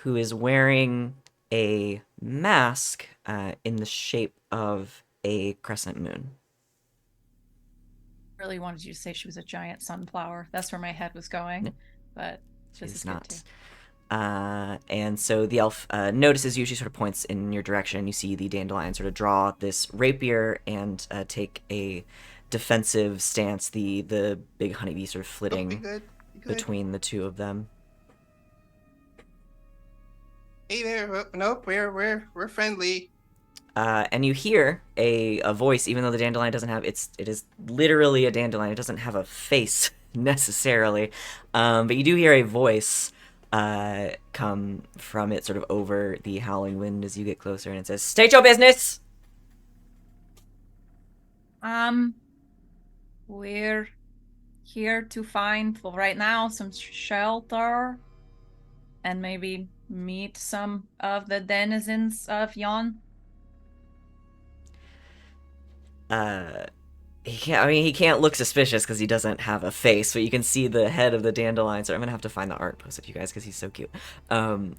who is wearing a mask in the shape of a crescent moon. Really wanted you to say she was a giant sunflower. That's where my head was going, No, but this She's is good not. too. And so the elf notices you. She sort of points in your direction. You see the dandelion sort of draw this rapier and take a defensive stance. The big honeybee sort of flitting Be good. Be good. between the two of them. Hey there. Nope, we're friendly. And you hear a voice, even though the dandelion doesn't have it is literally a dandelion. It doesn't have a face necessarily, but you do hear a voice come from it, sort of over the howling wind as you get closer, and it says, "State your business." We're here to find, for right now, some shelter, and maybe meet some of the denizens of yon He can't look suspicious because he doesn't have a face, but you can see the head of the dandelion. So I'm gonna have to find the art post of you guys because he's so cute.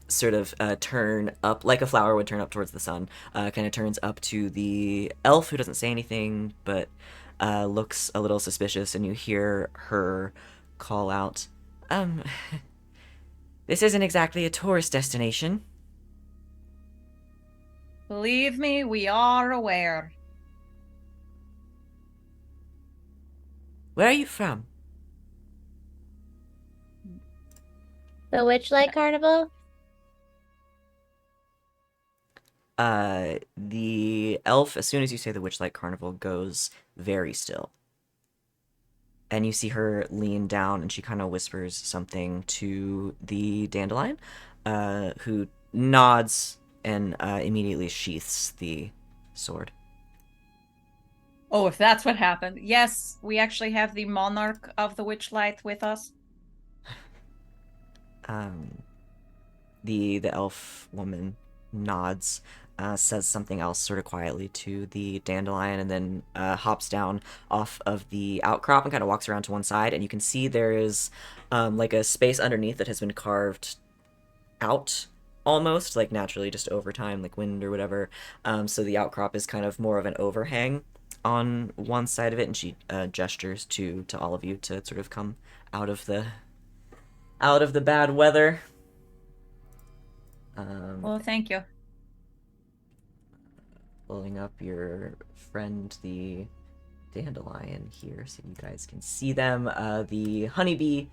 Sort of turn up like a flower would turn up towards the sun. Kind of turns up to the elf who doesn't say anything, but looks a little suspicious, and you hear her call out, "This isn't exactly a tourist destination." Believe me, we are aware. Where are you from? The Witchlight Carnival? The elf, as soon as you say the Witchlight Carnival, goes very still. And you see her lean down and she kind of whispers something to the dandelion, who nods and immediately sheaths the sword. Oh, if that's what happened. Yes, we actually have the monarch of the Witchlight with us. The elf woman nods, says something else sort of quietly to the dandelion, and then hops down off of the outcrop and kind of walks around to one side, and you can see there is like a space underneath that has been carved out almost, like naturally just over time, like wind or whatever. So the outcrop is kind of more of an overhang on one side of it, and she gestures to all of you to sort of come out of the bad weather. Well, thank you. Pulling up your friend, the dandelion here, so you guys can see them. The honeybee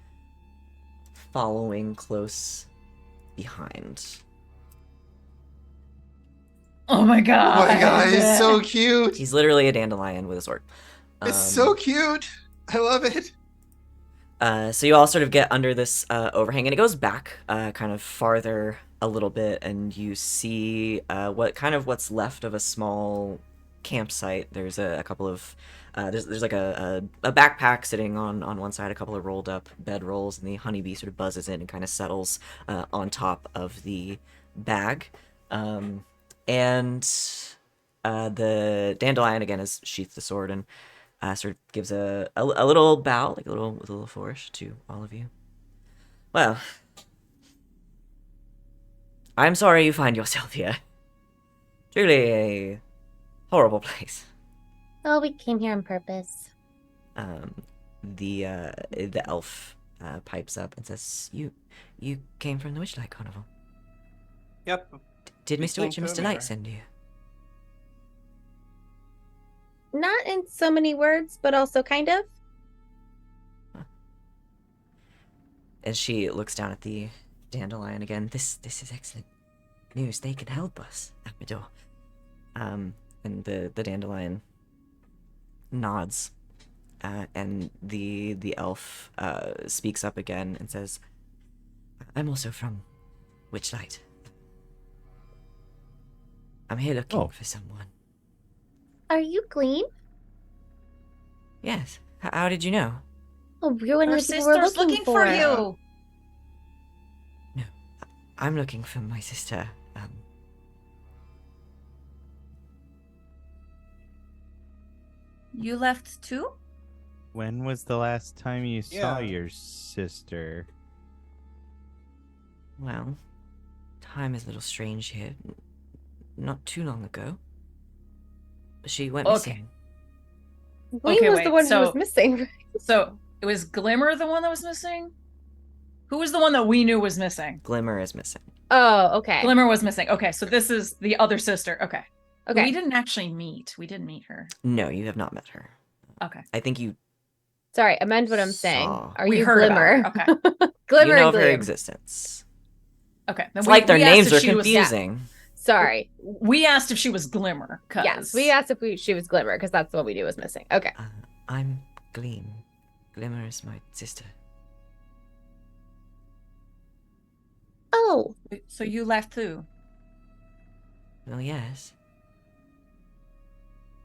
following close behind. Oh my god. Oh my god, it's so cute. He's literally a dandelion with a sword. It's so cute. I love it. So you all sort of get under this overhang, and it goes back kind of farther a little bit, and you see what's left of a small campsite. There's a couple of there's like a backpack sitting on one side, a couple of rolled up bedrolls, and the honeybee sort of buzzes in and kind of settles on top of the bag. And the dandelion again has sheathed the sword and sort of gives a little bow, like a little flourish to all of you. Well, I'm sorry you find yourself here. Truly a horrible place. Oh, we came here on purpose. The elf pipes up and says, "You came from the Witchlight Carnival. Yep. Did We Mr. Witch and came Mr. from Light here. send you?" Not in so many words, but also kind of. As she looks down at the dandelion again, this is excellent news. They can help us at my door. And the dandelion nods, and the elf speaks up again and says, "I'm also from Witchlight. I'm here looking for someone." Are you Gleam? Yes. How did you know? Oh, you're one Our of the people we're sister's looking for. you. No, I'm looking for my sister. You left too? When was the last time you saw Yeah. your sister? Well, time is a little strange here. Not too long ago. She went Okay. missing. Gleam Okay, was the wait, one so- who was missing. So it was Glimmer the one that was missing? Who was the one that we knew was missing? Glimmer is missing. Oh, okay. Glimmer was missing. Okay, so this is the other sister. Okay. Okay. We didn't actually meet. We didn't meet her. No, you have not met her. Okay. I think you Sorry, amend what I'm saying. Saw. Are We you heard about Glimmer? her, okay. Glimmer you know and of her Gleam. existence. Okay. Then It's like their we asked names if are she was- confusing. Sorry. we asked if she was Glimmer. Yes, we asked if she was Glimmer because that's what we knew was missing. Okay. I'm Gleam. Glimmer is my sister. Oh, So you left too? Well, yes.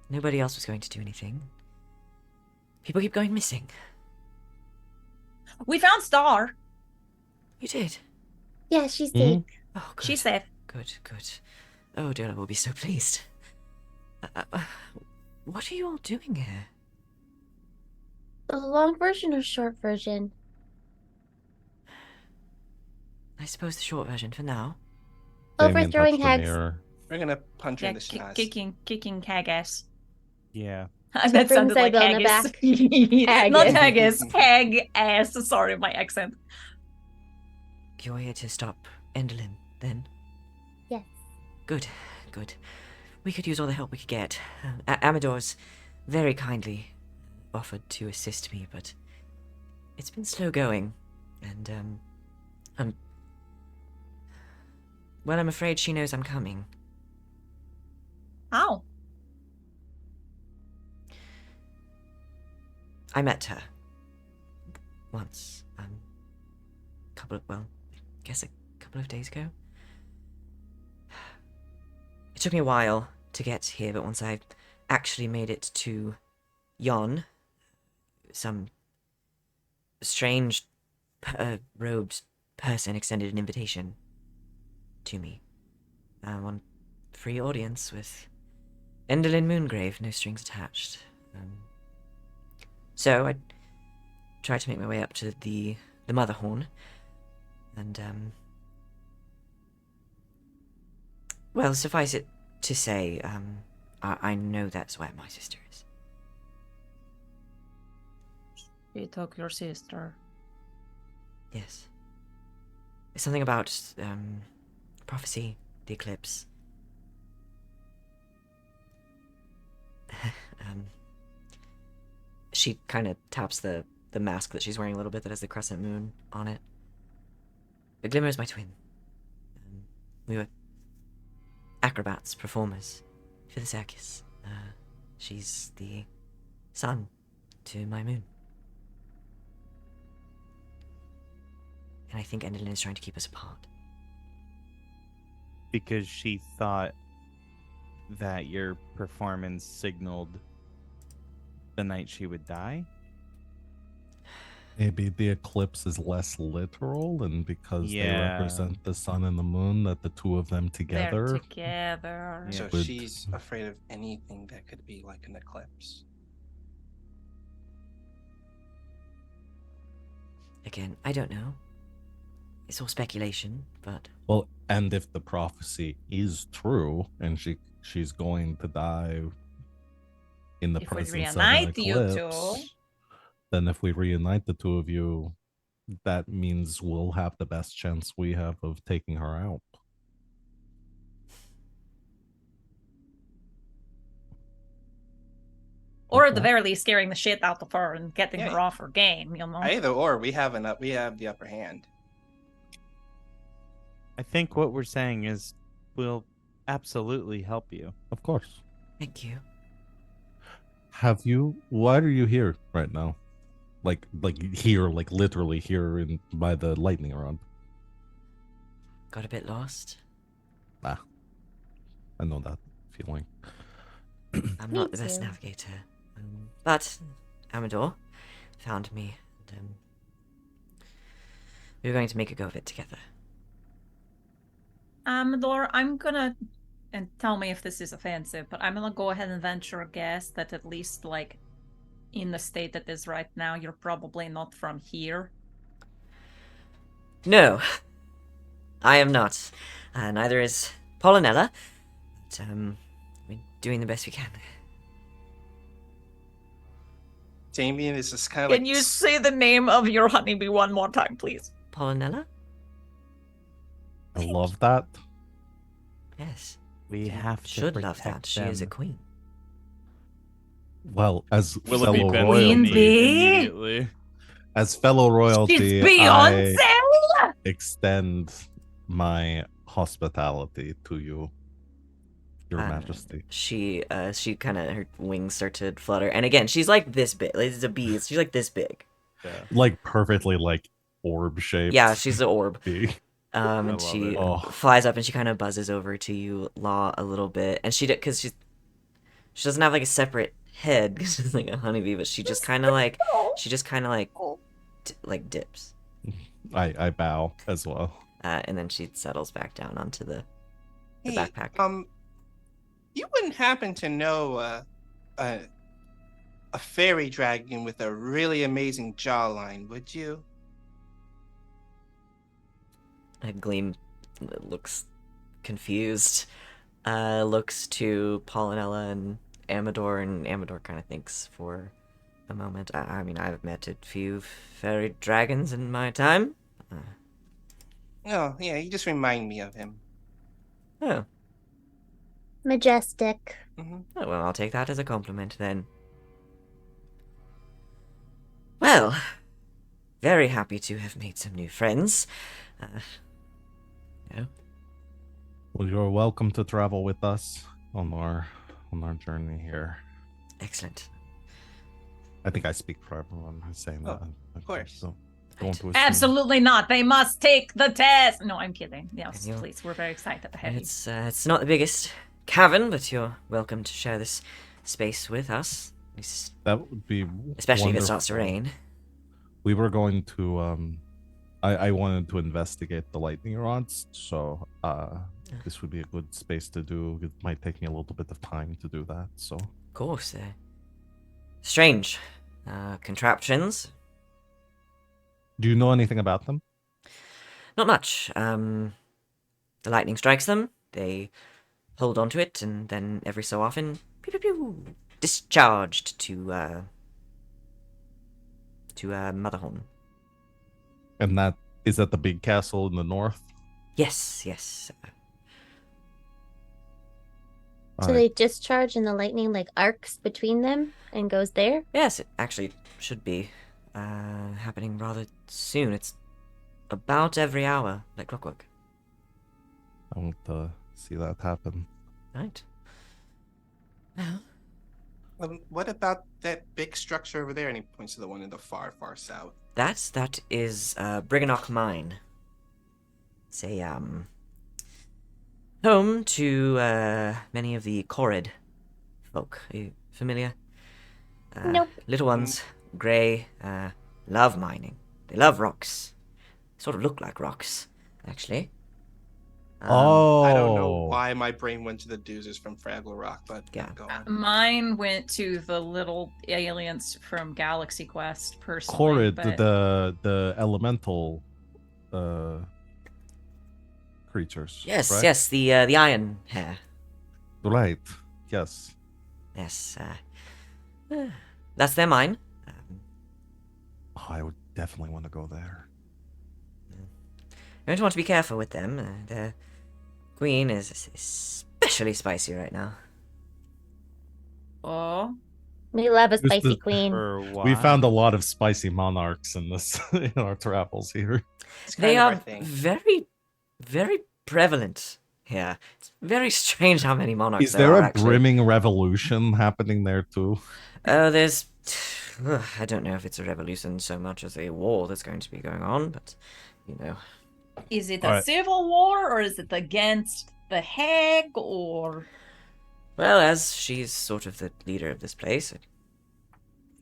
Nobody else was going to do anything. People keep going missing. We found Star. You did. yeah, she's Mhm. safe. Oh, good. She's safe. Good. Oh, Dilla will be so pleased. What are you all doing here? The long version or short version? I suppose the short version for now. Damian Overthrowing touched the heads. mirror. We're gonna punch her Yeah, in the schnoz. kicking hag ass. Yeah. That Bring sounded like Isabel in the haggis. Not Haggis. haggis, hag ass. Sorry, my accent. You're here to stop Enderlin, then? Yes. Good, good. We could use all the help we could get. Amador's very kindly offered to assist me, but it's been slow going, and well, I'm afraid she knows I'm coming. How? I met her once, a couple of days ago. It took me a while to get here, but once I actually made it to Yon, some strange robed person extended an invitation to me. One free audience with Enderlin Moongrave, no strings attached. So I tried to make my way up to the Motherhorn, and well, suffice it to say, I know that's where my sister is. You took your sister. Yes. It's something about prophecy, the eclipse. She kind of taps the mask that she's wearing a little bit that has the crescent moon on it. The Glimmer is my twin. We were acrobats, performers for the circus. She's the sun to my moon. And I think Enderlin is trying to keep us apart. Because she thought that your performance signaled the night she would die? Maybe the eclipse is less literal, and because they Yeah. represent the sun and the moon, that the two of them together. They're together. Yeah. So Would- she's afraid of anything that could be like an eclipse. Again, I don't know. It's all speculation, but Well, and if the prophecy is true, and she's going to die in the If we presence of an reunite you two. eclipse, then if we reunite the two of you, that means we'll have the best chance we have of taking her out. Or at the Okay. very least, scaring the shit out of her and getting Yeah. her off her game, you know? Either or, we have the upper hand. I think what we're saying is we'll absolutely help you. Of course. thank you. Why are you here right now? Like here, like literally here by the lightning rod. Got a bit lost. I know that feeling. I'm Me not the best too. navigator. But Amador found me, and we were going to make a go of it together. Amador, I'm gonna, and tell me if this is offensive, but I'm gonna go ahead and venture a guess that at least, like, in the state that is right now, you're probably not from here. No, I am not. Neither is Pollinella. But, we're doing the best we can. Damian is just kind of Can you say the name of your honeybee one more time, please? Pollinella? I love that. Yes. We You have to should love protect that. She is a them. queen. Well, as Willoughby fellow bends Queen the knee royalty, bee? immediately. as fellow She's royalty, Beyonce! I extend my hospitality to you, Your Majesty. She kind of, her wings start to flutter. And again, she's like this big. Like, it's a bee. She's like this big. Like perfectly like orb shaped. Yeah, she's an orb. bee. And love she it. Oh. flies up and she kind of buzzes over to you, Law, a little bit. And she she doesn't have like a separate head because she's like a honeybee, but she just kind of like dips, I bow as well. and then she settles back down onto the Hey, backpack. You wouldn't happen to know a fairy dragon with a really amazing jawline, would you? Gleam looks confused. Looks to Pollinella and Amador kind of thinks for a moment. I mean, I've met a few fairy dragons in my time. Oh, yeah, you just remind me of him. Oh. Majestic. Mm-hmm. Oh, well, I'll take that as a compliment then. Well, very happy to have made some new friends. You know, Well, you're welcome to travel with us on our journey here. excellent. I think I speak for everyone who's saying Oh, that. of course. So don't assume. Absolutely not. They must take the test. No, I'm kidding. Yes, And you- please. We're very excited to have you. It's not the biggest cavern, but you're welcome to share this space with us. At least- That would be especially if it starts to wonderful. rain. We were going to I wanted to investigate the lightning rods, so this would be a good space to do. It might take me a little bit of time to do that, so Of course, strange contraptions. do you know anything about them? Not much. The lightning strikes them. They hold onto it, and then every so often, pew pew pew, discharged to Motherhorn. And that is at the big castle in the north. Yes, yes. So Alright. they discharge and the lightning like arcs between them and goes there? Yes, it actually should be happening rather soon. It's about every hour, like clockwork. I want to see that happen. Right. Well, What about that big structure over there? And he points to the one in the far, far south. that is Briganock Mine. It's a home to many of the Corrid folk. Are you familiar? Nope. Little ones, grey, love mining. They love rocks. Sort of look like rocks, actually. I don't know Oh. why my brain went to the doozers from Fraggle Rock, but Yeah. go on. Mine went to the little aliens from Galaxy Quest, personally. Corrid, but the elemental creatures. Yes, right? yes, the iron hair. Right. Yes. Yes, that's their mine. Oh, I would definitely want to go there. You're going to want to be careful with them. The queen is especially spicy right now. Oh, We love a Just spicy the- queen. For We found a why? lot of spicy monarchs in this in our travels here. It's They kind of our are thing. very, very prevalent here. It's very strange how many monarchs Is there are, a actually. brimming revolution happening there too? There's... I don't know if it's a revolution so much as a war that's going to be going on, but, you know. is it a Alright. civil war or is it against the Hag or? Well, as she's sort of the leader of this place, I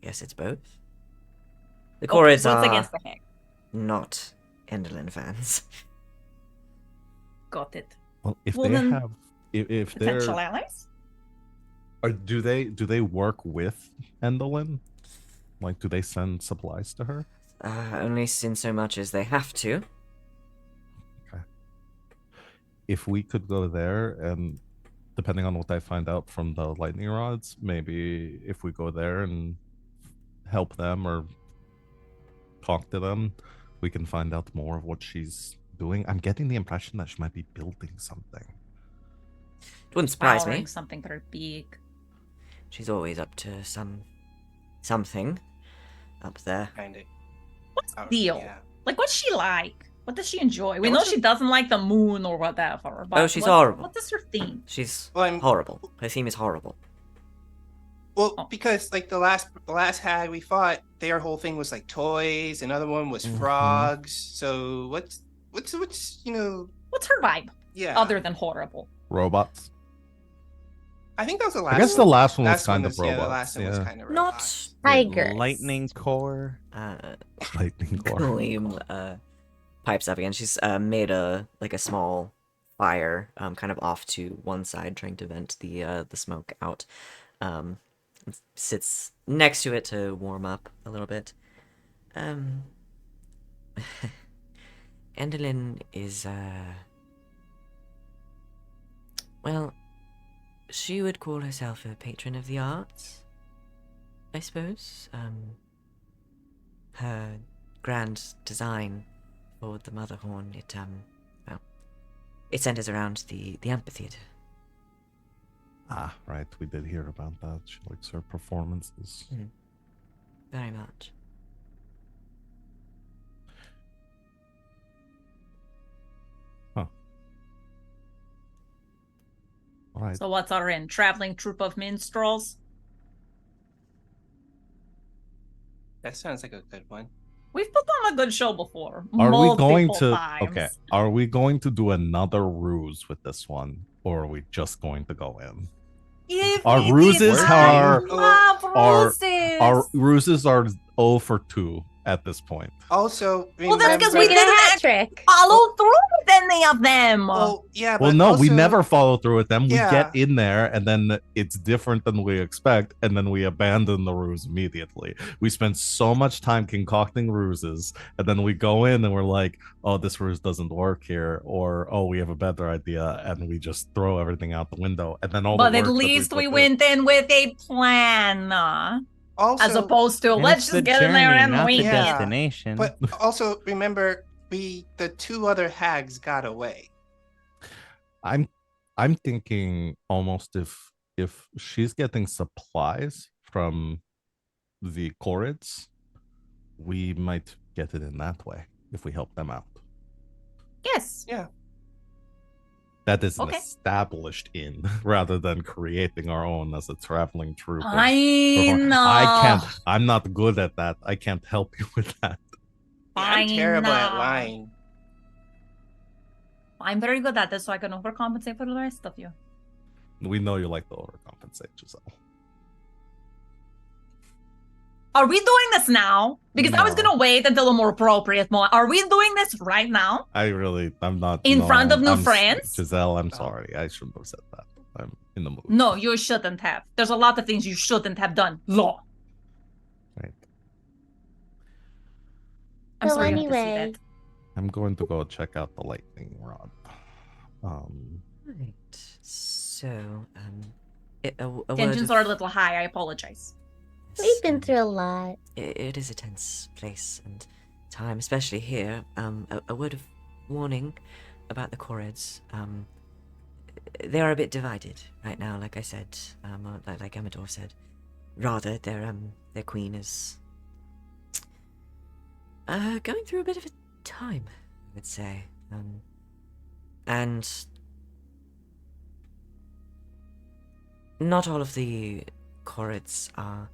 guess it's both. The Okay, Corrids so it's are against the Hag. not Enderlin fans. Got it. Well, if Well, they then, have, if they're, Potential allies. do they work with Endelin? Like, do they send supplies to her? Only in so much as they have to. If we could go there, and depending on what I find out from the lightning rods, maybe if we go there and help them or talk to them, we can find out more of what she's doing. I'm getting the impression that she might be building something. It wouldn't surprise Powering me. something very big. She's always up to something up there. Kind of. What's the deal? Yeah. Like, what's she like? What does she enjoy? We Yeah, know what's she doesn't like the moon or whatever. But Oh, she's horrible. What is her theme? She's Well, I'm- horrible. Her theme is horrible. Well, Oh. because like the last hag we fought, their whole thing was like toys. Another one was Mhm. frogs. So what's you know? What's her vibe Yeah. other than horrible? Robots. I think that was the last. I guess the last one was last kind one of was, yeah, robots. the last one was kind of Not robots. Tigers. Lightning core. lightning core. Gleam pipes up again. She's made a small fire kind of off to one side, trying to vent the smoke out. sits next to it to warm up a little bit. Endelyn is, well, she would call herself a patron of the arts, I suppose. Her grand design for the Motherhorn, it centers around the amphitheater. Ah, right. We did hear about that. She likes her performances. Very much. All right. So what's our in? Traveling troupe of minstrels? That sounds like a good one. We've put on a good show before. Are we going multiple to times. okay? Are we going to do another ruse with this one, or are we just going to go in? If Our it ruses is, are- I love Our ruses. ruses are 0 for 2 at this point. Also, Well, that's remember- 'cause we Making a didn't hat act- trick. Follow through with any of them. Well, yeah, Well, but no, we also- never follow through with them. We Yeah. get in there, and then it's different than we expect, and then we abandon the ruse immediately. We spend so much time concocting ruses, and then we go in and we're like, "Oh, this ruse doesn't work here," or "Oh, we have a better idea," and we just throw everything out the window. And then all But the at work that least we put went in with a plan. Also, As opposed to, And let's it's the just get in there journey, and not wing the it. destination. but also remember, the 2 other hags got away. I'm thinking almost if she's getting supplies from the Chorids, we might get it in that way if we help them out. Yes. That is an Okay. established inn rather than creating our own as a traveling troupe. of Fine. I can't. I'm not good at that. I can't help you with that. I'm terrible at Fine. lying. I'm very good at this, so I can overcompensate for the rest of you. We know you like to overcompensate, Giselle. Are we doing this now? Because I was No. gonna wait until a more appropriate moment. Are we doing this right now? I'm not. In front of new I'm friends? Giselle, I'm sorry. I shouldn't have said that. I'm in the mood. No, you shouldn't have. There's a lot of things you shouldn't have done. Law. Right. I'm So sorry you have to see anyway. that. I'm going to go check out the lightning rod. Right. So, a word Tensions of- are a little high. I apologize. We've been through a lot. It is a tense place and time, especially here. A word of warning about the Chorids. They are a bit divided right now, like I said, like Amador said. Rather, their queen is going through a bit of a time, I would say. And not all of the Chorids are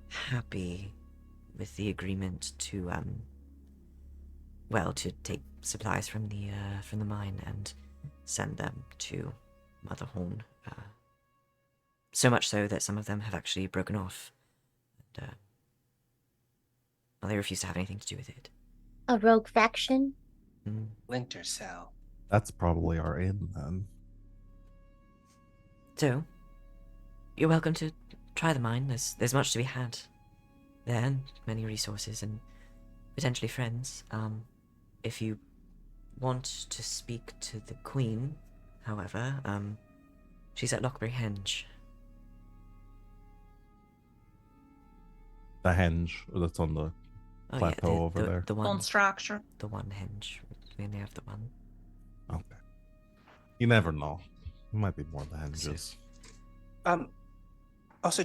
happy with the agreement to to take supplies from the mine and send them to Motherhorn. So much so that some of them have actually broken off. And, they refuse to have anything to do with it. A rogue faction? Winter Cell. That's probably our inn then. So, you're welcome to try the mine. There's much to be had there, and many resources and potentially friends. If you want to speak to the Queen, however, she's at Lockbury Henge. The henge that's on the plateau over there. The Bone one, structure. the one henge. We only have the one. Okay. You never know. It might be more the henges. Also,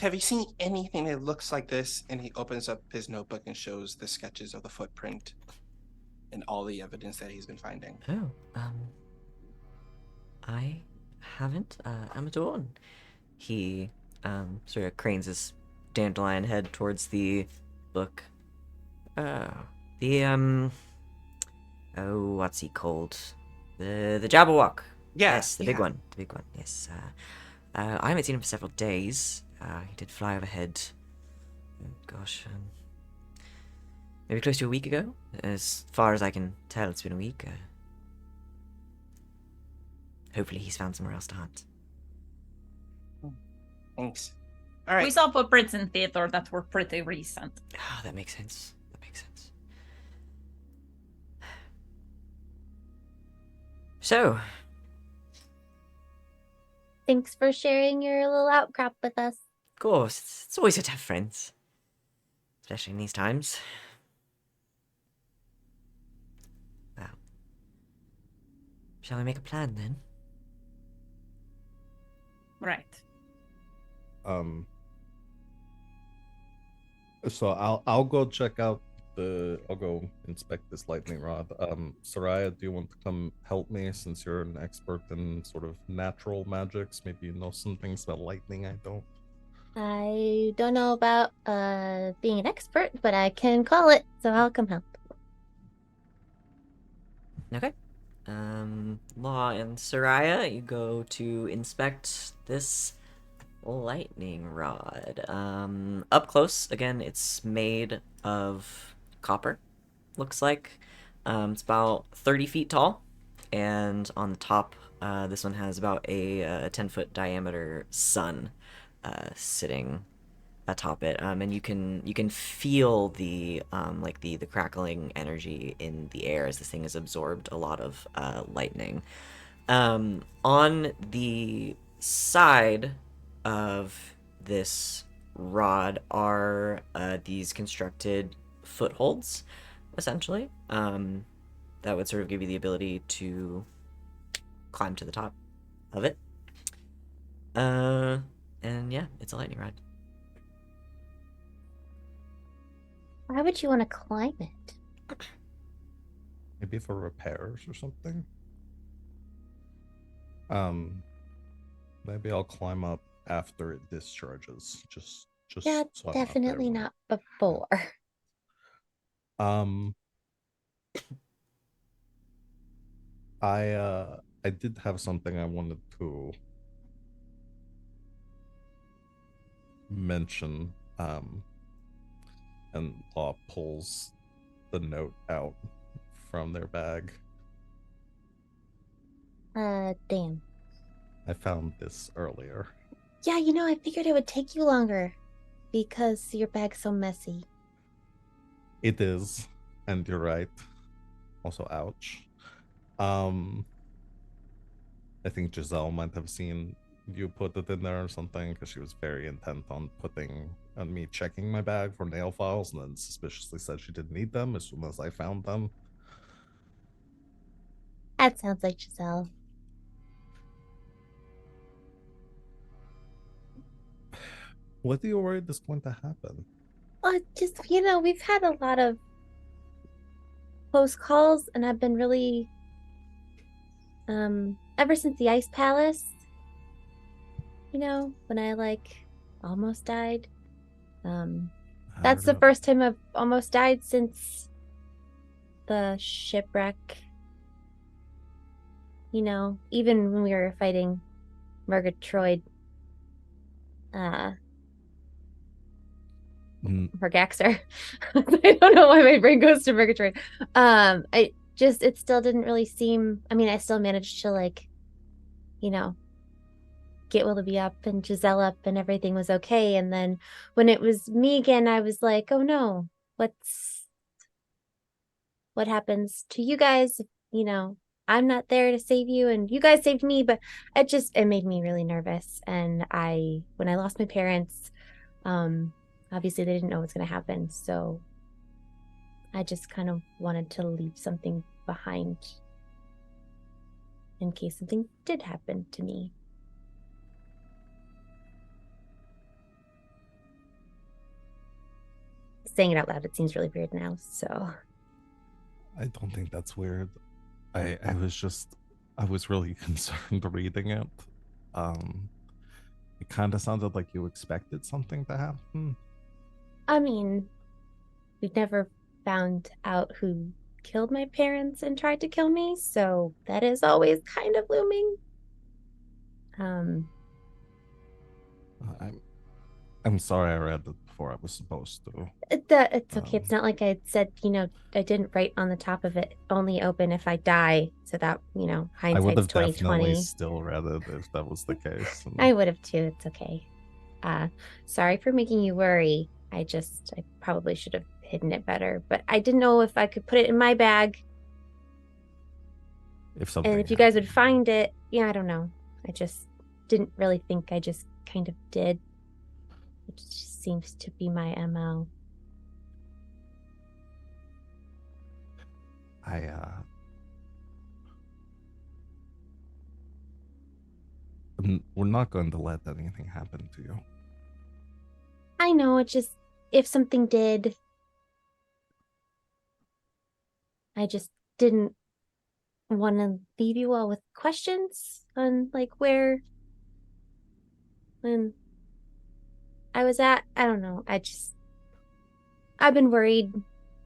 have you seen anything that looks like this? And he opens up his notebook and shows the sketches of the footprint and all the evidence that he's been finding. Oh, I haven't. Amador. He sort of cranes his dandelion head towards the book. What's he called? The Jabberwock. Yes, the big one. The big one. Yes. I haven't seen him for several days. He did fly overhead. Maybe close to a week ago. As far as I can tell, it's been a week. Hopefully, he's found somewhere else to hunt. Thanks. All right. We saw footprints in theater that were pretty recent. Oh, that makes sense. That makes sense. So, Thanks for sharing your little outcrop with us. of course, it's always good to have friends, especially in these times. Well, shall we make a plan then? Right. So I'll go check out I'll go inspect this lightning rod. Sereia, do you want to come help me since you're an expert in sort of natural magics? Maybe you know some things about lightning I don't. I don't know about being an expert, but I can call it, so I'll come help. Okay. Law and Sereia, you go to inspect this lightning rod. Up close, again, it's made of copper, looks like. It's about 30 feet tall, and on the top, this one has about a 10-foot diameter sun sitting atop it, and you can feel the the crackling energy in the air as this thing has absorbed a lot of lightning. On the side of this rod are these constructed footholds, essentially, that would sort of give you the ability to climb to the top of it. And yeah, it's a lightning rod. Why would you want to climb it? Maybe for repairs or something. Maybe I'll climb up after it discharges. Just Yeah, so I'm up there definitely when- not before. I did have something I wanted to mention. And Law pulls the note out from their bag. Damn. I found this earlier. Yeah, I figured it would take you longer because your bag's so messy. It is, and you're right. Also, ouch. I think Giselle might have seen you put it in there or something because she was very intent on me checking my bag for nail files, and then suspiciously said she didn't need them as soon as I found them. That sounds like Giselle. What are you worried is going to happen? Just, we've had a lot of close calls, and I've been really, ever since the Ice Palace, when I, almost died. That's the first time I've almost died since the shipwreck. Even when we were fighting Murgatroyd, Murgaxer. I don't know why my brain goes to Murgatroyd. It still didn't really seem, I still managed to get Willoughby up and Giselle up and everything was okay. And then when it was me again, I was like, oh no, what happens to you guys? I'm not there to save you and you guys saved me, but it made me really nervous. And when I lost my parents, obviously they didn't know what's going to happen. So I just kind of wanted to leave something behind in case something did happen to me. Saying it out loud, it seems really weird now, so. I don't think that's weird. I was really concerned reading it. It kind of sounded like you expected something to happen. We've never found out who killed my parents and tried to kill me, so that is always kind of looming. I'm sorry I read it before I was supposed to. It's okay. It's not like I said, I didn't write on the top of it, only open if I die, so that, I would hindsight's have 2020. definitely still read it if that was the case. I would have too. It's okay. Sorry for making you worry. I probably should have hidden it better, but I didn't know if I could put it in my bag. If something And if you guys would happened. find it, yeah, I don't know. I just didn't really think I just kind of did. It just seems to be my MO. We're not going to let anything happen to you. I know, it just, if something did, I just didn't want to leave you all with questions on like where when I was at. I don't know. I've been worried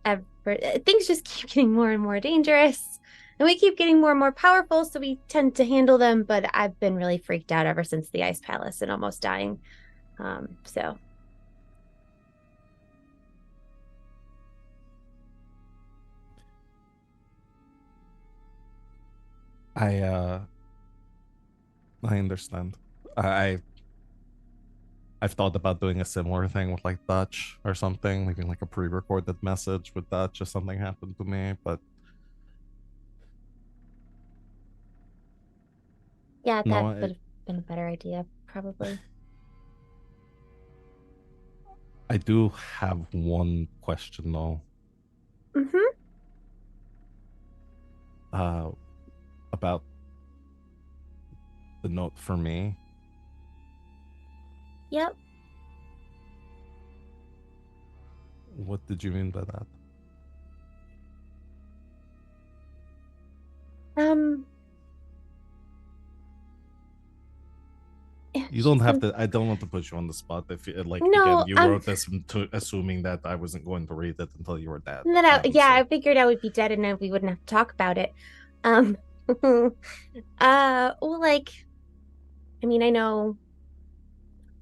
ever. Things just keep getting more and more dangerous. And we keep getting more and more powerful, so we tend to handle them. But I've been really freaked out ever since the Ice Palace and almost dying. So I understand. I've thought about doing a similar thing with like Dutch or something, leaving like a pre-recorded message with Dutch if something happened to me, but yeah, that no, would have been a better idea, probably. I do have one question though. Mm-hmm. About the note for me. Yep. What did you mean by that? You don't have to. I don't want to put you on the spot. If you, like, No, again, you wrote this assuming that I wasn't going to read it until you were dead. yeah, I figured I would be dead and then we wouldn't have to talk about it. Well, like, I mean, I know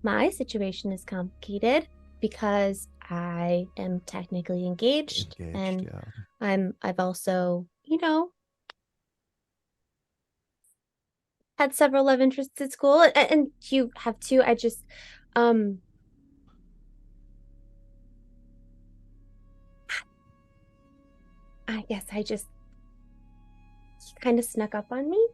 my situation is complicated because I am technically engaged and yeah. I've also, had several love interests at school, and you have too. I just, I guess I just kind of snuck up on me.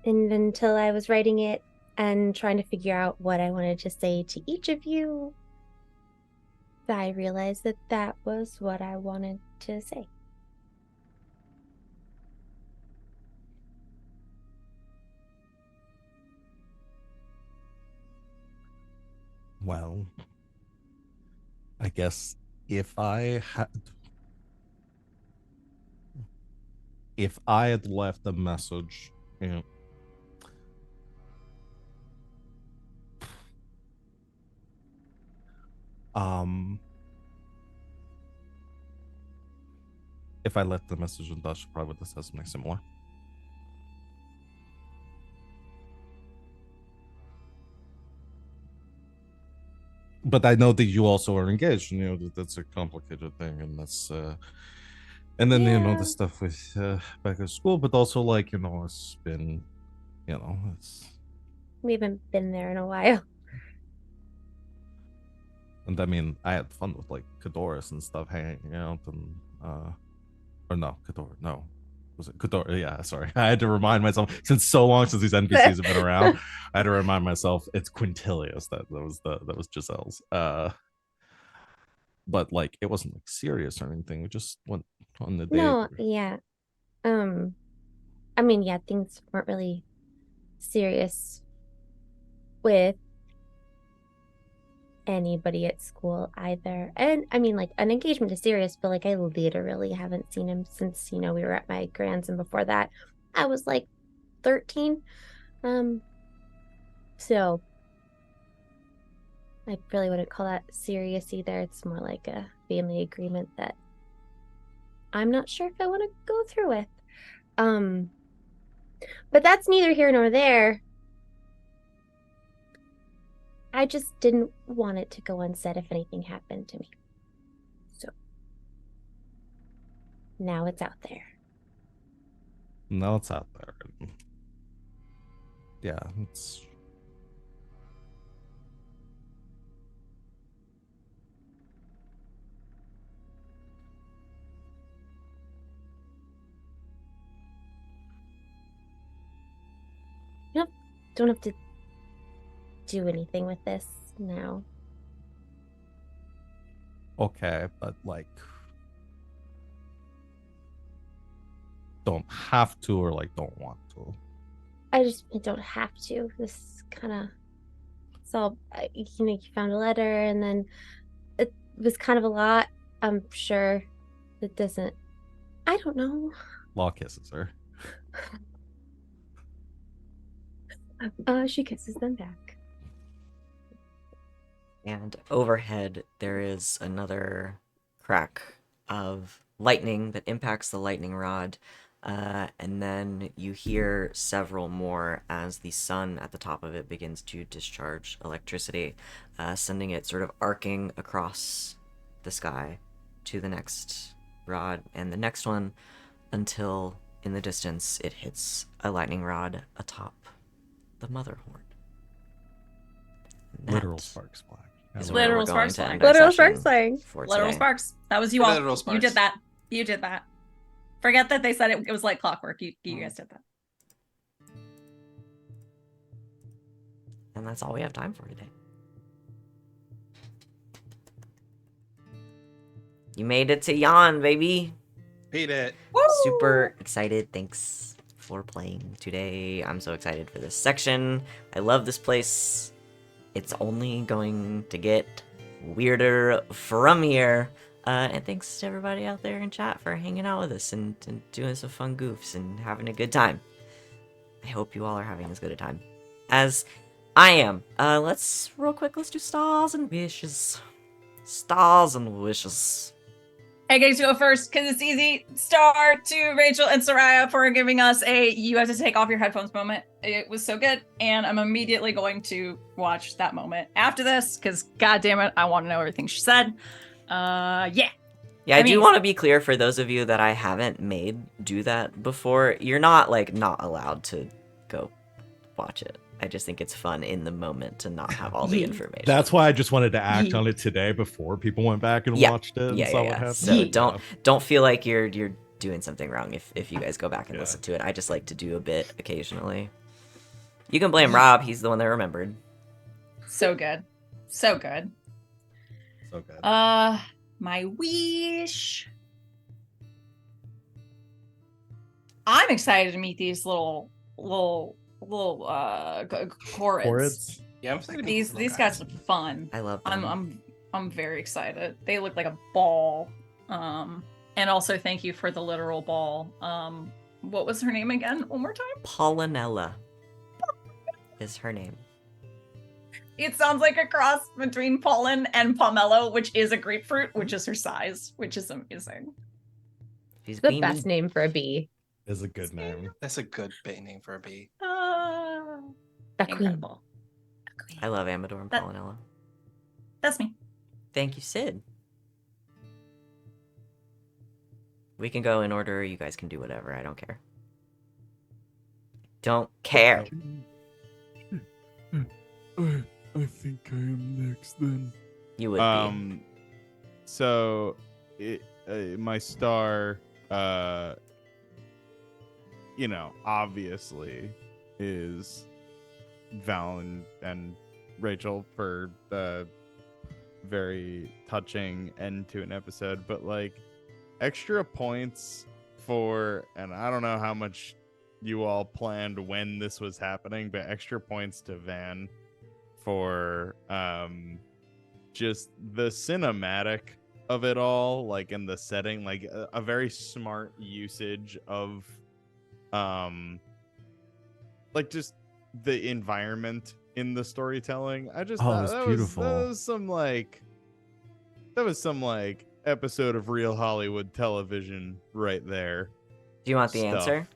And until I was writing it and trying to figure out what I wanted to say to each of you, I realized that that was what I wanted to say. Well, I guess if I had left a message, if I left the message in Dutch, probably would have said something similar. But I know that you also are engaged, and that's a complicated thing, and that's and then the stuff with back at school, but also like it's been, it's. We haven't been there in a while. And I mean, I had fun with like Kadoris and stuff hanging out, and or no, Kador, no, was it Kador? Yeah, sorry, I had to remind myself since so long since these NPCs have been around. I had to remind myself it's Quintilius that was Giselle's. But like it wasn't like serious or anything. We just went on the date. No, yeah. I mean, yeah, things weren't really serious with anybody at school either. And I mean, like, an engagement is serious, but like I literally haven't seen him since, we were at my grand's, and before that I was like 13. So I really wouldn't call that serious either. It's more like a family agreement that I'm not sure if I want to go through with. But that's neither here nor there. I just didn't want it to go unsaid if anything happened to me. So now it's out there. No, it's out there. Yeah, it's. Don't have to do anything with this now. Okay, but like, don't have to or like don't want to. I don't have to. This kind of. So, you found a letter, and then it was kind of a lot. I'm sure it doesn't. I don't know. Law kisses her. She kisses them back. And overhead, there is another crack of lightning that impacts the lightning rod. And then you hear several more as the sun at the top of it begins to discharge electricity, sending it sort of arcing across the sky to the next rod and the next one until in the distance it hits a lightning rod atop the mother horn. And Literal that sparks flying. is Yeah, where Literal we're going sparks to end flying. our Literal session sparks flying. for Literal today. sparks. That was you all. Literal You sparks. did that. You did that. Forget that they said it was like clockwork. You guys did that. And that's all we have time for today. You made it to Yon, baby. Beat it. Super excited. Thanks for playing today. I'm so excited for this section. I love this place. It's only going to get weirder from here. And thanks to everybody out there in chat for hanging out with us and doing some fun goofs and having a good time. I hope you all are having as good a time as I am. Let's do stars and wishes. Stars and wishes. I get to go first because it's easy. Star to Rachel and Sereia for giving us a you have to take off your headphones moment. It was so good, and I'm immediately going to watch that moment after this because god damn it, I want to know everything she said. Yeah. Yeah, I do mean- want to be clear for those of you that I haven't made do that before. You're not not allowed to go watch it. I just think it's fun in the moment to not have all the Yeah. information. That's why I just wanted to act Yeah. on it today before people went back and Yeah. watched it and Yeah, saw yeah, what yeah. happened. So Yeah. don't feel like you're doing something wrong if you guys go back and Yeah. listen to it. I just like to do a bit occasionally. You can blame Rob. He's the one that remembered. So good. So good. So good. My wish. I'm excited to meet these little chords. Chords? Yeah, I'm excited. These guys look fun. I love them. I'm very excited. They look like a ball. And also thank you for the literal ball. What was her name again? One more time? Pollinella is her name. It sounds like a cross between pollen and pomelo, which is a grapefruit, which is her size, which is amazing. She's The being best name for a bee. Is a good name. That's a good bait name for a bee. Ah, The queen. incredible. I love Amador and That- Pollinella. That's me. Thank you, Sid. We can go in order. You guys can do whatever. I don't care. Don't care. I think I am next then. You would be. So my star obviously is Val and Rachel for the very touching end to an episode, but extra points for, and I don't know how much you all planned when this was happening, but extra points to Van for just the cinematic of it all, in the setting, a very smart usage of just the environment in the storytelling. I just thought it was that beautiful. that was some episode of Real Hollywood television right there. Do you want the stuff. answer?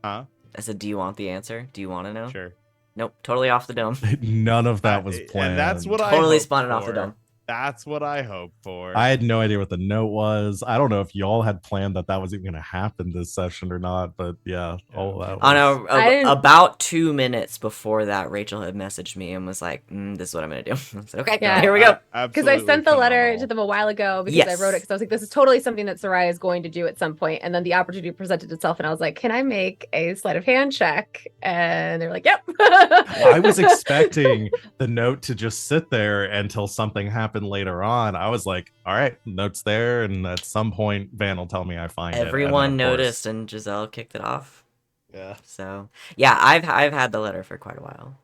Huh? I said, do you want the answer? Do you want to know? Sure. Nope. Totally off the dome. None of that was planned. And that's what I Totally hoped spun it off the for. dome. That's what I hope for. I had no idea what the note was. I don't know if y'all had planned that was even going to happen this session or not, but yeah. All that On was... I didn't- about 2 minutes before that, Rachel had messaged me and was like, "This is what I'm gonna do." I said, "Okay, Yeah. here we go." Because I sent the letter to them a while ago because I Yes. wrote it because I was like, this is totally something that Sereia is going to do at some point. And then the opportunity presented itself, and I was like, can I make a sleight of hand check? And they were like, yep. I was expecting the note to just sit there until something happened later on. I was like, all right, note's there, and at some point Van will tell me I find it. And then, Everyone of noticed, course- and Giselle kicked it off. Yeah. So yeah, I've had the letter for quite a while,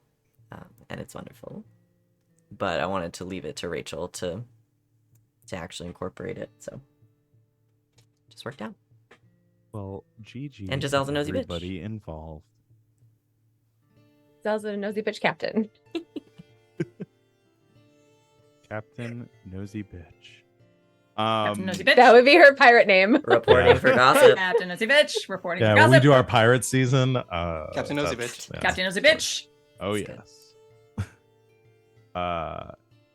and it's wonderful. But I wanted to leave it to Rachel to actually incorporate it. So just worked out. Well, GG. And Giselle's a nosy bitch. Everybody involved. Giselle's a nosy bitch captain. Captain Nosy Bitch. Captain Nosy Bitch. That would be her pirate name. Reporting Yeah. for gossip. Captain Nosy Bitch. Reporting Yeah, for when gossip. we do our pirate season. Captain Nosy that's- Bitch. yeah. Captain Nosy Bitch. Oh That's good. yes.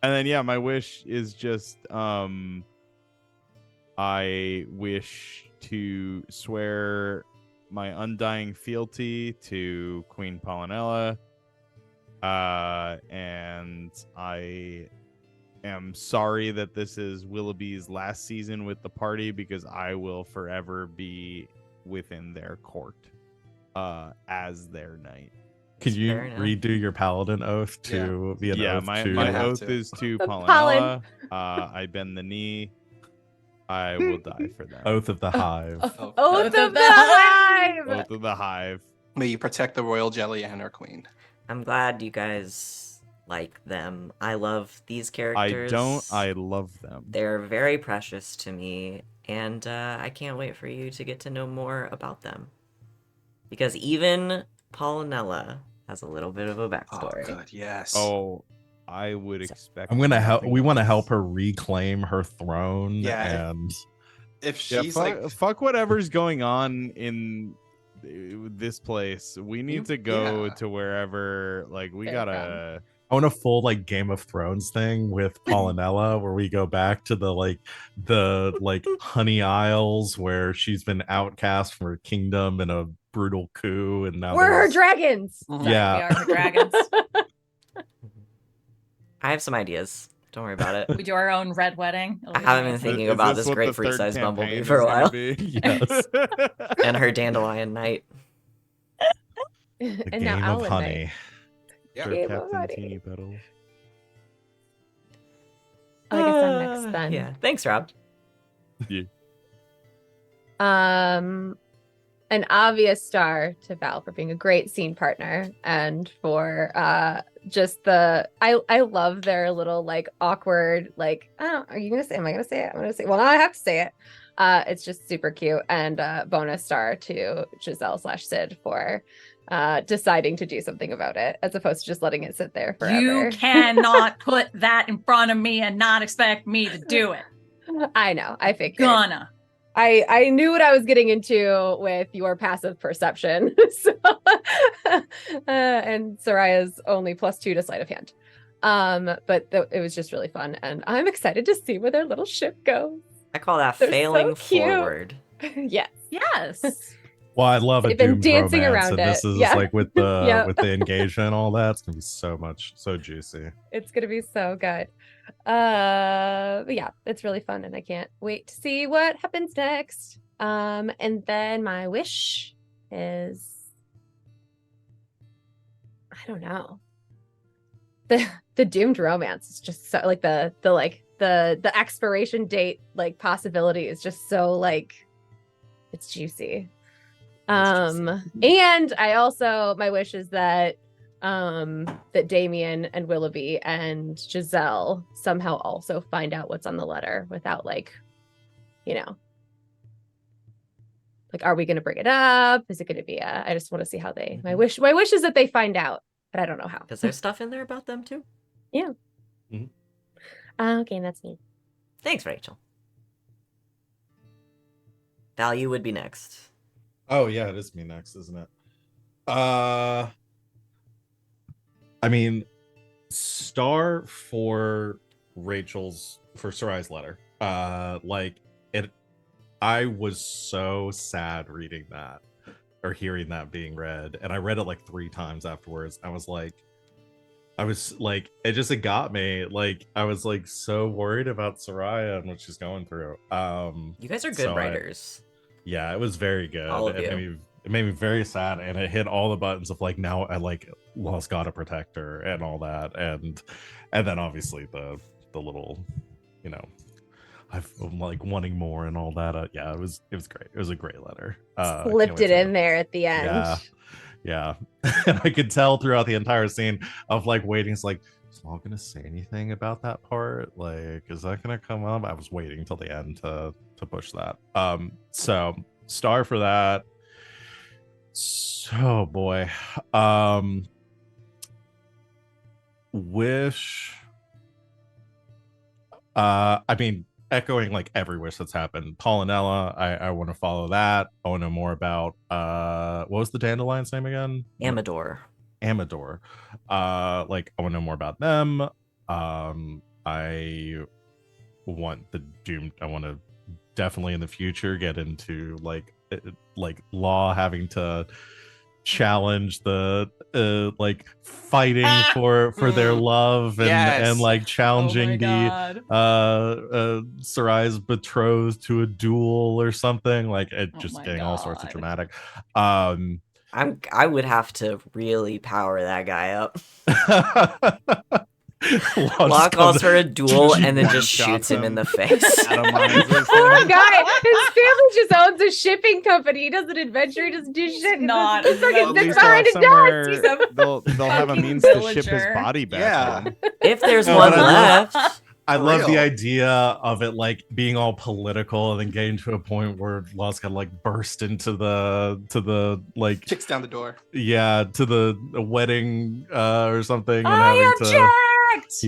And then yeah, my wish is just I wish to swear my undying fealty to Queen Polynella. And I am sorry that this is Willoughby's last season with the party because I will forever be within their court as their knight. Can you Fair enough. redo your paladin oath to be an Yeah, oath my to? Gonna have oath to. is to The Polynella. I bend the knee. I will die for them. Oath of the Hive. Oh. Oath of the Hive. Hive. Oath of the Hive. May you protect the royal jelly and our queen. I'm glad you guys like them. I love these I characters. don't. I love them. They're very precious to me, and I can't wait for you to get to know more about them. Because even Polynella has a little bit of a Oh, backstory. good. Yes. Oh, I would expect. I'm gonna help. nothing We want to less. help her reclaim her throne. Yeah. And If Yeah, she's fuck, like, fuck whatever's going on in this place. We need to go Yeah. to wherever. Like we Fair gotta. I want a full like Game of Thrones thing with Polynella, where we go back to the Honey Isles, where she's been outcast from her kingdom in a brutal coup, and now We're her there's- dragons. Mhm. Yeah. We are her dragons. I have some ideas. Don't worry about it. We do our own red wedding. It'll I be haven't been amazing. thinking Is about this what great the fruit third sized bumblebee campaign for a is gonna while. be? Yes. And her dandelion knight. The And game now of Owl and honey. Knight. Yeah. Sir Game of Captain honey. Teeny Petal. I guess I'm next then. Yeah. Thanks, Rob. An obvious star to Val for being a great scene partner and for just the I love their little like awkward like are you gonna say am I gonna say it? I'm gonna say well now I have to say it. It's just super cute and bonus star to Giselle/Sid for deciding to do something about it as opposed to just letting it sit there forever. You cannot put that in front of me and not expect me to do it. I know. I figured. Gonna. I knew what I was getting into with your passive perception. So, and Sereia's only +2 to sleight of hand. But it was just really fun, and I'm excited to see where their little ship goes. I call that They're so failing cute. forward. Yes. Yes. Well, I love a They've been doomed dancing romance, around and this it. is Yeah. like with the Yep. with the engagement and all that. It's gonna be so juicy. It's gonna be so good. But yeah, it's really fun, and I can't wait to see what happens next. And then my wish is I don't know. The doomed romance is just so like the expiration date like possibility is just so like it's juicy. And I also my wish is that that Damian and Willoughby and Giselle somehow also find out what's on the letter without like are we going to bring it up? Is it going to be I just want to see how they my wish is that they find out, but I don't know how. Is there stuff in there about them too? Okay, that's me. Thanks, Rachel. Value would be next. Oh yeah, it is me next, isn't it? I mean, star for Sereia's letter. Like it, I was so sad reading that or hearing that being read, and I read it like 3 times afterwards. I was like, it got me. Like, I was like so worried about Sereia and what she's going through. You guys are good so writers. Yeah, it was very good. All of It you. made me it made me very sad, and it hit all the buttons of like, now I like lost gotta protect her and all that, and then obviously the little, you know, I'm like wanting more and all that. Yeah, it was great. It was a great letter. Can't Slipped wait it to- in there at the end. Yeah, yeah. And I could tell throughout the entire scene of like waiting. It's like, is Maul gonna say anything about that part? Like, is that gonna come up? I was waiting till the end to push that. So star for that. So boy, wish. I mean, echoing like every wish that's happened. Paulinella, I want to follow that. I want to know more about what was the dandelion's name again? Amador. Amador. Like I want to know more about them. I want the doomed. I want to definitely in the future get into like Law having to challenge the like fighting for their love and Yes. like challenging God. Sereia's betrothed to a duel or something, like it Oh just my getting all sorts of God. dramatic. I would have to really power that guy up. Law calls for a duel and then just shoots him in the face. Poor guy. His family just owns a shipping company. He doesn't adventure. He doesn't do shit. not This fucking At sits least behind and dies. He's a They'll have a fucking means to ship his villager. body back Yeah. home. If there's No, one but left. I For love the real. idea of it like being all political and then getting to a point where Law's gotta like burst into the like Kicks down the door. yeah, to the wedding or something and I having to object.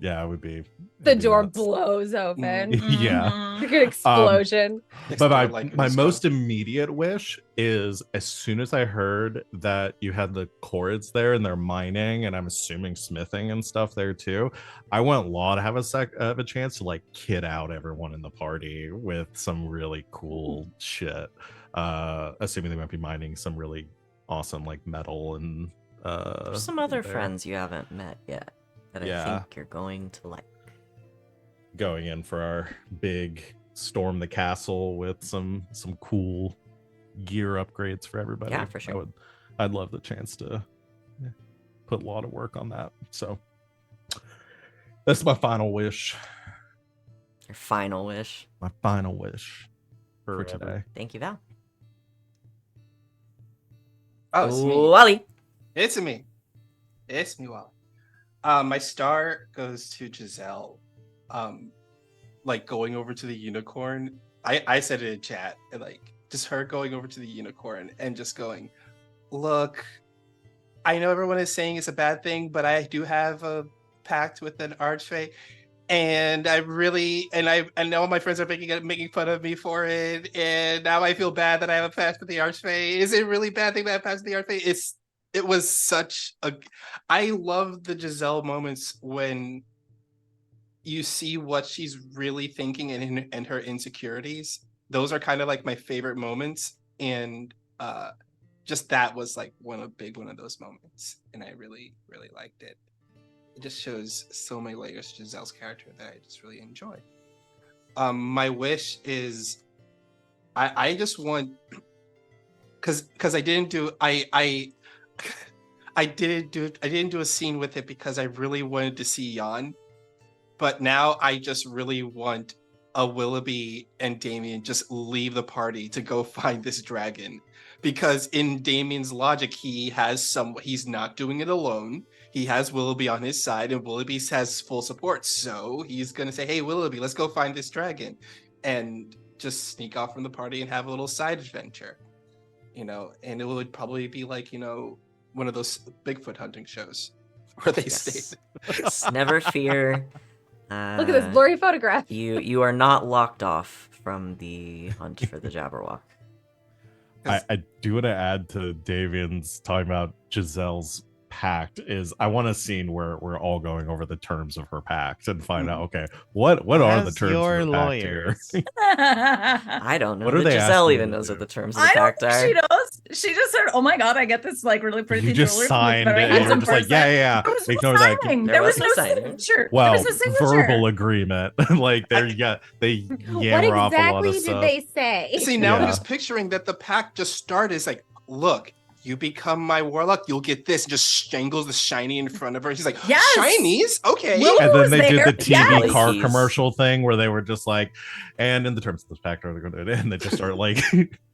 yeah, it would be The it'd be door nuts. blows open. Yeah. Mhm. Like an explosion. Next But door, my, like, my this most door. immediate wish is as soon as I heard that you had the cords there and they're mining and I'm assuming smithing and stuff there too, I want Law to have a chance to like kid out everyone in the party with some really cool shit. Assuming they might be mining some really awesome like metal and There's some other there. friends you haven't met yet that I Yeah. think you're going to like. Going in for our big storm the castle with some cool gear upgrades for everybody. Yeah, for sure. I'd love the chance to put a lot of work on that. So that's my final wish. Your final wish. My final wish for Forever. today. Thank you, Val. Oh, it's me. Wally. It's me. It's me, Wally. My star goes to Giselle. Like going over to the unicorn. I said it in chat, and like just her going over to the unicorn and just going, look, I know everyone is saying it's a bad thing, but I do have a pact with an archfey. And I know my friends are making fun of me for it, and now I feel bad that I have a pact with the archfey. Is it really bad thing that I have a pact with the archfey? It was such a. I love the Giselle moments when you see what she's really thinking and her insecurities. Those are kind of like my favorite moments, and just that was like one of those moments, and I really liked it. It just shows so many layers to Giselle's character that I just really enjoy. My wish is, I just want, because I didn't do I didn't do a scene with it because I really wanted to see Jan, but now I just really want a Willoughby and Damian just leave the party to go find this dragon, because in Damian's logic he's not doing it alone. He has Willoughby on his side, and Willoughby has full support. So he's going to say, hey, Willoughby, let's go find this dragon, and just sneak off from the party and have a little side adventure, and it would probably be like, one of those Bigfoot hunting shows where they Yes. stay. Never fear. Look at this blurry photograph. You are not locked off from the hunt for the Jabberwock. I do want to add to Davian's talking about Giselle's pact is I want a scene where we're all going over the terms of her pact and find out, okay, what are the As terms of your her pact here? lawyers. I don't know What are that they Giselle asking even you to knows what do? the terms of the I don't pact think are. she knows. She just said, "Oh my god, I get this like really pretty You just jewelry from this signed very it. You're handsome just like, person." yeah. There was no Ignore that. signing. There There was was no no signing. signature. Wow, There was no signature. verbal agreement. Like there you got they What yammer off a lot exactly of did stuff. they say? See, now I'm Yeah. just picturing that the pact just started. It's like, look, you become my warlock, you'll get this, and just strangles the shiny in front of her. She's like, Yes! shinies? Okay. Willoughby And then was they did there. the TV Yes! car Keys. commercial thing where they were just like, and in the terms of this pact, and they just start like,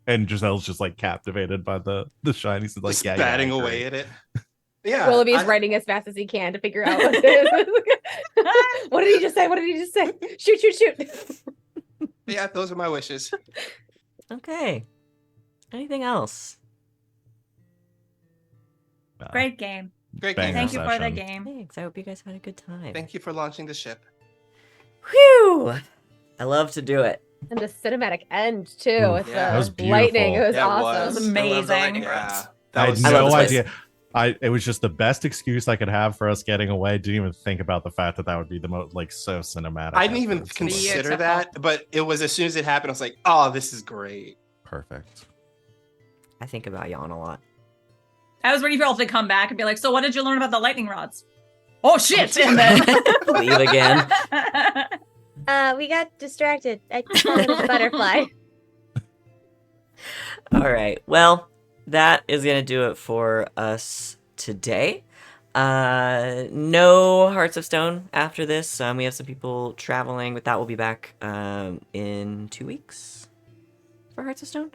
and Giselle's just like captivated by the shinies and like, Just yeah, batting I agree. away at it. Yeah. Willoughby's I- writing as fast as he can to figure out what this is. What did he just say? What did he just say? Shoot. Yeah, those are my wishes. Okay. Anything else? Great game. Great Banger game. Thank you for the session. game. Thanks. I hope you guys had a good time. Thank you for launching the ship. Whew! I love to do it. And the cinematic end too Ooh, with yeah. That was the lightning. It beautiful. was Yeah, it awesome. was. It was amazing. I love the lightning rods. Yeah. That I had was I love no this place. idea. It was just the best excuse I could have for us getting away. Didn't even think about the fact that would be the most like so cinematic. I didn't even It's like, consider Beautiful. that, but it was as soon as it happened, I was like, oh, this is great. perfect. I think about Jan a lot. I was ready for all to come back and be like, "So what did you learn about the lightning rods?" Oh shit! And then Leave again. We got distracted. I called it a butterfly. All right. Well, that is going to do it for us today. No Hearts of Stone after this. We have some people traveling, but that will be back in 2 weeks for Hearts of Stone.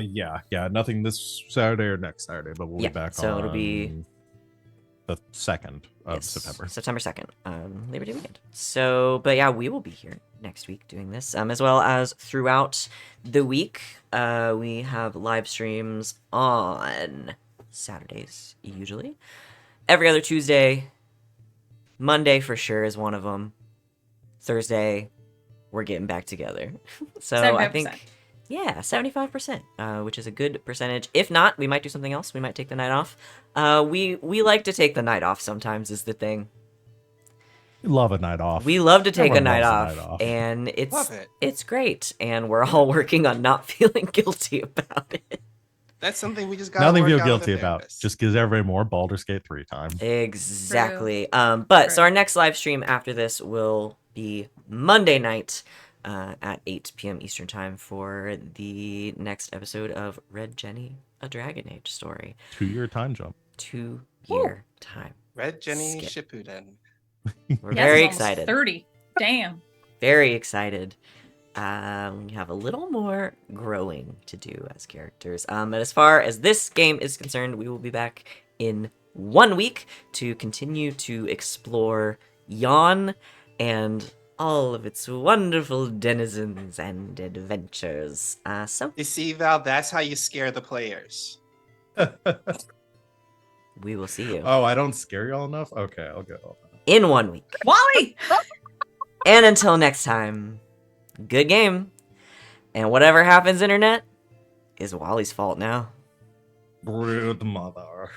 Yeah. Nothing this Saturday or next Saturday, but we'll Yeah, be back. so on it'll be the 2nd of Yes, September. September 2nd, Labor Day weekend. So, but yeah, we will be here next week doing this, as well as throughout the week. We have live streams on Saturdays, usually. Every other Tuesday. Monday for sure is one of them. Thursday, we're getting back together. So I 75%. think, yeah, 75%, which is a good percentage. If not, we might do something else. We might take the night off. We like to take the night off sometimes is the thing. Love a night off. We love to take a Everyone night loves off, a night off. and Love it. it's great, and we're all working on not feeling guilty about it. That's something we just got. Nothing to feel guilty about. Just gives everybody more Baldur's Gate 3 time. Exactly. But so True. our next live stream after this will be Monday night at 8 p.m. Eastern time for the next episode of Red Jenny, a Dragon Age story. 2-year time jump. 2-year time. Red Jenny Skip. Shippuden. We're Yes, very it's almost excited. 30. Damn. Very excited. We have a little more growing to do as characters. But as far as this game is concerned, we will be back in 1 week to continue to explore Yon and all of its wonderful denizens and adventures. So You see, Val, that's how you scare the players. we will see you Oh, I don't scare y'all enough? Okay, I'll go. in 1 week. Wally! And until next time, good game. And whatever happens, internet, is Wally's fault now. Brood mother.